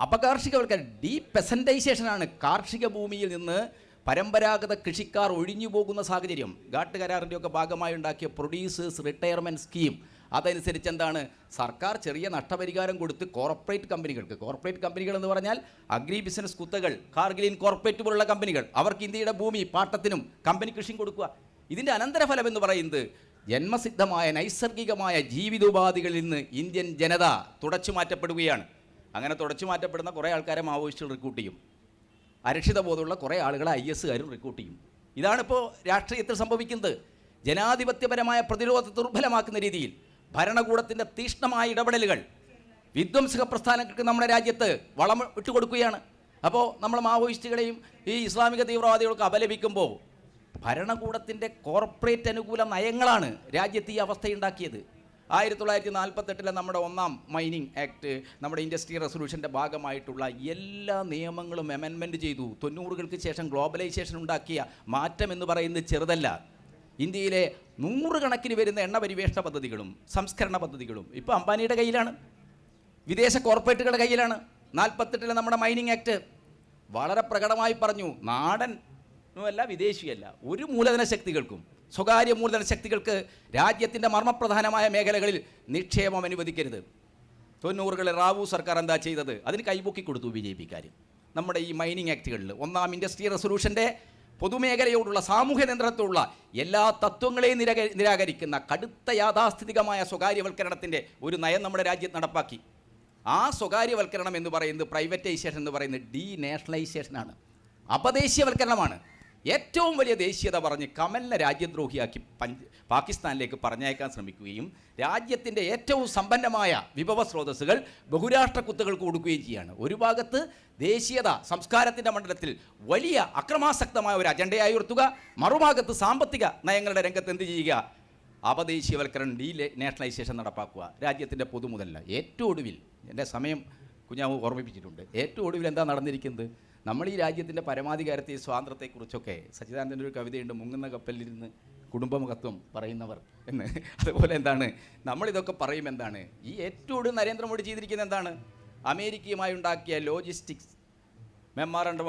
അപകാർഷികവൽക്കരണം, ഡീപെസൻറ്റൈസേഷനാണ്. കാർഷിക ഭൂമിയിൽ നിന്ന് പരമ്പരാഗത കൃഷിക്കാർ ഒഴിഞ്ഞു പോകുന്ന സാഹചര്യം. ഘാട്ട് കരാറിൻ്റെയൊക്കെ ഭാഗമായി ഉണ്ടാക്കിയ പ്രൊഡ്യൂസേഴ്സ് റിട്ടയർമെൻറ്റ് സ്കീം, അതനുസരിച്ച് എന്താണ്, സർക്കാർ ചെറിയ നഷ്ടപരിഹാരം കൊടുത്ത് കോർപ്പറേറ്റ് കമ്പനികൾ എന്ന് പറഞ്ഞാൽ അഗ്രി ബിസിനസ് കുത്തകൾ, കാർഗിൽ കോർപ്പറേറ്റ് പോലുള്ള കമ്പനികൾ, അവർക്ക് ഇന്ത്യയുടെ ഭൂമി പാട്ടത്തിനും കമ്പനി കൃഷിയും കൊടുക്കുക. ഇതിൻ്റെ അനന്തരഫലം എന്ന് പറയുന്നത് ജന്മസിദ്ധമായ നൈസർഗികമായ ജീവിതോപാധികളിൽ നിന്ന് ഇന്ത്യൻ ജനത തുടച്ചു മാറ്റപ്പെടുകയാണ്. അങ്ങനെ തുടച്ചു മാറ്റപ്പെടുന്ന കുറേ ആൾക്കാരെ മാവോയിസ്റ്റുകൾ റിക്രൂട്ട് ചെയ്യും. അരക്ഷിതബോധമുള്ള കുറേ ആളുകളെ IS-കാരും റിക്രൂട്ട് ചെയ്യും. ഇതാണിപ്പോൾ രാഷ്ട്രീയത്തിൽ സംഭവിക്കുന്നത്. ജനാധിപത്യപരമായ പ്രതിരോധത്തെ ദുർബലമാക്കുന്ന രീതിയിൽ ഭരണകൂടത്തിൻ്റെ തീക്ഷ്ണമായ ഇടപെടലുകൾ വിധ്വംസക പ്രസ്ഥാനങ്ങൾക്ക് നമ്മുടെ രാജ്യത്ത് വളം ഇട്ടുകൊടുക്കുകയാണ്. അപ്പോൾ നമ്മൾ മാവോയിസ്റ്റുകളെയും ഈ ഇസ്ലാമിക തീവ്രവാദികളൊക്കെ അപലപിക്കുമ്പോൾ ഭരണകൂടത്തിൻ്റെ കോർപ്പറേറ്റ് അനുകൂല നയങ്ങളാണ് രാജ്യത്ത് ഈ അവസ്ഥയുണ്ടാക്കിയത്. 1948 നമ്മുടെ 1ാം മൈനിങ് ആക്ട്, നമ്മുടെ ഇൻഡസ്ട്രി റെസൊല്യൂഷൻ്റെ ഭാഗമായിട്ടുള്ള എല്ലാ നിയമങ്ങളും അമെൻമെൻറ്റ് ചെയ്തു. 90-കൾക്ക് ശേഷം ഗ്ലോബലൈസേഷൻ ഉണ്ടാക്കിയ മാറ്റം എന്ന് പറയുന്നത് ചെറുതല്ല. ഇന്ത്യയിലെ 100 കണക്കിന് വരുന്ന എണ്ണ പരിവേഷണ പദ്ധതികളും സംസ്കരണ പദ്ധതികളും ഇപ്പോൾ അംബാനിയുടെ കയ്യിലാണ്, വിദേശ കോർപ്പറേറ്റുകളുടെ കയ്യിലാണ്. 48-ലെ നമ്മുടെ മൈനിങ് ആക്ട് വളരെ പ്രകടമായി പറഞ്ഞു, നാടനുമല്ല വിദേശിയല്ല, ഒരു മൂലധന ശക്തികൾക്കും സ്വകാര്യ മൂലധന ശക്തികൾക്ക് രാജ്യത്തിൻ്റെ മർമ്മപ്രധാനമായ മേഖലകളിൽ നിക്ഷേപം അനുവദിക്കരുത്. 90-കളിൽ റാവു സർക്കാർ എന്താ ചെയ്തത്? അതിന് കൈപൊക്കി കൊടുത്തു BJP-ക്കാർ. നമ്മുടെ ഈ മൈനിങ് ആക്ടുകളിൽ 1ാം ഇൻഡസ്ട്രി റെസൊല്യൂഷൻ്റെ പൊതുമേഖലയോടുള്ള സാമൂഹ്യ നിയന്ത്രണത്തിലുള്ള എല്ലാ തത്വങ്ങളെയും നിരാകരിക്കുന്ന കടുത്ത യാഥാസ്ഥിതികമായ സ്വകാര്യവൽക്കരണത്തിൻ്റെ ഒരു നയം നമ്മുടെ രാജ്യത്ത് നടപ്പാക്കി. ആ സ്വകാര്യവൽക്കരണം എന്ന് പറയുന്നത്, പ്രൈവറ്റൈസേഷൻ എന്ന് പറയുന്നത് ഡീനാഷണലൈസേഷനാണ്, അപദേശീയവൽക്കരണമാണ്. ഏറ്റവും വലിയ ദേശീയത പറഞ്ഞ് കമലിനെ രാജ്യദ്രോഹിയാക്കി പാകിസ്ഥാനിലേക്ക് പറഞ്ഞയക്കാൻ ശ്രമിക്കുകയും രാജ്യത്തിൻ്റെ ഏറ്റവും സമ്പന്നമായ വിഭവ സ്രോതസ്സുകൾ ബഹുരാഷ്ട്ര കുത്തകൾക്ക് കൊടുക്കുകയും ചെയ്യുകയാണ്. ഒരു ഭാഗത്ത് ദേശീയത സംസ്കാരത്തിൻ്റെ മണ്ഡലത്തിൽ വലിയ അക്രമാസക്തമായ ഒരു അജണ്ടയായി ഉയർത്തുക, മറുഭാഗത്ത് സാമ്പത്തിക നയങ്ങളുടെ രംഗത്ത് എന്ത് ചെയ്യുക? അപദേശീയവൽക്കരണം, ഡീനാഷണലൈസേഷൻ നടപ്പാക്കുക രാജ്യത്തിൻ്റെ പൊതുമുതലിൽ. ഏറ്റവും ഒടുവിൽ, എൻ്റെ സമയം കുഞ്ഞാവ് ഓർമ്മിപ്പിച്ചിട്ടുണ്ട്, ഏറ്റവും ഒടുവിൽ എന്താ നടന്നിരിക്കുന്നത്? നമ്മൾ ഈ രാജ്യത്തിൻ്റെ പരമാധികാരത്തെ, സ്വാതന്ത്ര്യത്തെക്കുറിച്ചൊക്കെ സച്ചിദാനന്ദൻ്റെ ഒരു കവിതയുണ്ട്, മുങ്ങുന്ന കപ്പലിലിരുന്ന് കുടുംബമഹത്വം പറയുന്നവർ എന്ന്. അതുപോലെ എന്താണ്, നമ്മളിതൊക്കെ പറയും എന്താണ്, ഈ ഏറ്റവും നരേന്ദ്രമോദി ചെയ്തിരിക്കുന്നത് എന്താണ്? അമേരിക്കയുമായി ഉണ്ടാക്കിയ ലോജിസ്റ്റിക്സ് മെമ്മോറണ്ടം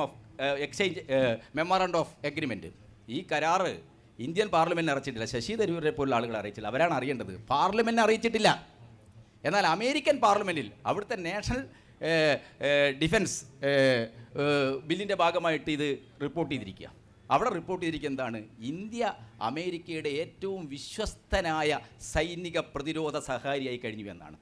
ഓഫ് എഗ്രിമെൻറ്റ്, ഈ കരാറ് ഇന്ത്യൻ പാർലമെൻറ്റിനെ അറിയിച്ചിട്ടില്ല. ശശി തരൂരിനെ പോലുള്ള ആളുകൾ അറിയിച്ചില്ല. അവരാണ് അറിയേണ്ടത്, പാർലമെൻറ്റിനെ അറിയിച്ചിട്ടില്ല. എന്നാൽ അമേരിക്കൻ പാർലമെൻറ്റിൽ അവിടുത്തെ നാഷണൽ ഡിഫൻസ് ബില്ലിൻ്റെ ഭാഗമായിട്ട് ഇത് റിപ്പോർട്ട് ചെയ്തിരിക്കുക. അവിടെ റിപ്പോർട്ട് ചെയ്തിരിക്കുക എന്താണ്? ഇന്ത്യ അമേരിക്കയുടെ ഏറ്റവും വിശ്വസ്തനായ സൈനിക പ്രതിരോധ സഹായിയായി കഴിഞ്ഞു എന്നാണ്.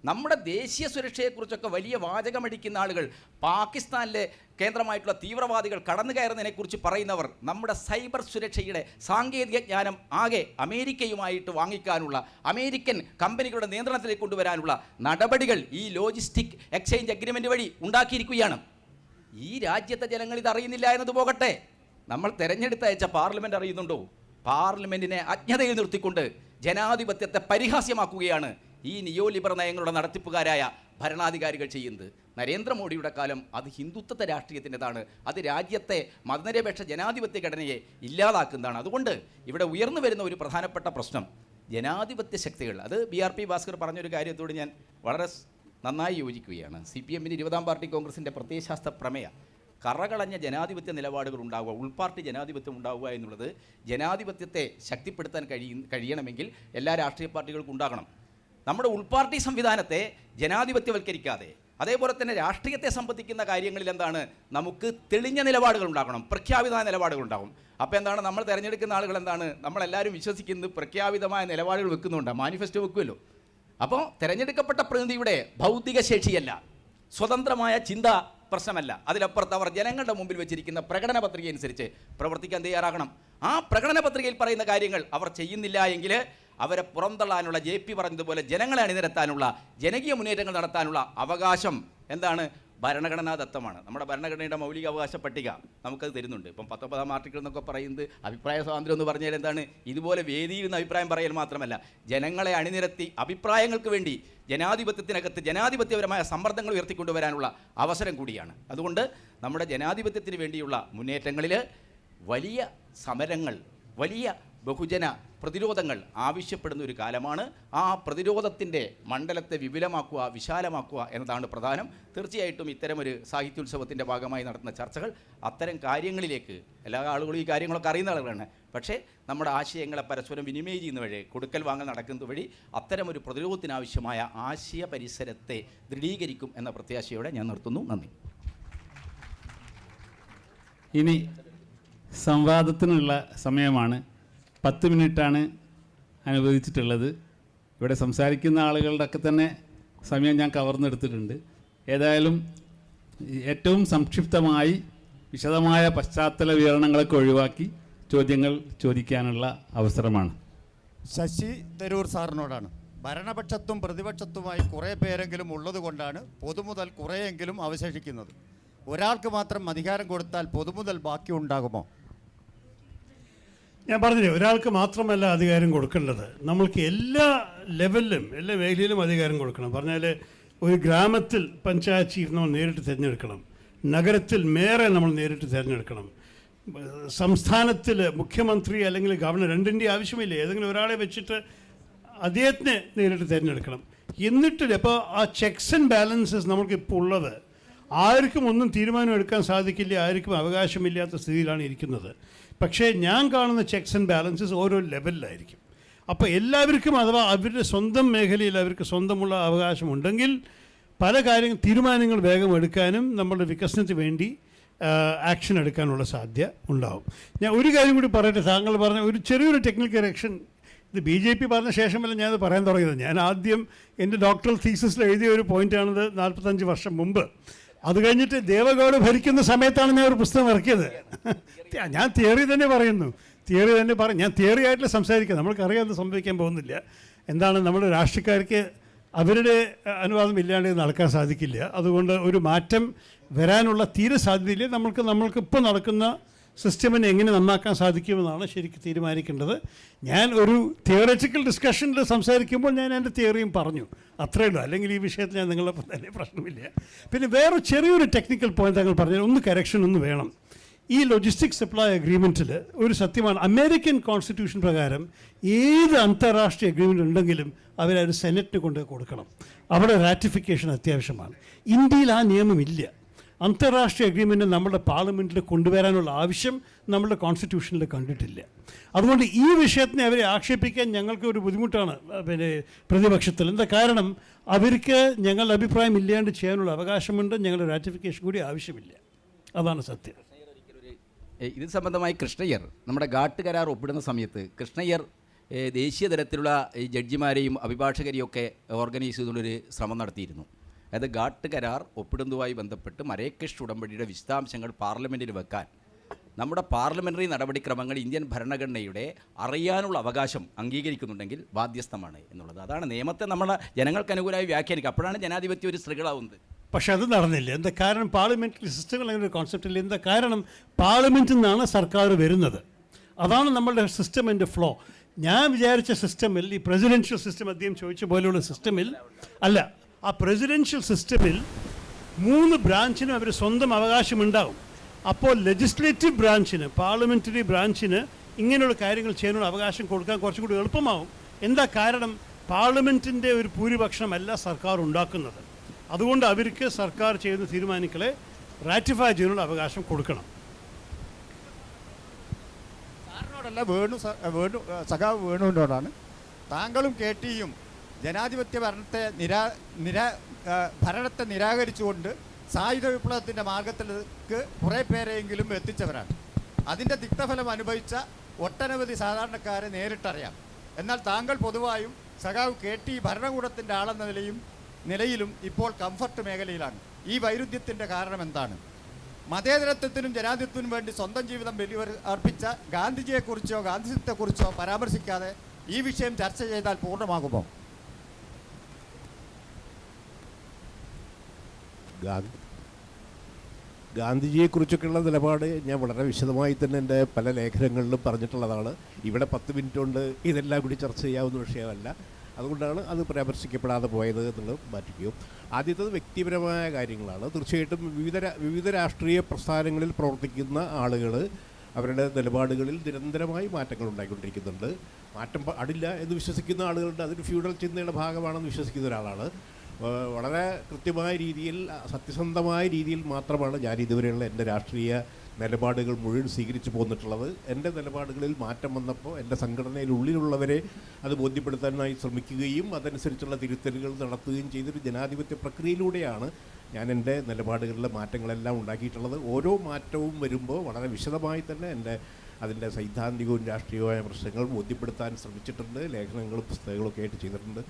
നമ്മുടെ ദേശീയ സുരക്ഷയെക്കുറിച്ചൊക്കെ വലിയ വാചകമടിക്കുന്ന ആളുകൾ, പാകിസ്ഥാനിലെ കേന്ദ്രമായിട്ടുള്ള തീവ്രവാദികൾ കടന്നു കയറുന്നതിനെക്കുറിച്ച് പറയുന്നവർ, നമ്മുടെ സൈബർ സുരക്ഷയുടെ സാങ്കേതിക ജ്ഞാനം ആകെ അമേരിക്കയുമായിട്ട് വാങ്ങിക്കാനുള്ള, അമേരിക്കൻ കമ്പനികളുടെ നിയന്ത്രണത്തിലേക്ക് കൊണ്ടുവരാനുള്ള നടപടികൾ ഈ ലോജിസ്റ്റിക് എക്സ്ചേഞ്ച് അഗ്രിമെൻ്റ് വഴി ഉണ്ടാക്കിയിരിക്കുകയാണ്. ഈ രാജ്യത്തെ ജനങ്ങൾ ഇതറിയുന്നില്ല എന്നത് പോകട്ടെ, നമ്മൾ തെരഞ്ഞെടുത്തയച്ച പാർലമെൻറ്റ് അറിയുന്നുണ്ടോ? പാർലമെൻറ്റിനെ അജ്ഞതയിൽ നിർത്തിക്കൊണ്ട് ജനാധിപത്യത്തെ പരിഹാസ്യമാക്കുകയാണ് ഈ നിയോ ലിബറൽ നയങ്ങളുടെ നടത്തിപ്പുകാരായ ഭരണാധികാരികൾ ചെയ്യുന്നത്. നരേന്ദ്രമോദിയുടെ കാലം അത് ഹിന്ദുത്വ രാഷ്ട്രീയത്തിൻ്റെതാണ്, അത് രാജ്യത്തെ മതനിരപേക്ഷ ജനാധിപത്യ ഘടനയെ ഇല്ലാതാക്കുന്നതാണ്. അതുകൊണ്ട് ഇവിടെ ഉയർന്നു വരുന്ന ഒരു പ്രധാനപ്പെട്ട പ്രശ്നം ജനാധിപത്യ ശക്തികൾ, അത് BRP ഭാസ്കർ പറഞ്ഞൊരു കാര്യത്തോട് ഞാൻ വളരെ നന്നായി യോജിക്കുകയാണ്. CPM-ന് 20-ാം പാർട്ടി കോൺഗ്രസിൻ്റെ പ്രത്യയശാസ്ത്ര പ്രമേയ കറകളഞ്ഞ ജനാധിപത്യ നിലപാടുകൾ ഉണ്ടാവുക, ഉൾപാർട്ടി ജനാധിപത്യം ഉണ്ടാവുക എന്നുള്ളത് ജനാധിപത്യത്തെ ശക്തിപ്പെടുത്താൻ കഴിയണമെങ്കിൽ എല്ലാ രാഷ്ട്രീയ പാർട്ടികൾക്കും ഉണ്ടാകണം. നമ്മുടെ ഉൾപാർട്ടി സംവിധാനത്തെ ജനാധിപത്യവൽക്കരിക്കാതെ അതേപോലെ തന്നെ രാഷ്ട്രീയത്തെ സംബന്ധിക്കുന്ന കാര്യങ്ങളിൽ എന്താണ്, നമുക്ക് തെളിഞ്ഞ നിലപാടുകൾ ഉണ്ടാകണം, പ്രഖ്യാപിതമായ നിലപാടുകൾ ഉണ്ടാകും. അപ്പോൾ എന്താണ്, നമ്മൾ തിരഞ്ഞെടുക്കുന്ന ആളുകൾ എന്താണ്, നമ്മളെല്ലാവരും വിശ്വസിക്കുന്നത് പ്രഖ്യാപിതമായ നിലപാടുകൾ വെക്കുന്നുണ്ട്, മാനിഫെസ്റ്റോ വെക്കുമല്ലോ. അപ്പോൾ തിരഞ്ഞെടുക്കപ്പെട്ട പ്രതിനിധിയുടെ ഭൗതിക ശേഷിയല്ല, സ്വതന്ത്രമായ ചിന്ത പ്രശ്നമല്ല, അതിലപ്പുറത്ത് അവർ ജനങ്ങളുടെ മുമ്പിൽ വെച്ചിരിക്കുന്ന പ്രകടന പത്രിക അനുസരിച്ച് പ്രവർത്തിക്കാൻ തയ്യാറാകണം. ആ പ്രകടന പത്രികയിൽ പറയുന്ന കാര്യങ്ങൾ അവർ ചെയ്യുന്നില്ല എങ്കിൽ അവരെ പുറന്തള്ളാനുള്ള, JP പറഞ്ഞതുപോലെ ജനങ്ങളെ അണിനിരത്താനുള്ള, ജനകീയ മുന്നേറ്റങ്ങൾ നടത്താനുള്ള അവകാശം എന്താണ്, ഭരണഘടനാദത്തമാണ്. നമ്മുടെ ഭരണഘടനയുടെ മൗലിക അവകാശ പട്ടിക നമുക്കത് തരുന്നുണ്ട്. ഇപ്പം 19-ാം ആർട്ടിക്കിൾ എന്നൊക്കെ പറയുന്നത് അഭിപ്രായ സ്വാതന്ത്ര്യം എന്ന് പറഞ്ഞാൽ എന്താണ്, ഇതുപോലെ വേദിയിൽ നിന്ന് അഭിപ്രായം പറയൽ മാത്രമല്ല, ജനങ്ങളെ അണിനിരത്തി അഭിപ്രായങ്ങൾക്ക് വേണ്ടി ജനാധിപത്യത്തിനകത്ത് ജനാധിപത്യപരമായ സമ്മർദ്ദങ്ങൾ ഉയർത്തിക്കൊണ്ടുവരാനുള്ള അവസരം കൂടിയാണ്. അതുകൊണ്ട് നമ്മുടെ ജനാധിപത്യത്തിന് വേണ്ടിയുള്ള മുന്നേറ്റങ്ങളിൽ വലിയ സമരങ്ങൾ, വലിയ ബഹുജന പ്രതിരോധങ്ങൾ ആവശ്യപ്പെടുന്ന ഒരു കാലമാണ്. ആ പ്രതിരോധത്തിൻ്റെ മണ്ഡലത്തെ വിപുലമാക്കുക, വിശാലമാക്കുക എന്നതാണ് പ്രധാനം. തീർച്ചയായിട്ടും ഇത്തരമൊരു സാഹിത്യോത്സവത്തിൻ്റെ ഭാഗമായി നടത്തുന്ന ചർച്ചകൾ അത്തരം കാര്യങ്ങളിലേക്ക്, എല്ലാ ആളുകളും ഈ കാര്യങ്ങളൊക്കെ അറിയുന്ന ആളുകളാണ്, പക്ഷേ നമ്മുടെ ആശയങ്ങളെ പരസ്പരം വിനിമയം ചെയ്യുന്ന വഴി, കൊടുക്കൽ വാങ്ങൽ നടക്കുന്നത് വഴി അത്തരമൊരു പ്രതിരോധത്തിനാവശ്യമായ ആശയ പരിസരത്തെ ദൃഢീകരിക്കും എന്ന പ്രത്യാശയോടെ ഞാൻ നിർത്തുന്നു. നന്ദി. ഇനി സംവാദത്തിനുള്ള സമയമാണ്. 10 മിനിറ്റാണ് അനുവദിച്ചിട്ടുള്ളത്. ഇവിടെ സംസാരിക്കുന്ന ആളുകളുടെ ഒക്കെ തന്നെ സമയം ഞാൻ കവർന്നെടുത്തിട്ടുണ്ട്. ഏതായാലും ഏറ്റവും സംക്ഷിപ്തമായി വിശദമായ പശ്ചാത്തല വിവരണങ്ങളൊക്കെ ഒഴിവാക്കി ചോദ്യങ്ങൾ ചോദിക്കാനുള്ള അവസരമാണ്. ശശി തരൂർ സാറിനോടാണ്. ഭരണപക്ഷത്തും പ്രതിപക്ഷത്തുമായി കുറേ പേരെങ്കിലും ഉള്ളതുകൊണ്ടാണ് പൊതുമുതൽ കുറേയെങ്കിലും അവശേഷിക്കുന്നത്. ഒരാൾക്ക് മാത്രം അധികാരം കൊടുത്താൽ പൊതുമുതൽ ബാക്കി ഉണ്ടാകുമോ? ഞാൻ പറഞ്ഞില്ലേ, ഒരാൾക്ക് മാത്രമല്ല അധികാരം കൊടുക്കേണ്ടത്, നമ്മൾക്ക് എല്ലാ ലെവലിലും എല്ലാ മേഖലയിലും അധികാരം കൊടുക്കണം. പറഞ്ഞാൽ ഒരു ഗ്രാമത്തിൽ പഞ്ചായത്ത് ചീഫ് നമ്മൾ നേരിട്ട് തിരഞ്ഞെടുക്കണം, നഗരത്തിൽ മേയറെ നമ്മൾ നേരിട്ട് തിരഞ്ഞെടുക്കണം, സംസ്ഥാനത്തിൽ മുഖ്യമന്ത്രി അല്ലെങ്കിൽ ഗവർണർ, രണ്ടിൻ്റെ ആവശ്യമില്ല, ഏതെങ്കിലും ഒരാളെ വെച്ചിട്ട് അദ്ദേഹത്തിനെ നേരിട്ട് തിരഞ്ഞെടുക്കണം. എന്നിട്ട് അപ്പോൾ ആ ചെക്സ് ആൻഡ് ബാലൻസസ് നമുക്കിപ്പോൾ ഉള്ളത്, ആർക്കും ഒന്നും തീരുമാനം എടുക്കാൻ സാധിക്കില്ല, ആർക്കും അവകാശമില്ലാത്ത സ്ഥിതിയിലാണ് ഇരിക്കുന്നത്. പക്ഷേ ഞാൻ കാണുന്ന ചെക്സ് ആൻഡ് ബാലൻസസ് ഓരോ ലെവലിലായിരിക്കും. അപ്പോൾ എല്ലാവർക്കും അഥവാ അവരുടെ സ്വന്തം മേഖലയിൽ അവർക്ക് സ്വന്തമുള്ള അവകാശമുണ്ടെങ്കിൽ പല തീരുമാനങ്ങൾ വേഗം എടുക്കാനും നമ്മളുടെ വികസനത്തിന് വേണ്ടി ആക്ഷൻ എടുക്കാനുള്ള സാധ്യത ഉണ്ടാവും. ഞാൻ ഒരു കാര്യം കൂടി പറയട്ടെ, താങ്കൾ പറഞ്ഞ ഒരു ചെറിയൊരു ടെക്നിക്കൽ കറക്ഷൻ. ഇത് BJP പറഞ്ഞ ശേഷമല്ല ഞാനത് പറയാൻ തുടങ്ങിയത്. ഞാൻ ആദ്യം എൻ്റെ ഡോക്ടറൽ തീസിസിൽ എഴുതിയ ഒരു പോയിൻ്റാണിത് 45 വർഷം മുമ്പ്. അത് കഴിഞ്ഞിട്ട് ദേവഗൗഡ ഭരിക്കുന്ന സമയത്താണ് ഞാൻ ഒരു പുസ്തകം ഇറക്കിയത്. ഞാൻ തിയറി തന്നെ പറയുന്നു, ഞാൻ തിയറി ആയിട്ടില്ല സംസാരിക്കുക. നമ്മൾക്കറിയാം അത് സംഭവിക്കാൻ പോകുന്നില്ല. എന്താണ്, നമ്മുടെ രാഷ്ട്രീയക്കാർക്ക് അവരുടെ അനുവാദം ഇല്ലാണ്ട് നടക്കാൻ സാധിക്കില്ല. അതുകൊണ്ട് ഒരു മാറ്റം വരാനുള്ള തീരെ സാധ്യതയില്ല. നമ്മൾക്കിപ്പോൾ നടക്കുന്ന സിസ്റ്റമിനെ എങ്ങനെ നന്നാക്കാൻ സാധിക്കുമെന്നാണ് ശരിക്കും തീരുമാനിക്കേണ്ടത്. ഞാൻ ഒരു തിയററ്റിക്കൽ ഡിസ്കഷനിൽ സംസാരിക്കുമ്പോൾ ഞാൻ എൻ്റെ തിയറിയും പറഞ്ഞു, അത്രയേ ഉള്ളൂ. അല്ലെങ്കിൽ ഈ വിഷയത്തിൽ ഞാൻ നിങ്ങളൊപ്പം തന്നെ പ്രശ്നമില്ല. പിന്നെ വേറെ ചെറിയൊരു ടെക്നിക്കൽ പോയിന്റ് താങ്കൾ പറഞ്ഞാൽ ഒന്ന് കറക്ഷൻ ഒന്ന് വേണം. ഈ ലോജിസ്റ്റിക് സപ്ലൈ അഗ്രിമെൻറ്റിൽ ഒരു സത്യമാണ്, അമേരിക്കൻ കോൺസ്റ്റിറ്റ്യൂഷൻ പ്രകാരം ഏത് അന്താരാഷ്ട്രീയ അഗ്രിമെൻ്റ് ഉണ്ടെങ്കിലും അവരത് സെനറ്റിന് കൊണ്ട് കൊടുക്കണം. അവിടെ റാറ്റിഫിക്കേഷൻ അത്യാവശ്യമാണ്. ഇന്ത്യയിൽ ആ നിയമമില്ല. അന്താരാഷ്ട്രീയ അഗ്രിമെൻറ്റ് നമ്മുടെ പാർലമെൻറ്റിൽ കൊണ്ടുവരാനുള്ള ആവശ്യം നമ്മുടെ കോൺസ്റ്റിറ്റ്യൂഷനിൽ കണ്ടിട്ടില്ല. അതുകൊണ്ട് ഈ വിഷയത്തിനെ അവരെ ആക്ഷേപിക്കാൻ ഞങ്ങൾക്ക് ഒരു ബുദ്ധിമുട്ടാണ് പ്രതിപക്ഷത്തിൽ. എന്താ കാരണം, അവർക്ക് ഞങ്ങളുടെ അഭിപ്രായം ഇല്ലാണ്ട് ചെയ്യാനുള്ള അവകാശമുണ്ട്, ഞങ്ങളുടെ റാറ്റിഫിക്കേഷൻ കൂടി ആവശ്യമില്ല. അതാണ് സത്യം. ഇത് സംബന്ധമായി കൃഷ്ണയ്യർ നമ്മുടെ ഘാട്ട് കരാർ ഒപ്പിടുന്ന സമയത്ത് കൃഷ്ണയ്യർ ദേശീയ തലത്തിലുള്ള ഈ ജഡ്ജിമാരെയും അഭിഭാഷകരെയും ഒക്കെ ഓർഗനൈസ് ചെയ്തുകൊണ്ടൊരു ശ്രമം നടത്തിയിരുന്നു. അതായത് ഘാട്ട് കരാർ ഒപ്പിടുന്നതുമായി ബന്ധപ്പെട്ട് മരേക്കഷ് ഉടമ്പടിയുടെ വിശദാംശങ്ങൾ പാർലമെൻറ്റിൽ വെക്കാൻ നമ്മുടെ പാർലമെൻ്ററി നടപടിക്രമങ്ങൾ ഇന്ത്യൻ ഭരണഘടനയുടെ അറിയാനുള്ള അവകാശം അംഗീകരിക്കുന്നുണ്ടെങ്കിൽ ബാധ്യസ്ഥമാണ് എന്നുള്ളത്. അതാണ് നിയമത്തെ നമ്മളെ ജനങ്ങൾക്ക് അനുകൂലമായി വ്യാഖ്യാനിക്കുക. അപ്പോഴാണ് ജനാധിപത്യം ഒരു സ്ത്രീകളാവുന്നത്. പക്ഷെ അത് നടന്നില്ല. എന്താ കാരണം, പാർലമെൻ്ററി സിസ്റ്റങ്ങൾ അങ്ങനെ ഒരു കോൺസെപ്റ്റില്ല. എന്താ കാരണം, പാർലമെൻറ്റിൽ നിന്നാണ് സർക്കാർ വരുന്നത്. അതാണ് നമ്മളുടെ സിസ്റ്റമിൻ്റെ ഫ്ലോ. ഞാൻ വിചാരിച്ച സിസ്റ്റമിൽ, ഈ പ്രസിഡൻഷ്യൽ സിസ്റ്റം അദ്ദേഹം ചോദിച്ച പോലെയുള്ള സിസ്റ്റമിൽ അല്ല, ആ പ്രസിഡൻഷ്യൽ സിസ്റ്റമിൽ 3 ബ്രാഞ്ചിനും അവർ സ്വന്തം അവകാശമുണ്ടാവും. അപ്പോൾ ലെജിസ്ലേറ്റീവ് ബ്രാഞ്ചിന്, പാർലമെൻ്ററി ബ്രാഞ്ചിന് ഇങ്ങനെയുള്ള കാര്യങ്ങൾ ചെയ്യാനുള്ള അവകാശം കൊടുക്കാൻ കുറച്ചും കൂടി എളുപ്പമാവും. എന്താ കാരണം? പാർലമെൻറ്റിൻ്റെ ഒരു ഭൂരിപക്ഷമല്ല സർക്കാർ ഉണ്ടാക്കുന്നത്. അതുകൊണ്ട് അവർക്ക് സർക്കാർ ചെയ്യുന്ന തീരുമാനങ്ങളെ റാറ്റിഫൈ ചെയ്യാനുള്ള അവകാശം കൊടുക്കണം. സാറിനോടല്ല, സഖാവ് വേണുവിനോടാണ്. താങ്കളും കെ ടിയും ജനാധിപത്യ ഭരണത്തെ നിരാകരിച്ചുകൊണ്ട് സായുധ വിപ്ലവത്തിൻ്റെ മാർഗത്തിലേക്ക് കുറേ പേരെയെങ്കിലും എത്തിച്ചവരാണ്. അതിൻ്റെ തിക്തഫലം അനുഭവിച്ച ഒട്ടനവധി സാധാരണക്കാരെ നേരിട്ടറിയാം. എന്നാൽ താങ്കൾ പൊതുവായും സഖാവ് കെ ടി ഭരണകൂടത്തിൻ്റെ ആളെന്ന നിലയിലും ഇപ്പോൾ കംഫർട്ട് മേഖലയിലാണ്. ഈ വൈരുദ്ധ്യത്തിൻ്റെ കാരണം എന്താണ്? മതേതരത്വത്തിനും ജനാധിപത്യത്തിനും വേണ്ടി സ്വന്തം ജീവിതം അർപ്പിച്ച ഗാന്ധിജിയെക്കുറിച്ചോ ഗാന്ധിസത്തെക്കുറിച്ചോ പരാമർശിക്കാതെ ഈ വിഷയം ചർച്ച ചെയ്താൽ പൂർണ്ണമാകുമോ? ഗാന്ധിജിയെക്കുറിച്ചൊക്കെയുള്ള നിലപാട് ഞാൻ വളരെ വിശദമായി തന്നെ എൻ്റെ പല ലേഖനങ്ങളിലും പറഞ്ഞിട്ടുള്ളതാണ്. ഇവിടെ 10 മിനിറ്റ് കൊണ്ട് ഇതെല്ലാം കൂടി ചർച്ച ചെയ്യാവുന്ന വിഷയമല്ല. അതുകൊണ്ടാണ് അത് പരാമർശിക്കപ്പെടാതെ പോയത് എന്നുള്ളത് മാറ്റിക്കും. ആദ്യത്തേത് വ്യക്തിപരമായ കാര്യങ്ങളാണ്. തീർച്ചയായിട്ടും വിവിധ രാഷ്ട്രീയ പ്രസ്ഥാനങ്ങളിൽ പ്രവർത്തിക്കുന്ന ആളുകൾ അവരുടെ നിലപാടുകളിൽ നിരന്തരമായി മാറ്റങ്ങൾ ഉണ്ടായിക്കൊണ്ടിരിക്കുന്നുണ്ട്. മാറ്റം പാടില്ല എന്ന് വിശ്വസിക്കുന്ന ആളുകളുണ്ട്. അതൊരു ഫ്യൂഡൽ ചിന്തയുടെ ഭാഗമാണെന്ന് വിശ്വസിക്കുന്ന ഒരാളാണ്. വളരെ കൃത്യമായ രീതിയിൽ, സത്യസന്ധമായ രീതിയിൽ മാത്രമാണ് ഞാൻ ഇതുവരെയുള്ള എൻ്റെ രാഷ്ട്രീയ നിലപാടുകൾ മുഴുവൻ സ്വീകരിച്ചു പോന്നിട്ടുള്ളത്. എൻ്റെ നിലപാടുകളിൽ മാറ്റം വന്നപ്പോൾ എൻ്റെ സംഘടനയിൽ ഉള്ളിലുള്ളവരെ അത് ബോധ്യപ്പെടുത്താനായി ശ്രമിക്കുകയും അതനുസരിച്ചുള്ള തിരുത്തലുകൾ നടത്തുകയും ചെയ്തൊരു ജനാധിപത്യ പ്രക്രിയയിലൂടെയാണ് ഞാൻ എൻ്റെ നിലപാടുകളിലെ മാറ്റങ്ങളെല്ലാം ഉണ്ടാക്കിയിട്ടുള്ളത്. ഓരോ മാറ്റവും വരുമ്പോൾ വളരെ വിശദമായി തന്നെ അതിൻ്റെ സൈദ്ധാന്തികവും രാഷ്ട്രീയവുമായ പ്രശ്നങ്ങൾ ബോധ്യപ്പെടുത്താൻ ശ്രമിച്ചിട്ടുണ്ട്. ലേഖനങ്ങളും പുസ്തകങ്ങളൊക്കെ ആയിട്ട് ചെയ്തിട്ടുണ്ട്.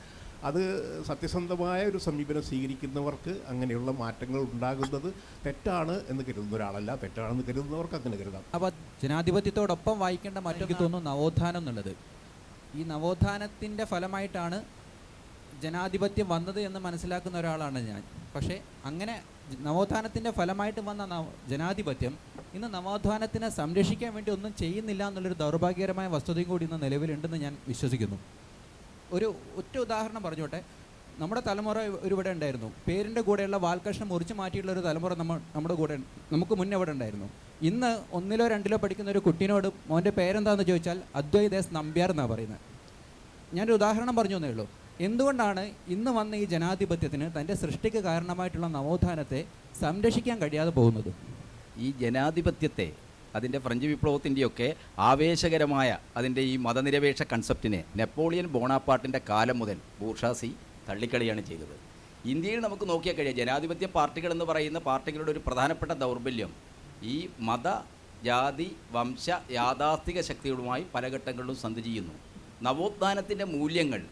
അത് സത്യസന്ധമായ ഒരു സമീപനം സ്വീകരിക്കുന്നവർക്ക് അങ്ങനെയുള്ള മാറ്റങ്ങൾ ഉണ്ടാകുന്നത് തെറ്റാണ് എന്ന് കരുതുന്ന ഒരാളല്ല, തെറ്റാണെന്ന് കരുതുന്നവർക്ക് അങ്ങനെ കരുതാം. അപ്പോൾ ജനാധിപത്യത്തോടൊപ്പം വായിക്കേണ്ട മറ്റൊക്കെ തോന്നുന്നു നവോത്ഥാനം എന്നുള്ളത്. ഈ നവോത്ഥാനത്തിൻ്റെ ഫലമായിട്ടാണ് ജനാധിപത്യം വന്നത് എന്ന് മനസ്സിലാക്കുന്ന ഒരാളാണ് ഞാൻ. പക്ഷേ അങ്ങനെ നവോത്ഥാനത്തിൻ്റെ ഫലമായിട്ട് വന്ന ജനാധിപത്യം ഇന്ന് നവോത്ഥാനത്തിനെ സംരക്ഷിക്കാൻ വേണ്ടി ഒന്നും ചെയ്യുന്നില്ല എന്നുള്ളൊരു ദൗർഭാഗ്യകരമായ വസ്തുതയും കൂടി ഇന്ന് നിലവിലുണ്ടെന്ന് ഞാൻ വിശ്വസിക്കുന്നു. ഒറ്റ ഉദാഹരണം പറഞ്ഞോട്ടെ. നമ്മുടെ തലമുറ ഇവിടെ ഉണ്ടായിരുന്നു. പേരിൻ്റെ കൂടെയുള്ള വാൽക്കഷ്ണം മുറിച്ച് മാറ്റിയിട്ടുള്ള ഒരു തലമുറ നമ്മുടെ കൂടെ നമുക്ക് മുന്നേ ഇവിടെ ഉണ്ടായിരുന്നു. ഇന്ന് 1ലോ 2ലോ പഠിക്കുന്ന ഒരു കുട്ടീനോട് മോൻ്റെ പേരെന്താണെന്ന് ചോദിച്ചാൽ അദ്വൈതേസ് നമ്പ്യാർ എന്നാണ് പറയുന്നത്. ഞാനൊരു ഉദാഹരണം പറഞ്ഞു എന്നേ ഉള്ളൂ. എന്തുകൊണ്ടാണ് ഇന്ന് വന്ന ഈ ജനാധിപത്യത്തിന് തൻ്റെ സൃഷ്ടിക്ക് കാരണമായിട്ടുള്ള നവോത്ഥാനത്തെ സംരക്ഷിക്കാൻ കഴിയാതെ പോകുന്നത്? ഈ ജനാധിപത്യത്തെ, അതിൻ്റെ ഫ്രഞ്ച് വിപ്ലവത്തിൻ്റെയൊക്കെ ആവേശകരമായ അതിൻ്റെ ഈ മതനിരപേക്ഷ കൺസെപ്റ്റിനെ നെപ്പോളിയൻ ബോണാപ്പാർട്ടിൻ്റെ കാലം മുതൽ ബൂർഷാസി തള്ളിക്കളിയാണ് ചെയ്തത്. ഇന്ത്യയിൽ നമുക്ക് നോക്കിയാൽ കഴിയാം, ജനാധിപത്യ പാർട്ടികൾ എന്ന് പറയുന്ന പാർട്ടികളുടെ ഒരു പ്രധാനപ്പെട്ട ദൗർബല്യം ഈ മത, ജാതി, വംശ, യാഥാസ്ഥിക ശക്തികളുമായി പല ഘട്ടങ്ങളിലും സന്ധി ചെയ്യുന്നു. നവോത്ഥാനത്തിൻ്റെ മൂല്യങ്ങൾ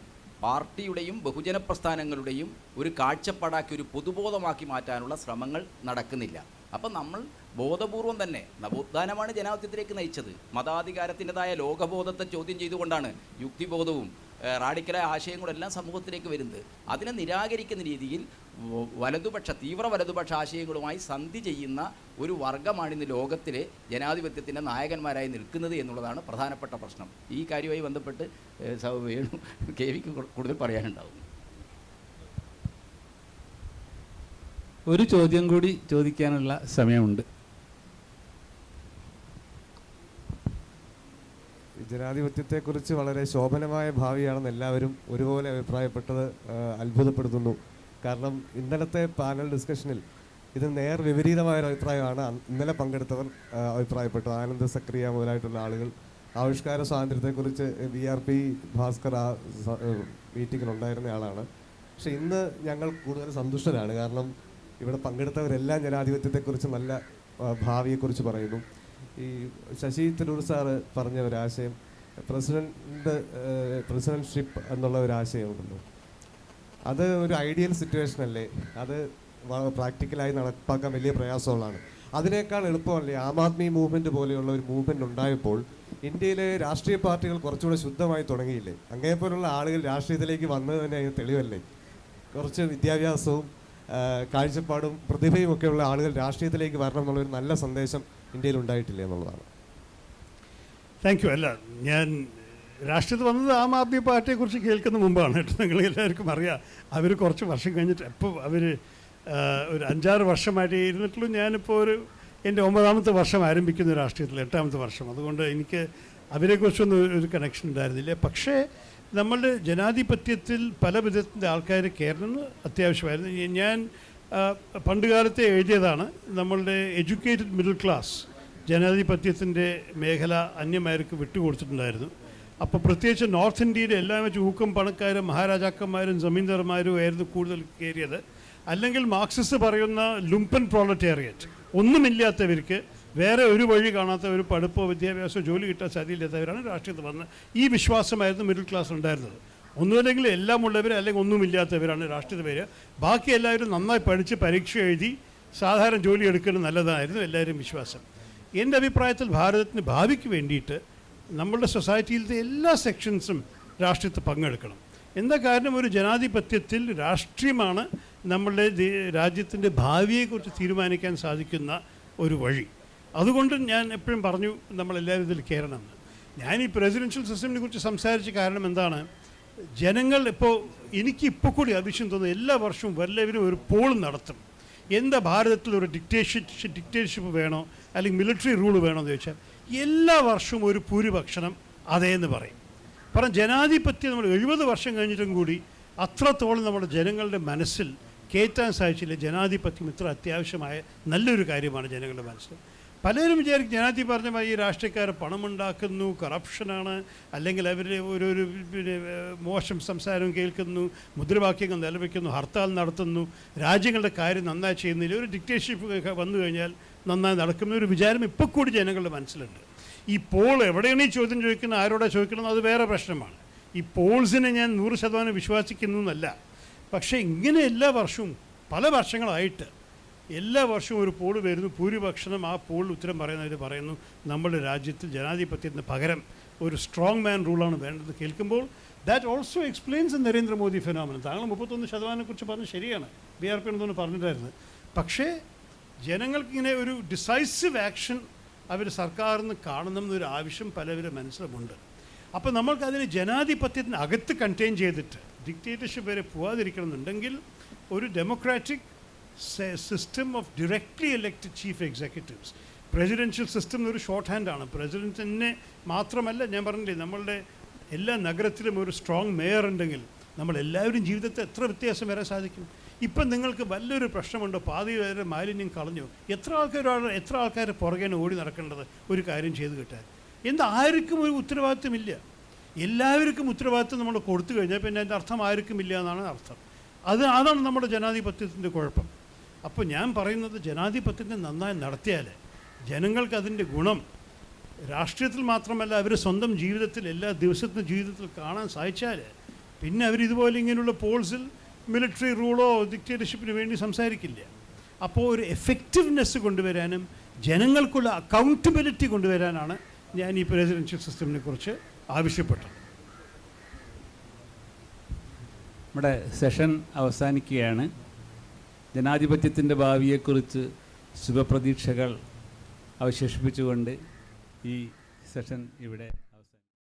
പാർട്ടിയുടെയും ബഹുജന പ്രസ്ഥാനങ്ങളുടെയും ഒരു കാഴ്ചപ്പാടാക്കി, ഒരു പൊതുബോധമാക്കി മാറ്റാനുള്ള ശ്രമങ്ങൾ നടക്കുന്നില്ല. അപ്പം നമ്മൾ ബോധപൂർവം തന്നെ, നവോത്ഥാനമാണ് ജനാധിപത്യത്തിലേക്ക് നയിച്ചത്. മതാധികാരത്തിൻ്റെതായ ലോകബോധത്തെ ചോദ്യം ചെയ്തുകൊണ്ടാണ് യുക്തിബോധവും റാഡിക്കലായ ആശയങ്ങളെല്ലാം സമൂഹത്തിലേക്ക് വരുന്നത്. അതിനെ നിരാകരിക്കുന്ന രീതിയിൽ തീവ്ര വലതുപക്ഷ ആശയങ്ങളുമായി സന്ധി ചെയ്യുന്ന ഒരു വർഗമാണ് ഇന്ന് ലോകത്തിലെ ജനാധിപത്യത്തിൻ്റെ നായകന്മാരായി നിൽക്കുന്നത് എന്നുള്ളതാണ് പ്രധാനപ്പെട്ട പ്രശ്നം. ഈ കാര്യവുമായി ബന്ധപ്പെട്ട് വേണു കെ വിക്ക് കൂടുതൽ പറയാനുണ്ടാവും. ഒരു ചോദ്യം കൂടി ചോദിക്കാനുള്ള സമയമുണ്ട്. ജനാധിപത്യത്തെക്കുറിച്ച് വളരെ ശോഭനമായ ഭാവിയാണെന്ന് എല്ലാവരും ഒരുപോലെ അഭിപ്രായപ്പെട്ടത് അത്ഭുതപ്പെടുത്തുന്നു. കാരണം ഇന്നലത്തെ പാനൽ ഡിസ്കഷനിൽ ഇത് വിപരീതമായൊരു അഭിപ്രായമാണ് ഇന്നലെ പങ്കെടുത്തവർ അഭിപ്രായപ്പെട്ടത്. ആനന്ദ് സക്രിയ മുതലായിട്ടുള്ള ആളുകൾ ആവിഷ്കാര സ്വാതന്ത്ര്യത്തെക്കുറിച്ച് VRP ഭാസ്കർ ആ മീറ്റിങ്ങിലുണ്ടായിരുന്ന ആളാണ്. പക്ഷെ ഇന്ന് ഞങ്ങൾ കൂടുതൽ സന്തുഷ്ടരാണ്. കാരണം ഇവിടെ പങ്കെടുത്തവരെല്ലാം ജനാധിപത്യത്തെക്കുറിച്ച് നല്ല ഭാവിയെക്കുറിച്ച് പറയുന്നു. ഈ ശശി തരൂർ സാറ് പറഞ്ഞ ഒരാശയം, പ്രസിഡൻഷിപ്പ് എന്നുള്ള ഒരാശയമുണ്ടല്ലോ, അത് ഒരു ഐഡിയൽ സിറ്റുവേഷൻ അല്ലേ? അത് പ്രാക്ടിക്കലായി നടപ്പാക്കാൻ വലിയ പ്രയാസമുള്ളതാണ്. അതിനേക്കാൾ എളുപ്പമല്ലേ ആം ആദ്മി മൂവ്മെൻറ്റ് പോലെയുള്ള ഒരു മൂവ്മെൻറ്റ് ഉണ്ടായപ്പോൾ ഇന്ത്യയിലെ രാഷ്ട്രീയ പാർട്ടികൾ കുറച്ചുകൂടെ ശുദ്ധമായി തുടങ്ങിയില്ലേ? അങ്ങനെപ്പോലുള്ള ആളുകൾ രാഷ്ട്രീയത്തിലേക്ക് വന്നതിന് തെളിവല്ലേ? കുറച്ച് വിദ്യാഭ്യാസവും കാഴ്ചപ്പാടും പ്രതിഭയും ഒക്കെയുള്ള ആളുകൾ രാഷ്ട്രീയത്തിലേക്ക് വരണം എന്നുള്ളൊരു നല്ല സന്ദേശം ഇന്ത്യയിൽ ഉണ്ടായിട്ടില്ല എന്നുള്ളതാണ്. Thank you. അല്ല, ഞാൻ രാഷ്ട്രീയത്തിൽ വന്നത് ആം ആദ്മി പാർട്ടിയെക്കുറിച്ച് കേൾക്കുന്ന മുമ്പാണ് കേട്ടോ. നിങ്ങൾ എല്ലാവർക്കും അറിയാം, അവർ കുറച്ച് വർഷം കഴിഞ്ഞിട്ട് ഇപ്പോൾ അവർ ഒരു 5-6 വർഷമായിട്ട് ഇരുന്നിട്ടുള്ളൂ. ഞാനിപ്പോൾ എൻ്റെ 9ാമത്തെ വർഷം ആരംഭിക്കുന്ന രാഷ്ട്രീയത്തിൽ, 8ാമത്തെ വർഷം. അതുകൊണ്ട് എനിക്ക് അവരെക്കുറിച്ചൊന്നും ഒരു കണക്ഷൻ ഉണ്ടായിരുന്നില്ല. പക്ഷേ നമ്മളുടെ ജനാധിപത്യത്തിൽ പല വിധത്തിൻ്റെ ആൾക്കാർ കയറുന്നത് അത്യാവശ്യമായിരുന്നു. ഞാൻ പണ്ട് കാലത്തെ എഴുതിയതാണ്, നമ്മളുടെ എഡ്യൂക്കേറ്റഡ് മിഡിൽ ക്ലാസ് ജനാധിപത്യത്തിൻ്റെ മേഖല അന്യമാർക്ക് വിട്ടുകൊടുത്തിട്ടുണ്ടായിരുന്നു. അപ്പോൾ പ്രത്യേകിച്ച് നോർത്ത് ഇന്ത്യയിലെ എല്ലാം വെച്ച് ഊക്കം പണക്കാരും മഹാരാജാക്കന്മാരും ജമീന്ദാർമാരും ആയിരുന്നു കൂടുതൽ കയറിയത്. അല്ലെങ്കിൽ മാർക്സിസ്റ്റ് പറയുന്ന ലുംപൻ പ്രോളറ്റേറിയറ്റ്, ഒന്നുമില്ലാത്തവർക്ക്, വേറെ ഒരു വഴി കാണാത്ത, ഒരു പഠിപ്പോ വിദ്യാഭ്യാസമോ ജോലി കിട്ടാൻ സാധ്യതയില്ലാത്തവരാണ് രാഷ്ട്രീയത്തിൽ വന്നത്. ഈ വിശ്വാസമായിരുന്നു മിഡിൽ ക്ലാസ് ഉണ്ടായിരുന്നത്. ഒന്നുമില്ലെങ്കിൽ എല്ലാം ഉള്ളവർ, അല്ലെങ്കിൽ ഒന്നുമില്ലാത്തവരാണ് രാഷ്ട്രീയത്തിൽ വരിക. ബാക്കി എല്ലാവരും നന്നായി പഠിച്ച് പരീക്ഷ എഴുതി സാധാരണ ജോലി എടുക്കുന്നത് നല്ലതായിരുന്നു എല്ലാവരും വിശ്വാസം. എൻ്റെ അഭിപ്രായത്തിൽ ഭാരതത്തിന് ഭാവിക്ക് വേണ്ടിയിട്ട് നമ്മളുടെ സൊസൈറ്റിയിലത്തെ എല്ലാ സെക്ഷൻസും രാഷ്ട്രീയത്തിൽ പങ്കെടുക്കണം. എന്താ കാരണം, ഒരു ജനാധിപത്യത്തിൽ രാഷ്ട്രീയമാണ് നമ്മളുടെ രാജ്യത്തിൻ്റെ ഭാവിയെക്കുറിച്ച് തീരുമാനിക്കാൻ സാധിക്കുന്ന ഒരു വഴി. അതുകൊണ്ട് ഞാൻ എപ്പോഴും പറഞ്ഞു നമ്മളെല്ലാവരും ഇതിൽ കയറണമെന്ന്. ഞാൻ ഈ പ്രസിഡൻഷ്യൽ സിസ്റ്റമിനെ കുറിച്ച് സംസാരിച്ച കാരണം എന്താണ്, ജനങ്ങൾ ഇപ്പോൾ എനിക്കിപ്പോൾ കൂടി ആവശ്യം തോന്നുന്നു, എല്ലാ വർഷവും വല്ലവരും ഒരു പോൾ നടത്തും. എന്താ ഭാരതത്തിൽ ഒരു ഡിക്റ്റേറ്റർഷിപ്പ് വേണോ അല്ലെങ്കിൽ മിലിറ്ററി റൂൾ വേണോ എന്ന് ചോദിച്ചാൽ എല്ലാ വർഷവും ഒരു ഭൂരിപക്ഷം അതേന്ന് പറയും. കാരണം ജനാധിപത്യം നമ്മൾ 70 വർഷം കഴിഞ്ഞിട്ടും കൂടി അത്രത്തോളം നമ്മുടെ ജനങ്ങളുടെ മനസ്സിൽ കയറ്റാൻ സാധിച്ചില്ല. ജനാധിപത്യം ഇത്ര അത്യാവശ്യമായ നല്ലൊരു കാര്യമാണ് ജനങ്ങളുടെ മനസ്സിൽ. പലരും വിചാരിക്കും ജനാധിപത്യം ഈ രാഷ്ട്രീയക്കാർ പണമുണ്ടാക്കുന്നു, കറപ്ഷനാണ്, അല്ലെങ്കിൽ അവർ ഒരു പിന്നെ മോശം സംസാരം കേൾക്കുന്നു, മുദ്രാവാക്യങ്ങൾ നിലവയ്ക്കുന്നു, ഹർത്താൽ നടത്തുന്നു, രാജ്യങ്ങളുടെ കാര്യം നന്നായി ചെയ്യുന്നില്ല, ഒരു ഡിക്റ്റേറ്റർഷിപ്പ് വന്നു കഴിഞ്ഞാൽ നന്നായി നടക്കുന്ന ഒരു വിചാരം ഇപ്പോൾ കൂടി ജനങ്ങളുടെ മനസ്സിലുണ്ട്. ഈ പോൾ എവിടെയാണ് ഈ ചോദ്യം ചോദിക്കുന്നത്, ആരോടെ ചോദിക്കണം, അത് വേറെ പ്രശ്നമാണ്. ഈ പോൾസിനെ ഞാൻ 100% വിശ്വസിക്കുന്നു എന്നല്ല. പക്ഷേ ഇങ്ങനെ എല്ലാ വർഷവും പല വർഷങ്ങളായിട്ട് എല്ലാ വർഷവും ഒരു പോൾ വരുന്നു, ഭൂരിപക്ഷം ആ പോളിൽ ഉത്തരം പറയുന്നവർ പറയുന്നു നമ്മുടെ രാജ്യത്തിൽ ജനാധിപത്യത്തിന് പകരം ഒരു സ്ട്രോങ് മാൻ റൂളാണ് വേണ്ടത്. കേൾക്കുമ്പോൾ that also explains Narendra Modi phenomenon. താങ്കൾ 31% കുറിച്ച് പറഞ്ഞ് ശരിയാണ്, BRP എന്നൊന്ന് പറഞ്ഞിട്ടായിരുന്നു. പക്ഷേ ജനങ്ങൾക്കിങ്ങനെ ഒരു ഡിസൈസീവ് ആക്ഷൻ അവർ സർക്കാരിൽ നിന്ന് കാണണം എന്നൊരു ആവശ്യം പലവരുടെ മനസ്സിലുമുണ്ട്. അപ്പോൾ നമ്മൾക്കതിനെ ജനാധിപത്യത്തിന് അകത്ത് കണ്ടെയ്ൻ ചെയ്തിട്ട് ഡിക്റ്റേറ്റർഷിപ്പ് വരെ പോകാതിരിക്കണമെന്നുണ്ടെങ്കിൽ ഒരു democratic system of directly elected chief executives, presidential system എന്നൊരു ഷോർട്ട് ഹാൻഡാണ്. പ്രസിഡൻറ്റിനെ മാത്രമല്ല, ഞാൻ പറഞ്ഞില്ലേ നമ്മളുടെ എല്ലാ നഗരത്തിലും ഒരു സ്ട്രോങ് മേയർ ഉണ്ടെങ്കിൽ നമ്മളെല്ലാവരും ജീവിതത്തിൽ എത്ര വ്യത്യാസം വരാൻ സാധിക്കും. ഇപ്പം നിങ്ങൾക്ക് വല്ലൊരു പ്രശ്നമുണ്ടോ, പാതി വരെ മാലിന്യം കളഞ്ഞു, എത്ര ആൾക്കാർ പുറകെ ഓടി നടക്കേണ്ടത് ഒരു കാര്യം ചെയ്ത് കിട്ടാൻ. ആർക്കും ഒരു ഉത്തരവാദിത്വമില്ല. എല്ലാവർക്കും ഉത്തരവാദിത്വം നമ്മൾ കൊടുത്തു കഴിഞ്ഞാൽ പിന്നെ അതിൻ്റെ അർത്ഥം ആർക്കും ഇല്ല എന്നാണ് അർത്ഥം. അതാണ് നമ്മുടെ ജനാധിപത്യത്തിൻ്റെ കുഴപ്പം. അപ്പോൾ ഞാൻ പറയുന്നത് ജനാധിപത്യത്തെ നന്നായി നടത്തിയാൽ ജനങ്ങൾക്ക് അതിൻ്റെ ഗുണം രാഷ്ട്രീയത്തിൽ മാത്രമല്ല അവർ സ്വന്തം ജീവിതത്തിൽ എല്ലാ ദിവസത്തെ ജീവിതത്തിൽ കാണാൻ സാധിച്ചാൽ പിന്നെ അവരിതുപോലെ ഇങ്ങനെയുള്ള പോൾസിൽ മിലിറ്ററി റൂളോ ഡിക്റ്റേറ്റർഷിപ്പിന് വേണ്ടി സംസാരിക്കില്ല. അപ്പോൾ ഒരു എഫക്റ്റീവ്നെസ് കൊണ്ടുവരാനും ജനങ്ങൾക്കുള്ള അക്കൗണ്ടബിലിറ്റി കൊണ്ടുവരാനാണ് ഞാൻ ഈ പ്രസിഡൻഷ്യൽ സിസ്റ്റമിനെ കുറിച്ച് ആവശ്യപ്പെട്ടത്. നമ്മുടെ സെഷൻ അവസാനിക്കുകയാണ്. ജനാധിപത്യത്തിൻ്റെ ഭാവിയെക്കുറിച്ച് ശുഭപ്രതീക്ഷകൾ അവശേഷിപ്പിച്ചുകൊണ്ട് ഈ സെഷൻ ഇവിടെ